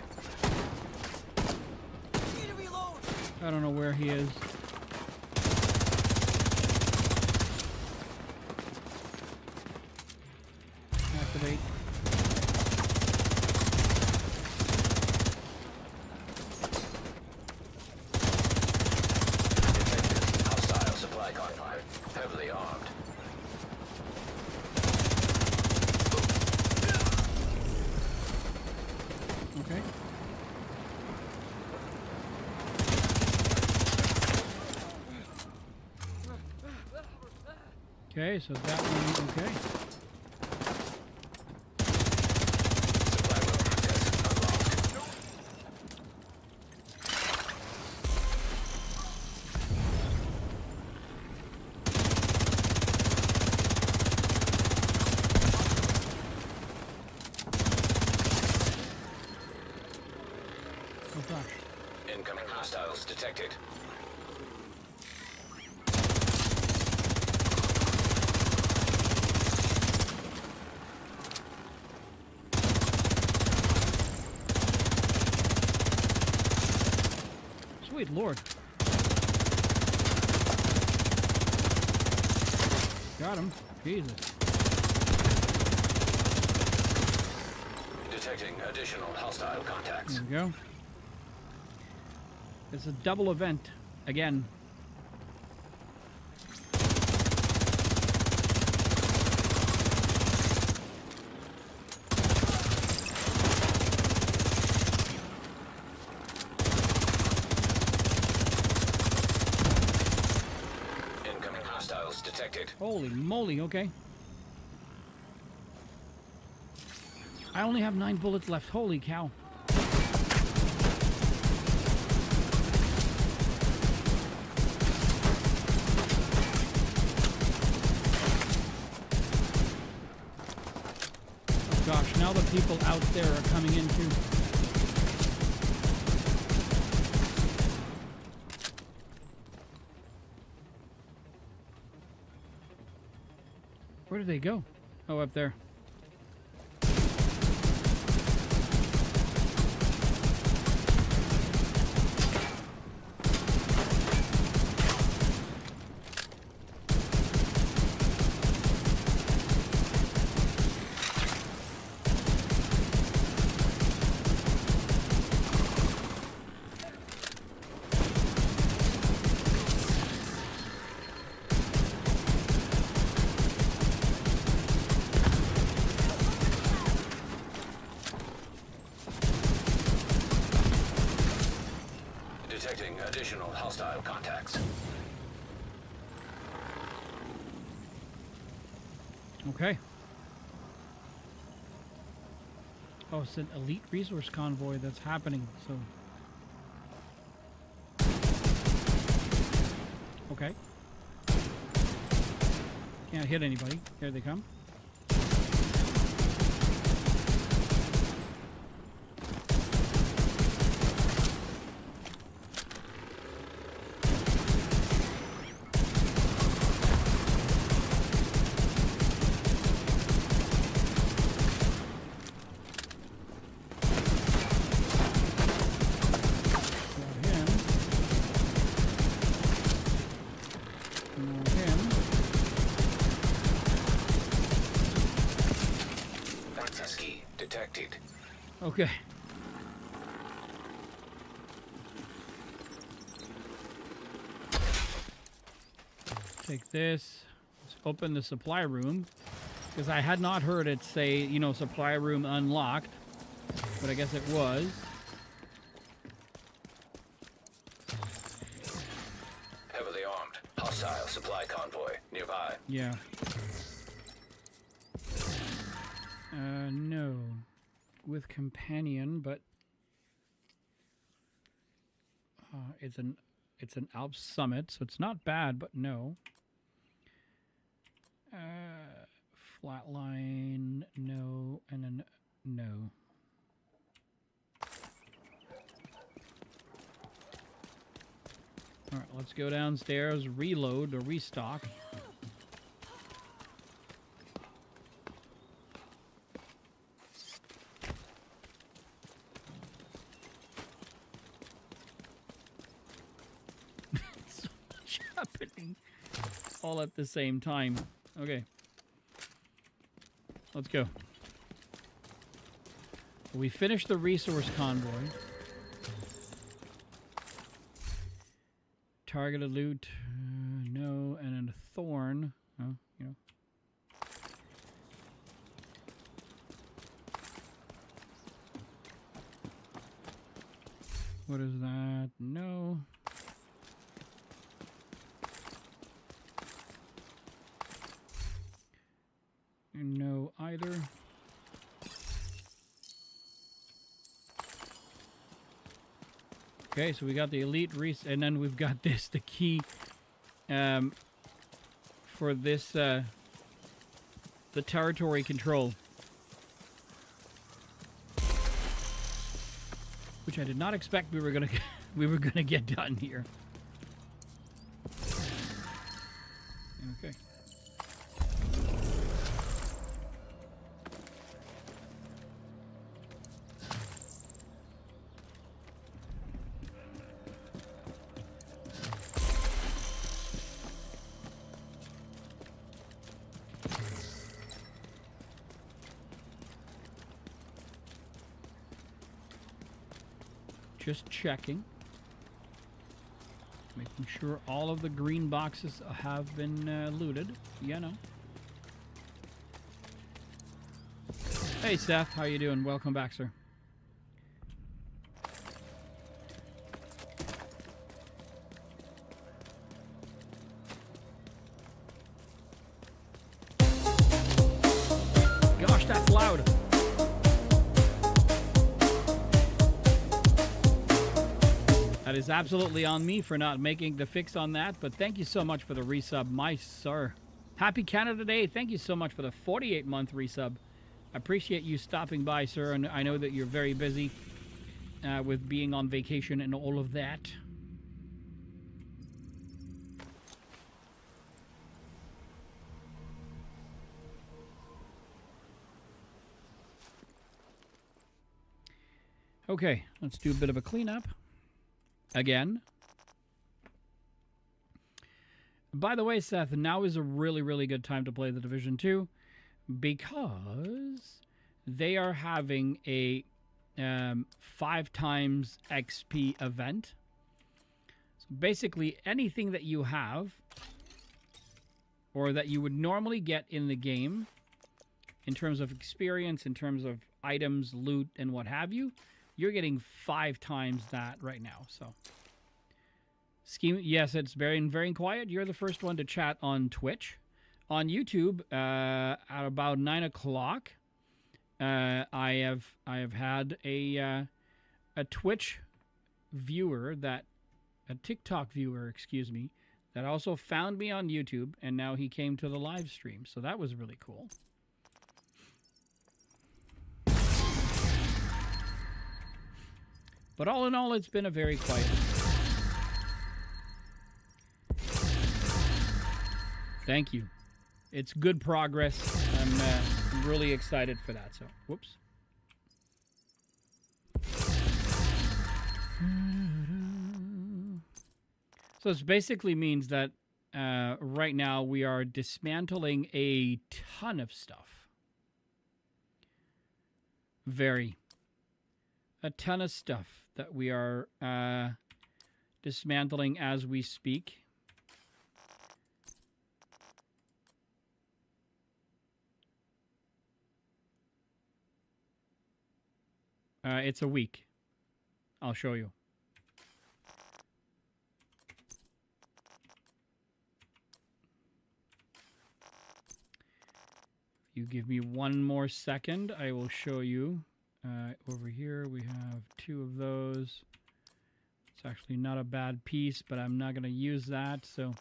Need to reload. I don't know where he is. Activate. Detected hostile supply convoy. Heavily armed. Okay. Okay, so that one, okay. Supply room access unlocked. Oh gosh. Incoming hostiles detected. Sweet Lord. Got him. Jesus. Detecting additional hostile contacts. There we go. It's a double event. Again. Incoming hostiles detected. Holy moly, okay. I only have 9 bullets left. Holy cow. Gosh, now the people out there are coming in too. Where did they go? Oh, up there. Detecting additional hostile contacts. Okay. Oh, it's an elite resource convoy that's happening, so... Okay. Can't hit anybody. Here they come. Access key detected. Okay. Take this. Let's open the supply room. Because I had not heard it say, you know, supply room unlocked. But I guess it was. Heavily armed. Hostile supply convoy nearby. Yeah. No. With companion, but it's an Alps summit, so it's not bad, but no. Flatline, no, and then no. All right, let's go downstairs, reload or restock. So much happening all at the same time. Okay. Let's go. We finished the resource convoy. Targeted loot, no, and then a thorn. Oh, you know. What is that? No. No either. Okay, so we got the elite and then we've got this, the key for this, the territory control. Which I did not expect we were gonna get done here. Okay. Just checking. Making sure all of the green boxes have been looted. Yeah, no. Hey, Seth. How you doing? Welcome back, sir. Gosh, that's loud. That is absolutely on me for not making the fix on that, but thank you so much for the resub, my sir. Happy Canada Day. Thank you so much for the 48-month resub. appreciate you stopping by, sir, and I know that you're very busy with being on vacation and all of that. Okay, let's do a bit of a cleanup. Again. By the way, Seth, now is a really, really good time to play the Division 2 because they are having a 5 times XP event. So basically, anything that you have or that you would normally get in the game in terms of experience, in terms of items, loot, and what have you, you're getting 5 times that right now. So, Scheme, yes, it's very quiet. You're the first one to chat on Twitch. On YouTube, at about 9 o'clock, I have had a Twitch viewer a TikTok viewer, excuse me, that also found me on YouTube, and now he came to the live stream. So that was really cool. But all in all, it's been a very quiet. Thank you. It's good progress. I'm really excited for that. So, whoops. So this basically means that right now we are dismantling a ton of stuff. A ton of stuff that we are dismantling as we speak. It's a week. I'll show you. You give me one more second, I will show you. Over here we have 2 of those. It's actually not a bad piece, but I'm not going to use that. So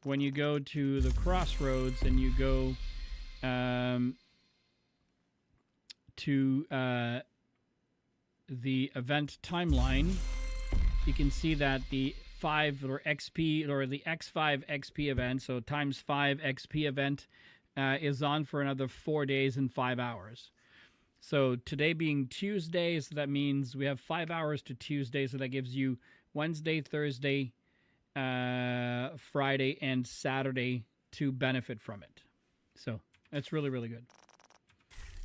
when you go to the crossroads and you go to the event timeline, you can see that the 5 or XP or the X5 XP event, so times 5 XP event, is on for another 4 days and 5 hours. So today being Tuesday, so that means we have 5 hours to Tuesday, so that gives you Wednesday, Thursday, Friday, and Saturday to benefit from it. So that's really, really good.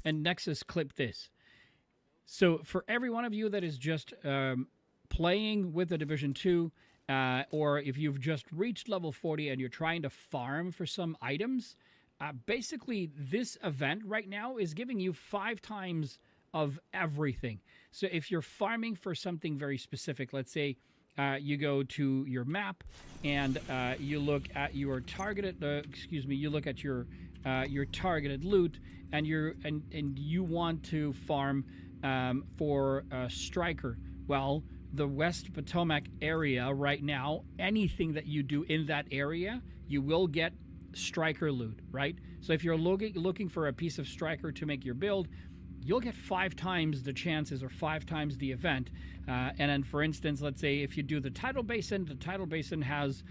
And Nexus, clip this. So for every one of you that is just playing with the Division 2, or if you've just reached level 40 and you're trying to farm for some items, basically this event right now is giving you 5 times of everything. So if you're farming for something very specific, let's say you go to your map and you look at your targeted, you look at your targeted loot, and you want to farm for a striker. Well, the West Potomac area right now, anything that you do in that area, you will get striker loot, right? So if you're looking for a piece of striker to make your build, you'll get 5 times the chances or 5 times the event. And then, for instance, let's say if you do the tidal basin has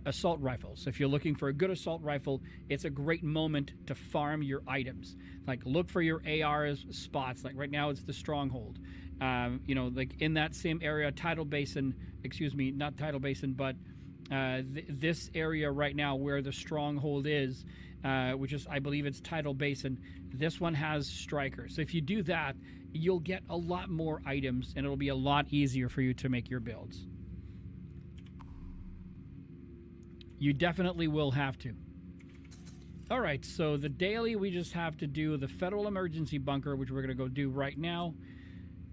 assault rifles. So if you're looking for a good assault rifle, it's a great moment to farm your items. Like, look for your AR spots. Like right now, it's the stronghold. Like in that same area, tidal basin. Not tidal basin, but this area right now where the stronghold is, which is, I believe it's tidal basin. This one has strikers. So if you do that, you'll get a lot more items, and it'll be a lot easier for you to make your builds. You definitely will have to. All right, so the daily, we just have to do the Federal Emergency Bunker, which we're going to go do right now.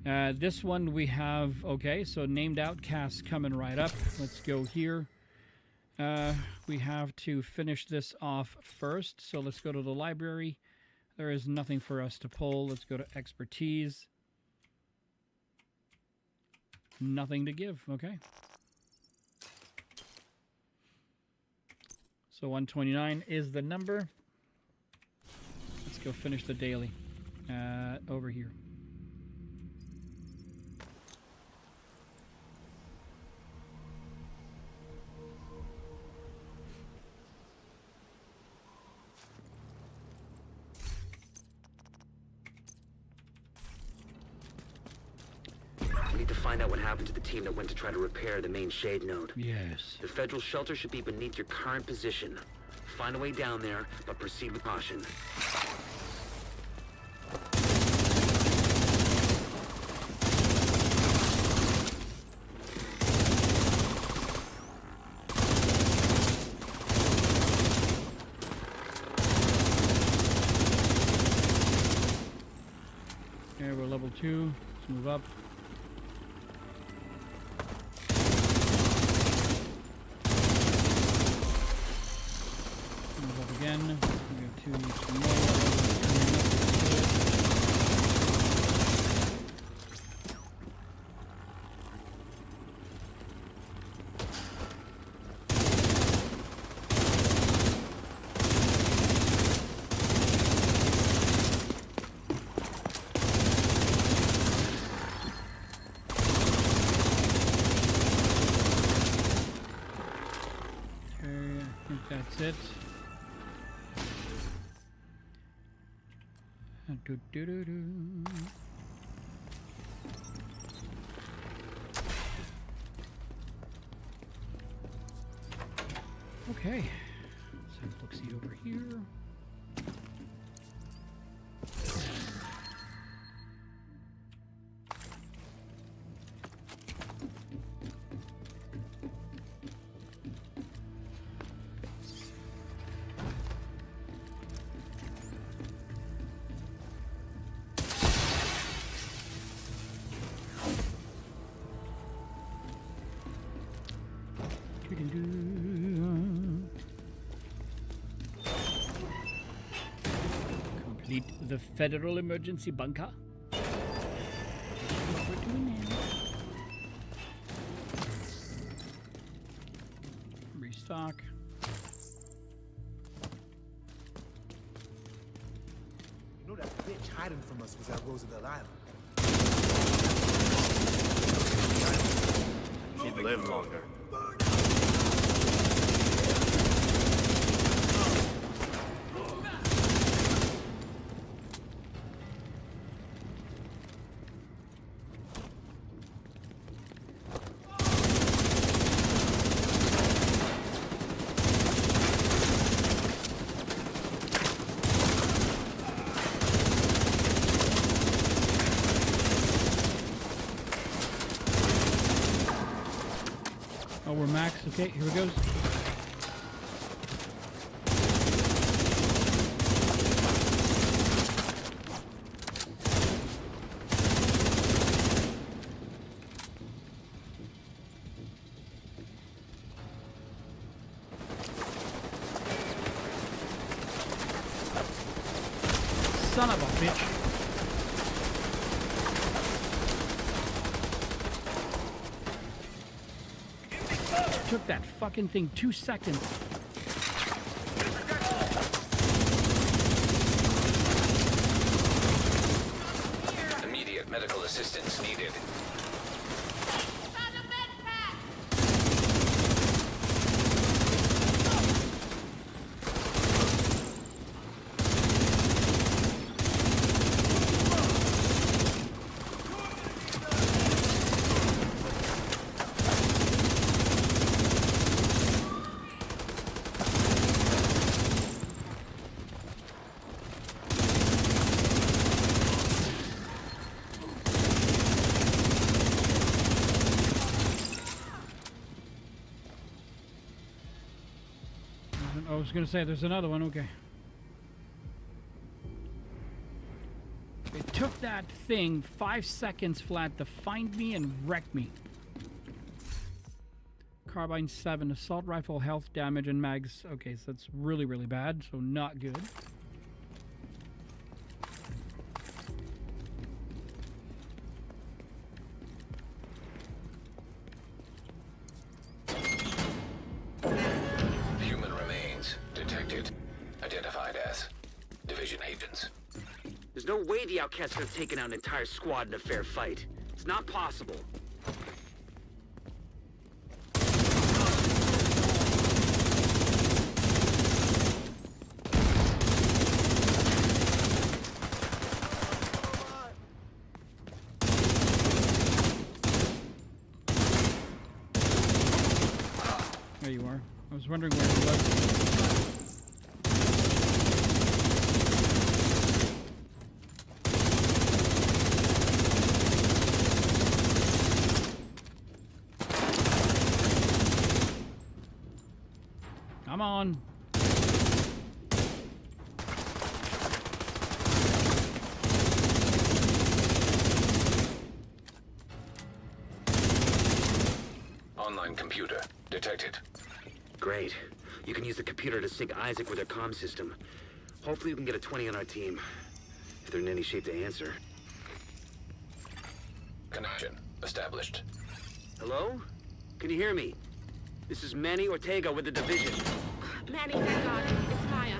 This one we have, okay, so named outcasts coming right up. Let's go here. We have to finish this off first, so let's go to the library. There is nothing for us to pull. Let's go to expertise. Nothing to give, okay. So 129 is the number. Let's go finish the daily. Over here. We need to find out what happened to the team that went to try to repair the main shade node. Yes. The federal shelter should be beneath your current position. Find a way down there, but proceed with caution. Okay, we're level 2. Let's move up. Move up again. We have 2 more. That's it. Okay. Let's have a look-see over here. Complete the federal emergency bunker. What we're doing now. Restock. You know that bitch hiding from us was at Roosevelt Island. She'd live longer. Oh, we're max. Okay, here it goes. Son of a bitch. Took that fucking thing 2 seconds. Immediate medical assistance needed. Found a med pack! I was gonna say there's another one. Okay. It took that thing 5 seconds flat to find me and wreck me. Carbine 7, assault rifle health damage and mags. Okay, so that's really, really bad. So not good. Human remains detected. Identified as division agents. way the outcasts could have taken out an entire squad in a fair fight. It's not possible. There you are. I was wondering where he was. Come on. Online computer detected. Great. You can use the computer to sync Isaac with their comm system. Hopefully we can get a 20 on our team. If they're in any shape to answer. Connection established. Hello? Can you hear me? This is Manny Ortega with the division. Manny, thank God. It's Maya.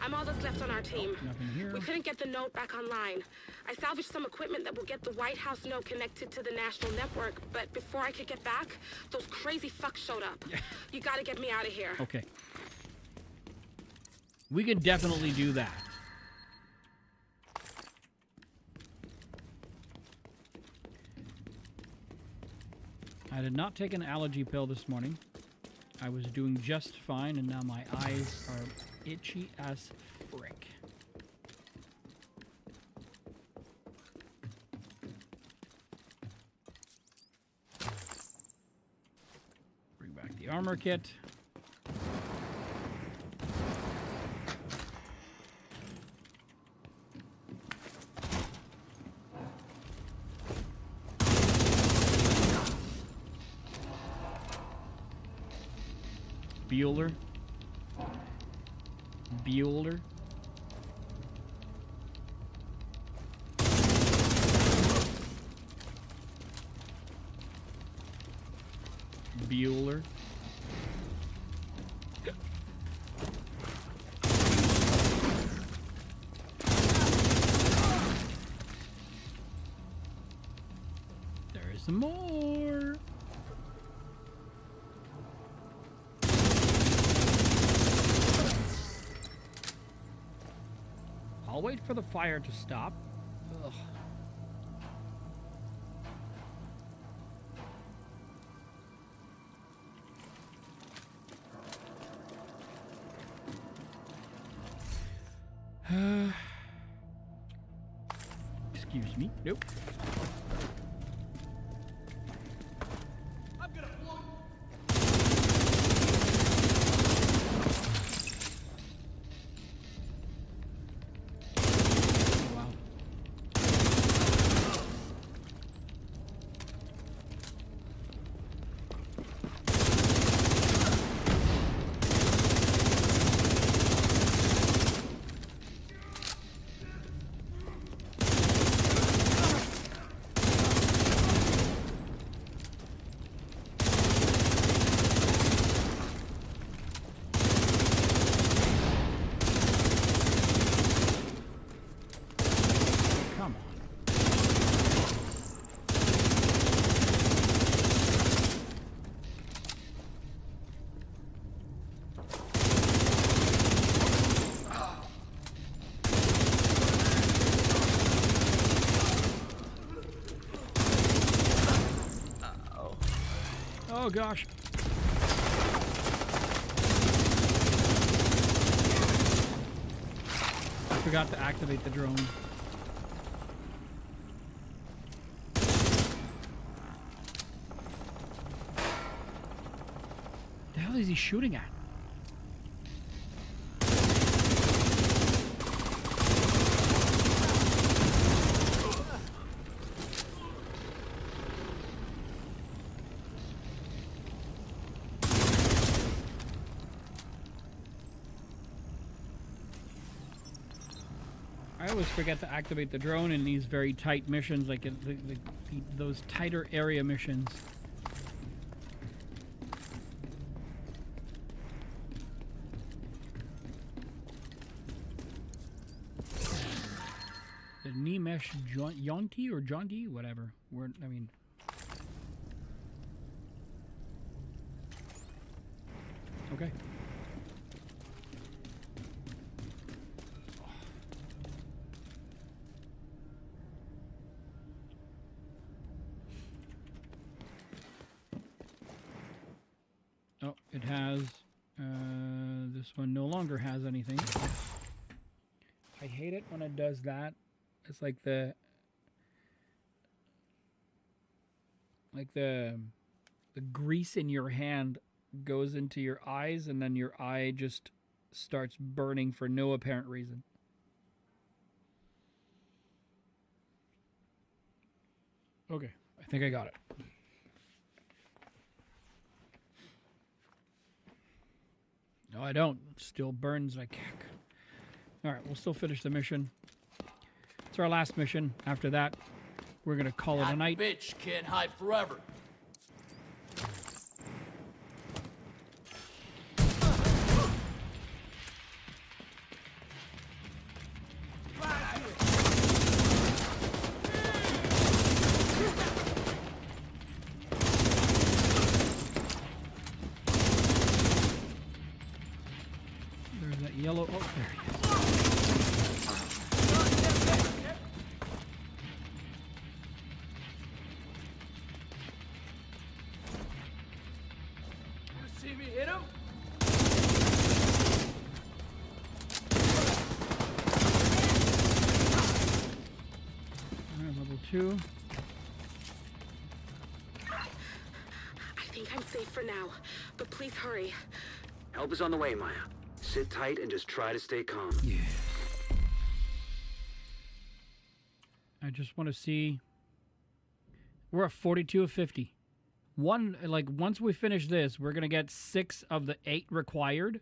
I'm all that's left on our team. Nothing here. We couldn't get the node back online. I salvaged some equipment that will get the White House node connected to the national network, but before I could get back, those crazy fucks showed up. Yeah. You gotta get me out of here. Okay. We can definitely do that. I did not take an allergy pill this morning. I was doing just fine, and now my eyes are itchy as frick. Bring back the armor kit. Bueller. Bueller. Bueller. There's more. I'll wait for the fire to stop. Ugh. Excuse me. Nope. Oh gosh. I forgot to activate the drone. The hell is he shooting at? I always forget to activate the drone in these very tight missions, like those tighter area missions. The Nimesh Yonti or Jonti, whatever. I mean. Okay. Oh, it has. This one no longer has anything. I hate it when it does that. It's like the grease in your hand goes into your eyes, and then your eye just starts burning for no apparent reason. Okay, I think I got it. No, I don't. It still burns like heck. All right, we'll still finish the mission. It's our last mission. After that, we're going to call it a night. Bitch can't hide forever. There's that yellow. Oh, there he is. See me hit him? All right, level 2. I think I'm safe for now, but please hurry. Help is on the way, Maya. Sit tight and just try to stay calm. Yeah. I just want to see. We're at 42 of 50. Once we finish this, we're gonna get 6 of the 8 required.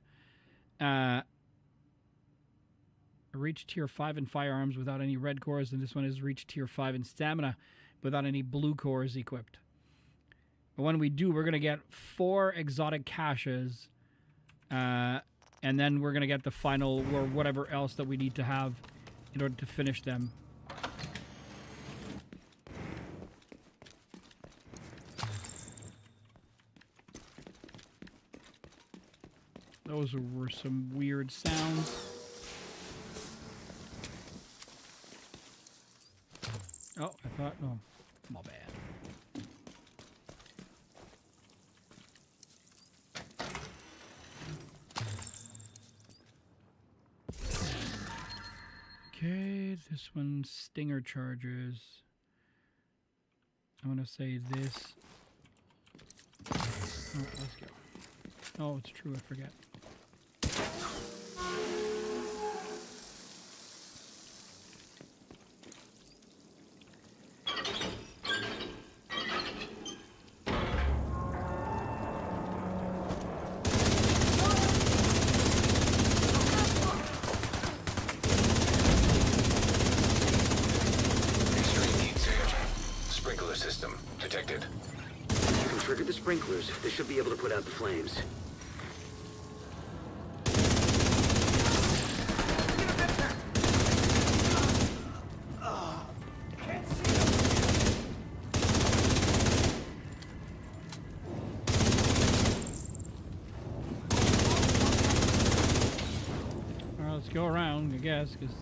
Reach tier 5 in firearms without any red cores, and this one is reach tier 5 in stamina without any blue cores equipped. But when we do, we're gonna get 4 exotic caches, and then we're gonna get the final or whatever else that we need to have in order to finish them. Those were some weird sounds. Oh, I thought, oh, my bad. Okay, this one, stinger charges. I'm gonna say this. Oh, let's go. Oh, it's true, I forget. Sprinkler system detected. You can trigger the sprinklers. They should be able to put out the flames. Well, let's go around, I guess, because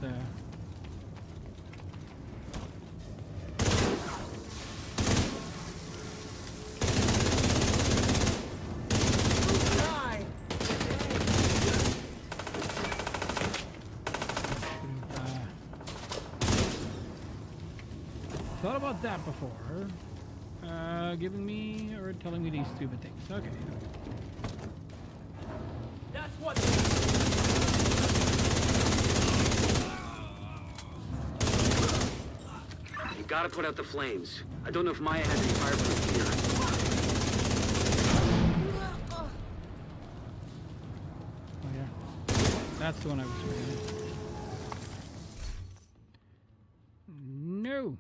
thought about that before. Giving me or telling me these stupid things. Okay. That's what. You gotta put out the flames. I don't know if Maya has any fireproof gear. Oh yeah. That's the one I was reading. No.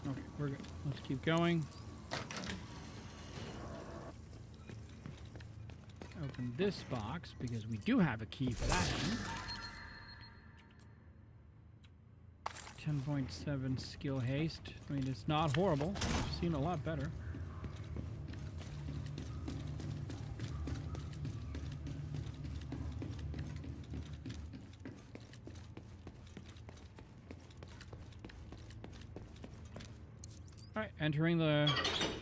Okay, we're good. Let's keep going. Open open this box because we do have a key for that one. 10.7 skill haste. I mean, it's not horrible. I've seen a lot better. All right, entering the...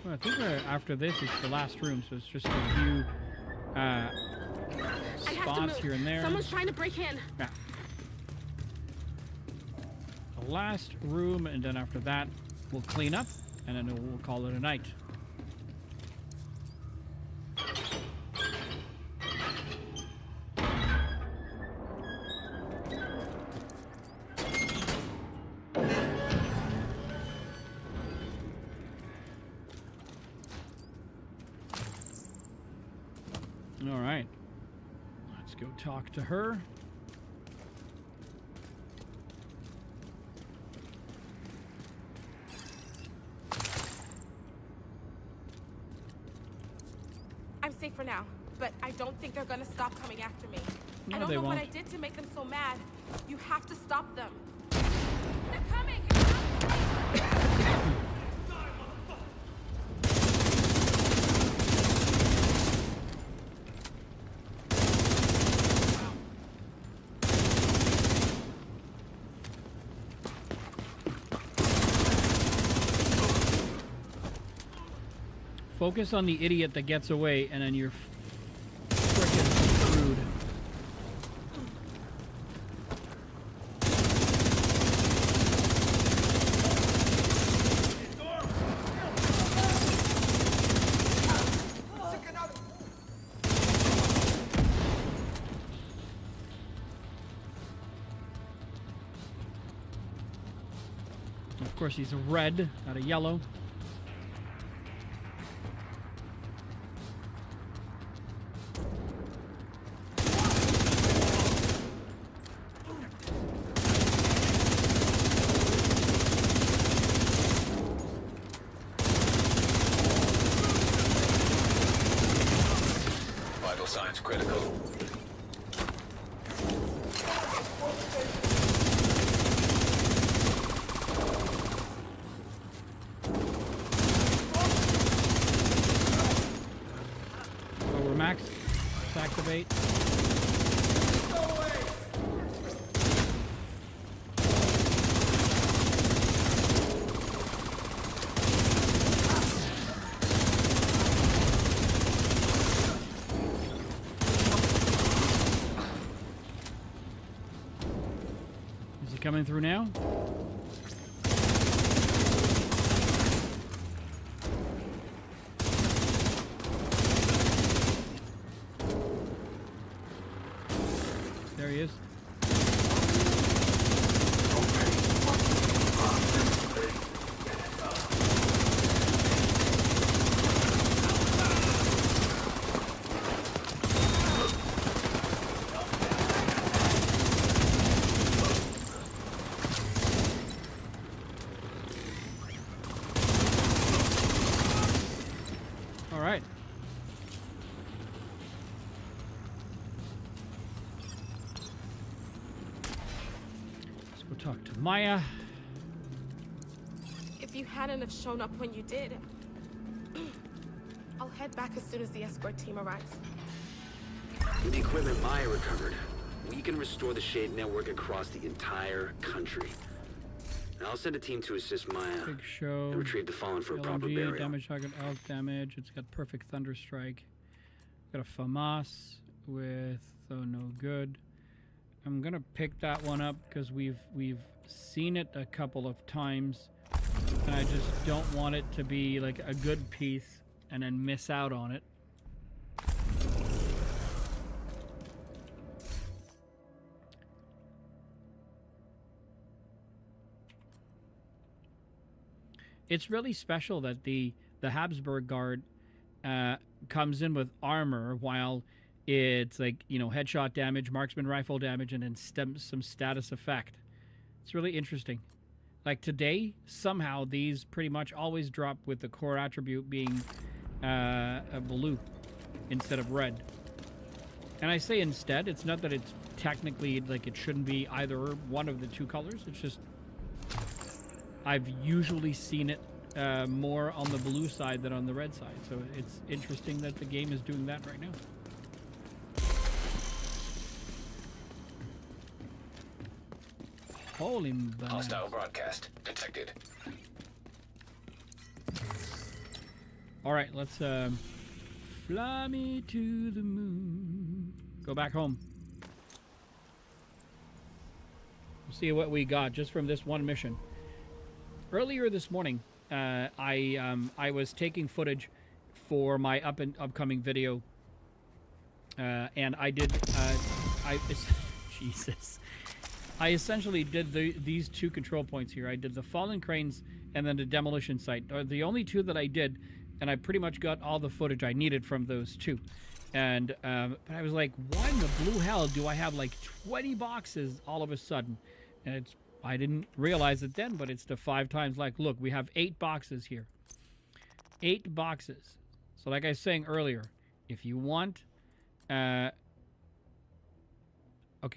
Well, I think after this is the last room, so it's just a few spots here and there. Someone's trying to break in. Yeah. The last room, and then after that, we'll clean up, and then we'll call it a night. All right, let's go talk to her. I'm safe for now, but I don't think they're gonna stop coming after me. No, I don't they know what won't. I did to make them so mad. You have to stop them. They're coming! Focus on the idiot that gets away, and then you're frickin' screwed. Of course, he's a red, not a yellow. Vital signs critical. Over max. Let's activate. Is he coming through now? There he is. All right. Let's go talk to Maya. If you hadn't have shown up when you did, I'll head back as soon as the escort team arrives. With the equipment Maya recovered, we can restore the Shade network across the entire country. I'll send a team to assist Maya Big show. and retrieve the fallen for a proper LMG, burial. damage target, elk damage. It's got perfect thunderstrike. Got a FAMAS with no good. I'm gonna pick that one up because we've seen it a couple of times, and I just don't want it to be like a good piece and then miss out on it. It's really special that the Habsburg Guard comes in with armor while it's like, you know, headshot damage, marksman rifle damage, and then some status effect. It's really interesting. Like today, somehow these pretty much always drop with the core attribute being a blue instead of red. And I say instead, it's not that it's technically like it shouldn't be either one of the two colors. It's just I've usually seen it more on the blue side than on the red side. So it's interesting that the game is doing that right now. Holy bananas. Hostile broadcast detected. All right, let's fly me to the moon. Go back home. We'll see what we got just from this one mission. Earlier this morning, I was taking footage for my upcoming video, and I did Jesus. I essentially did these two control points here. I did the fallen cranes and then the demolition site. The only two that I did, and I pretty much got all the footage I needed from those two. And but I was like, why in the blue hell do I have like 20 boxes all of a sudden? And I didn't realize it then, but it's the 5 times like, look, we have 8 boxes here. 8 boxes. So like I was saying earlier, if you want... okay,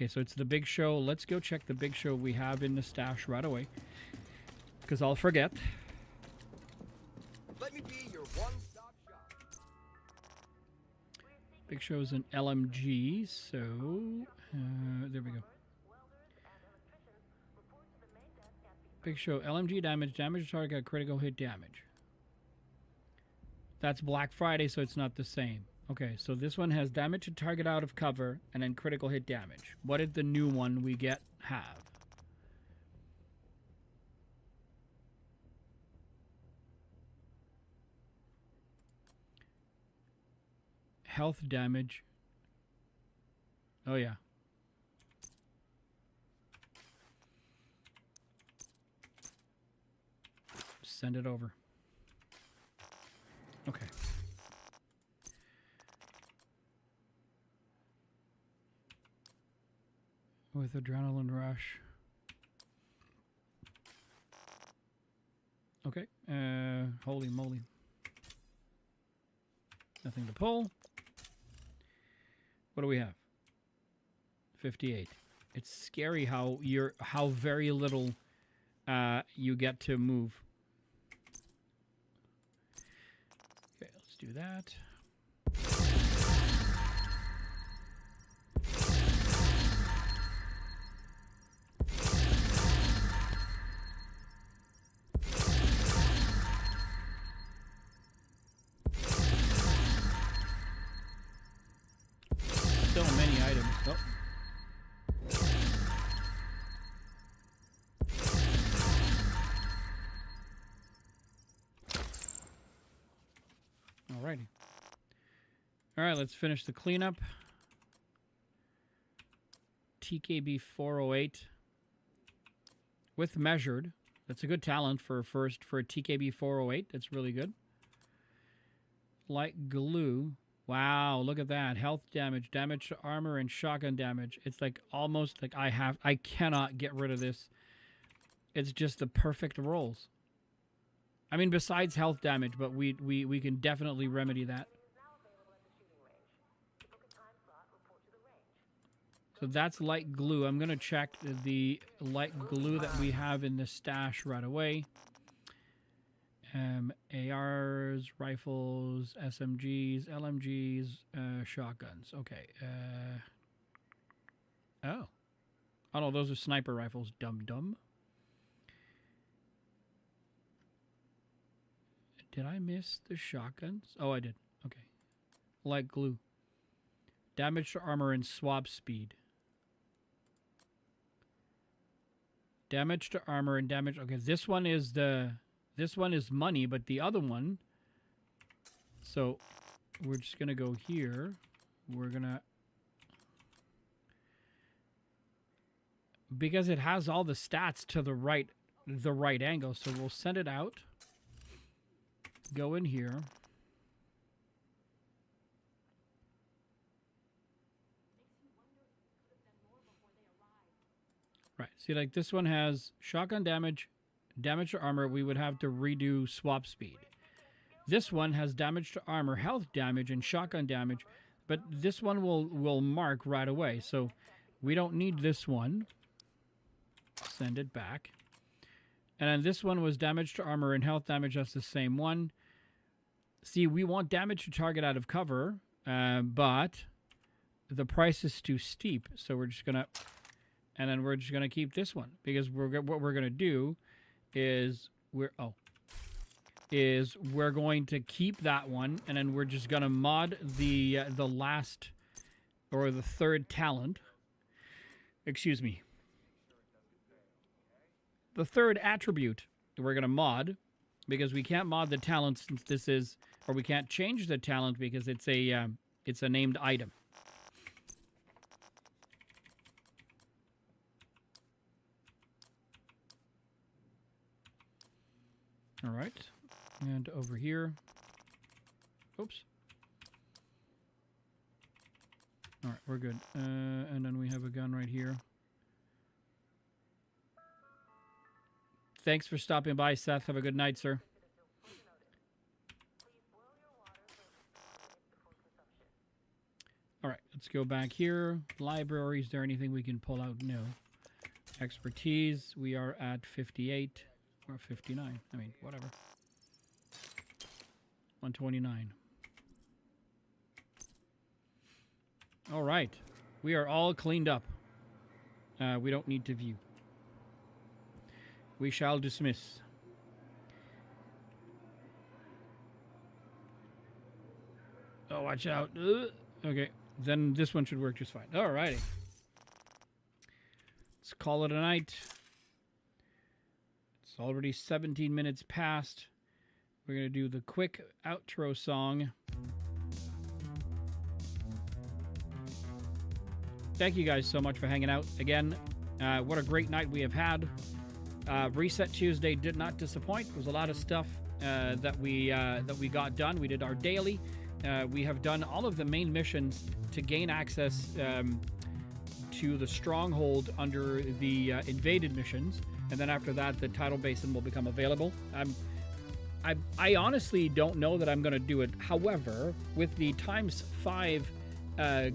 so it's the big show. Let's go check the big show we have in the stash right away. Because I'll forget. Let me be your one-stop shop. Big show's an LMG, so... there we go. Big show, LMG damage, damage to target, critical hit damage. That's Black Friday, so it's not the same. Okay, so this one has damage to target out of cover, and then critical hit damage. What did the new one we get have? Health damage. Oh, yeah. Send it over. Okay. With adrenaline rush. Okay. Holy moly. Nothing to pull. What do we have? 58. It's scary how very little you get to move. Okay, let's do that. So many items. Oh. Alrighty. Alright, let's finish the cleanup. TKB 408 with measured. That's a good talent for a TKB 408. That's really good. Light glue. Wow, look at that. Health damage, damage to armor, and shotgun damage. It's like almost like I cannot get rid of this. It's just the perfect rolls. I mean, besides health damage, but we can definitely remedy that. So that's light glue. I'm going to check the light glue that we have in the stash right away. ARs, rifles, SMGs, LMGs, shotguns. Okay. Oh. Oh, no, those are sniper rifles. Dum-dum. Did I miss the shotguns? Oh, I did. Okay. Light glue. Damage to armor and swap speed. Damage to armor and damage... Okay, this one is the... This one is money, but the other one... So, we're just going to go here. We're going to... Because it has all the stats to the right angle, so we'll send it out. Go in here. Right, see, like this one has shotgun damage, damage to armor. We would have to redo swap speed. This one has damage to armor, health damage, and shotgun damage, but this one will mark right away. So we don't need this one. Send it back. And then this one was damage to armor and health damage. That's the same one. See, we want damage to target out of cover, but the price is too steep. So we're just gonna, and then we're just gonna keep this one because what we're gonna do is we're going to keep that one, and then we're just gonna mod the last or the third talent. Excuse me. The third attribute we're gonna mod because we can't mod the talent since this is, or we can't change the talent because it's a named item. All right, and over here, oops. All right, we're good. And then we have a gun right here. Thanks for stopping by, Seth. Have a good night, sir. All right, let's go back here. Library, is there anything we can pull out? No. Expertise, we are at 58 or 59. I mean, whatever. 129. All right, we are all cleaned up. We don't need to view. We shall dismiss. Oh, watch out. Okay, then this one should work just fine. Alrighty. Let's call it a night. It's already 17 minutes past. We're going to do the quick outro song. Thank you guys so much for hanging out. Again, what a great night we have had. Reset Tuesday did not disappoint. There was a lot of stuff that we got done. We did our daily. We have done all of the main missions to gain access to the stronghold under the invaded missions, and then after that, the tidal basin will become available. I honestly don't know that I'm going to do it. However, with the ×5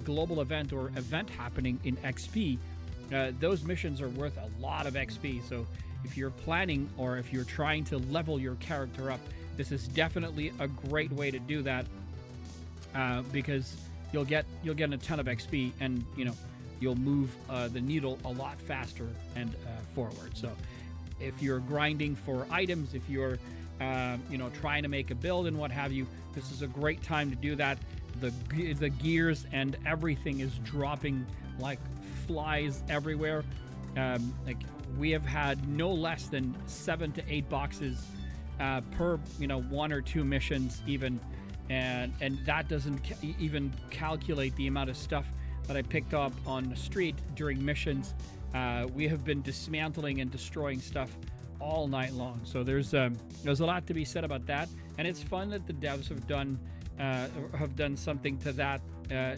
global event or event happening in XP, those missions are worth a lot of XP. So if you're planning or if you're trying to level your character up, this is definitely a great way to do that, because you'll get a ton of XP, and you'll move the needle a lot faster and forward. So if you're grinding for items, if you're trying to make a build and what have you, this is a great time to do that. The gears and everything is dropping like flies everywhere. Like we have had no less than 7 to 8 boxes per 1 or 2 missions even, and that doesn't even calculate the amount of stuff that I picked up on the street during missions. We have been dismantling and destroying stuff all night long. So there's a lot to be said about that, and it's fun that the devs have done something to that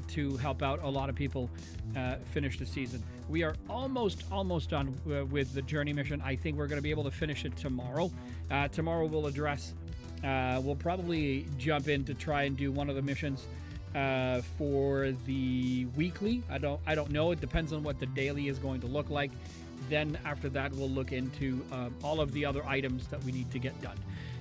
to help out a lot of people finish the season. We are almost done with the journey mission. I think we're going to be able to finish it tomorrow. Tomorrow we'll address. We'll probably jump in to try and do one of the missions for the weekly. I don't know. It depends on what the daily is going to look like. Then after that, we'll look into all of the other items that we need to get done.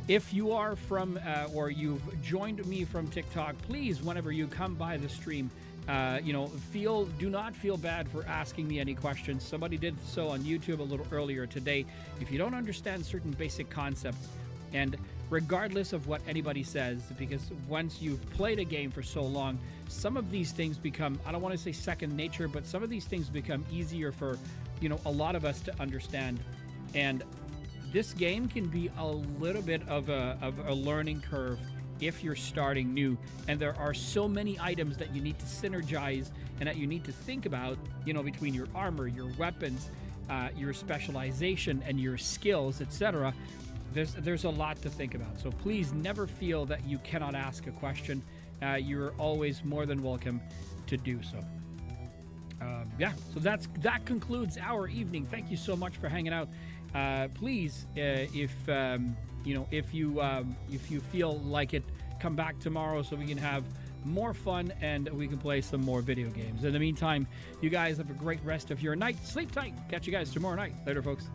If you are from or you've joined me from TikTok, please, whenever you come by the stream, do not feel bad for asking me any questions. Somebody did so on YouTube a little earlier today. If you don't understand certain basic concepts, and regardless of what anybody says, because once you've played a game for so long, some of these things become, I don't want to say second nature, but some of these things become easier for, a lot of us to understand. And this game can be a little bit of a learning curve if you're starting new, and there are so many items that you need to synergize and that you need to think about, between your armor, your weapons, your specialization, and your skills, etc. There's a lot to think about. So please never feel that you cannot ask a question. You're always more than welcome to do so. So that concludes our evening. Thank you so much for hanging out. Please, if you feel like it, come back tomorrow so we can have more fun, and we can play some more video games. In the meantime, you guys have a great rest of your night. Sleep tight. Catch you guys tomorrow night. Later, folks.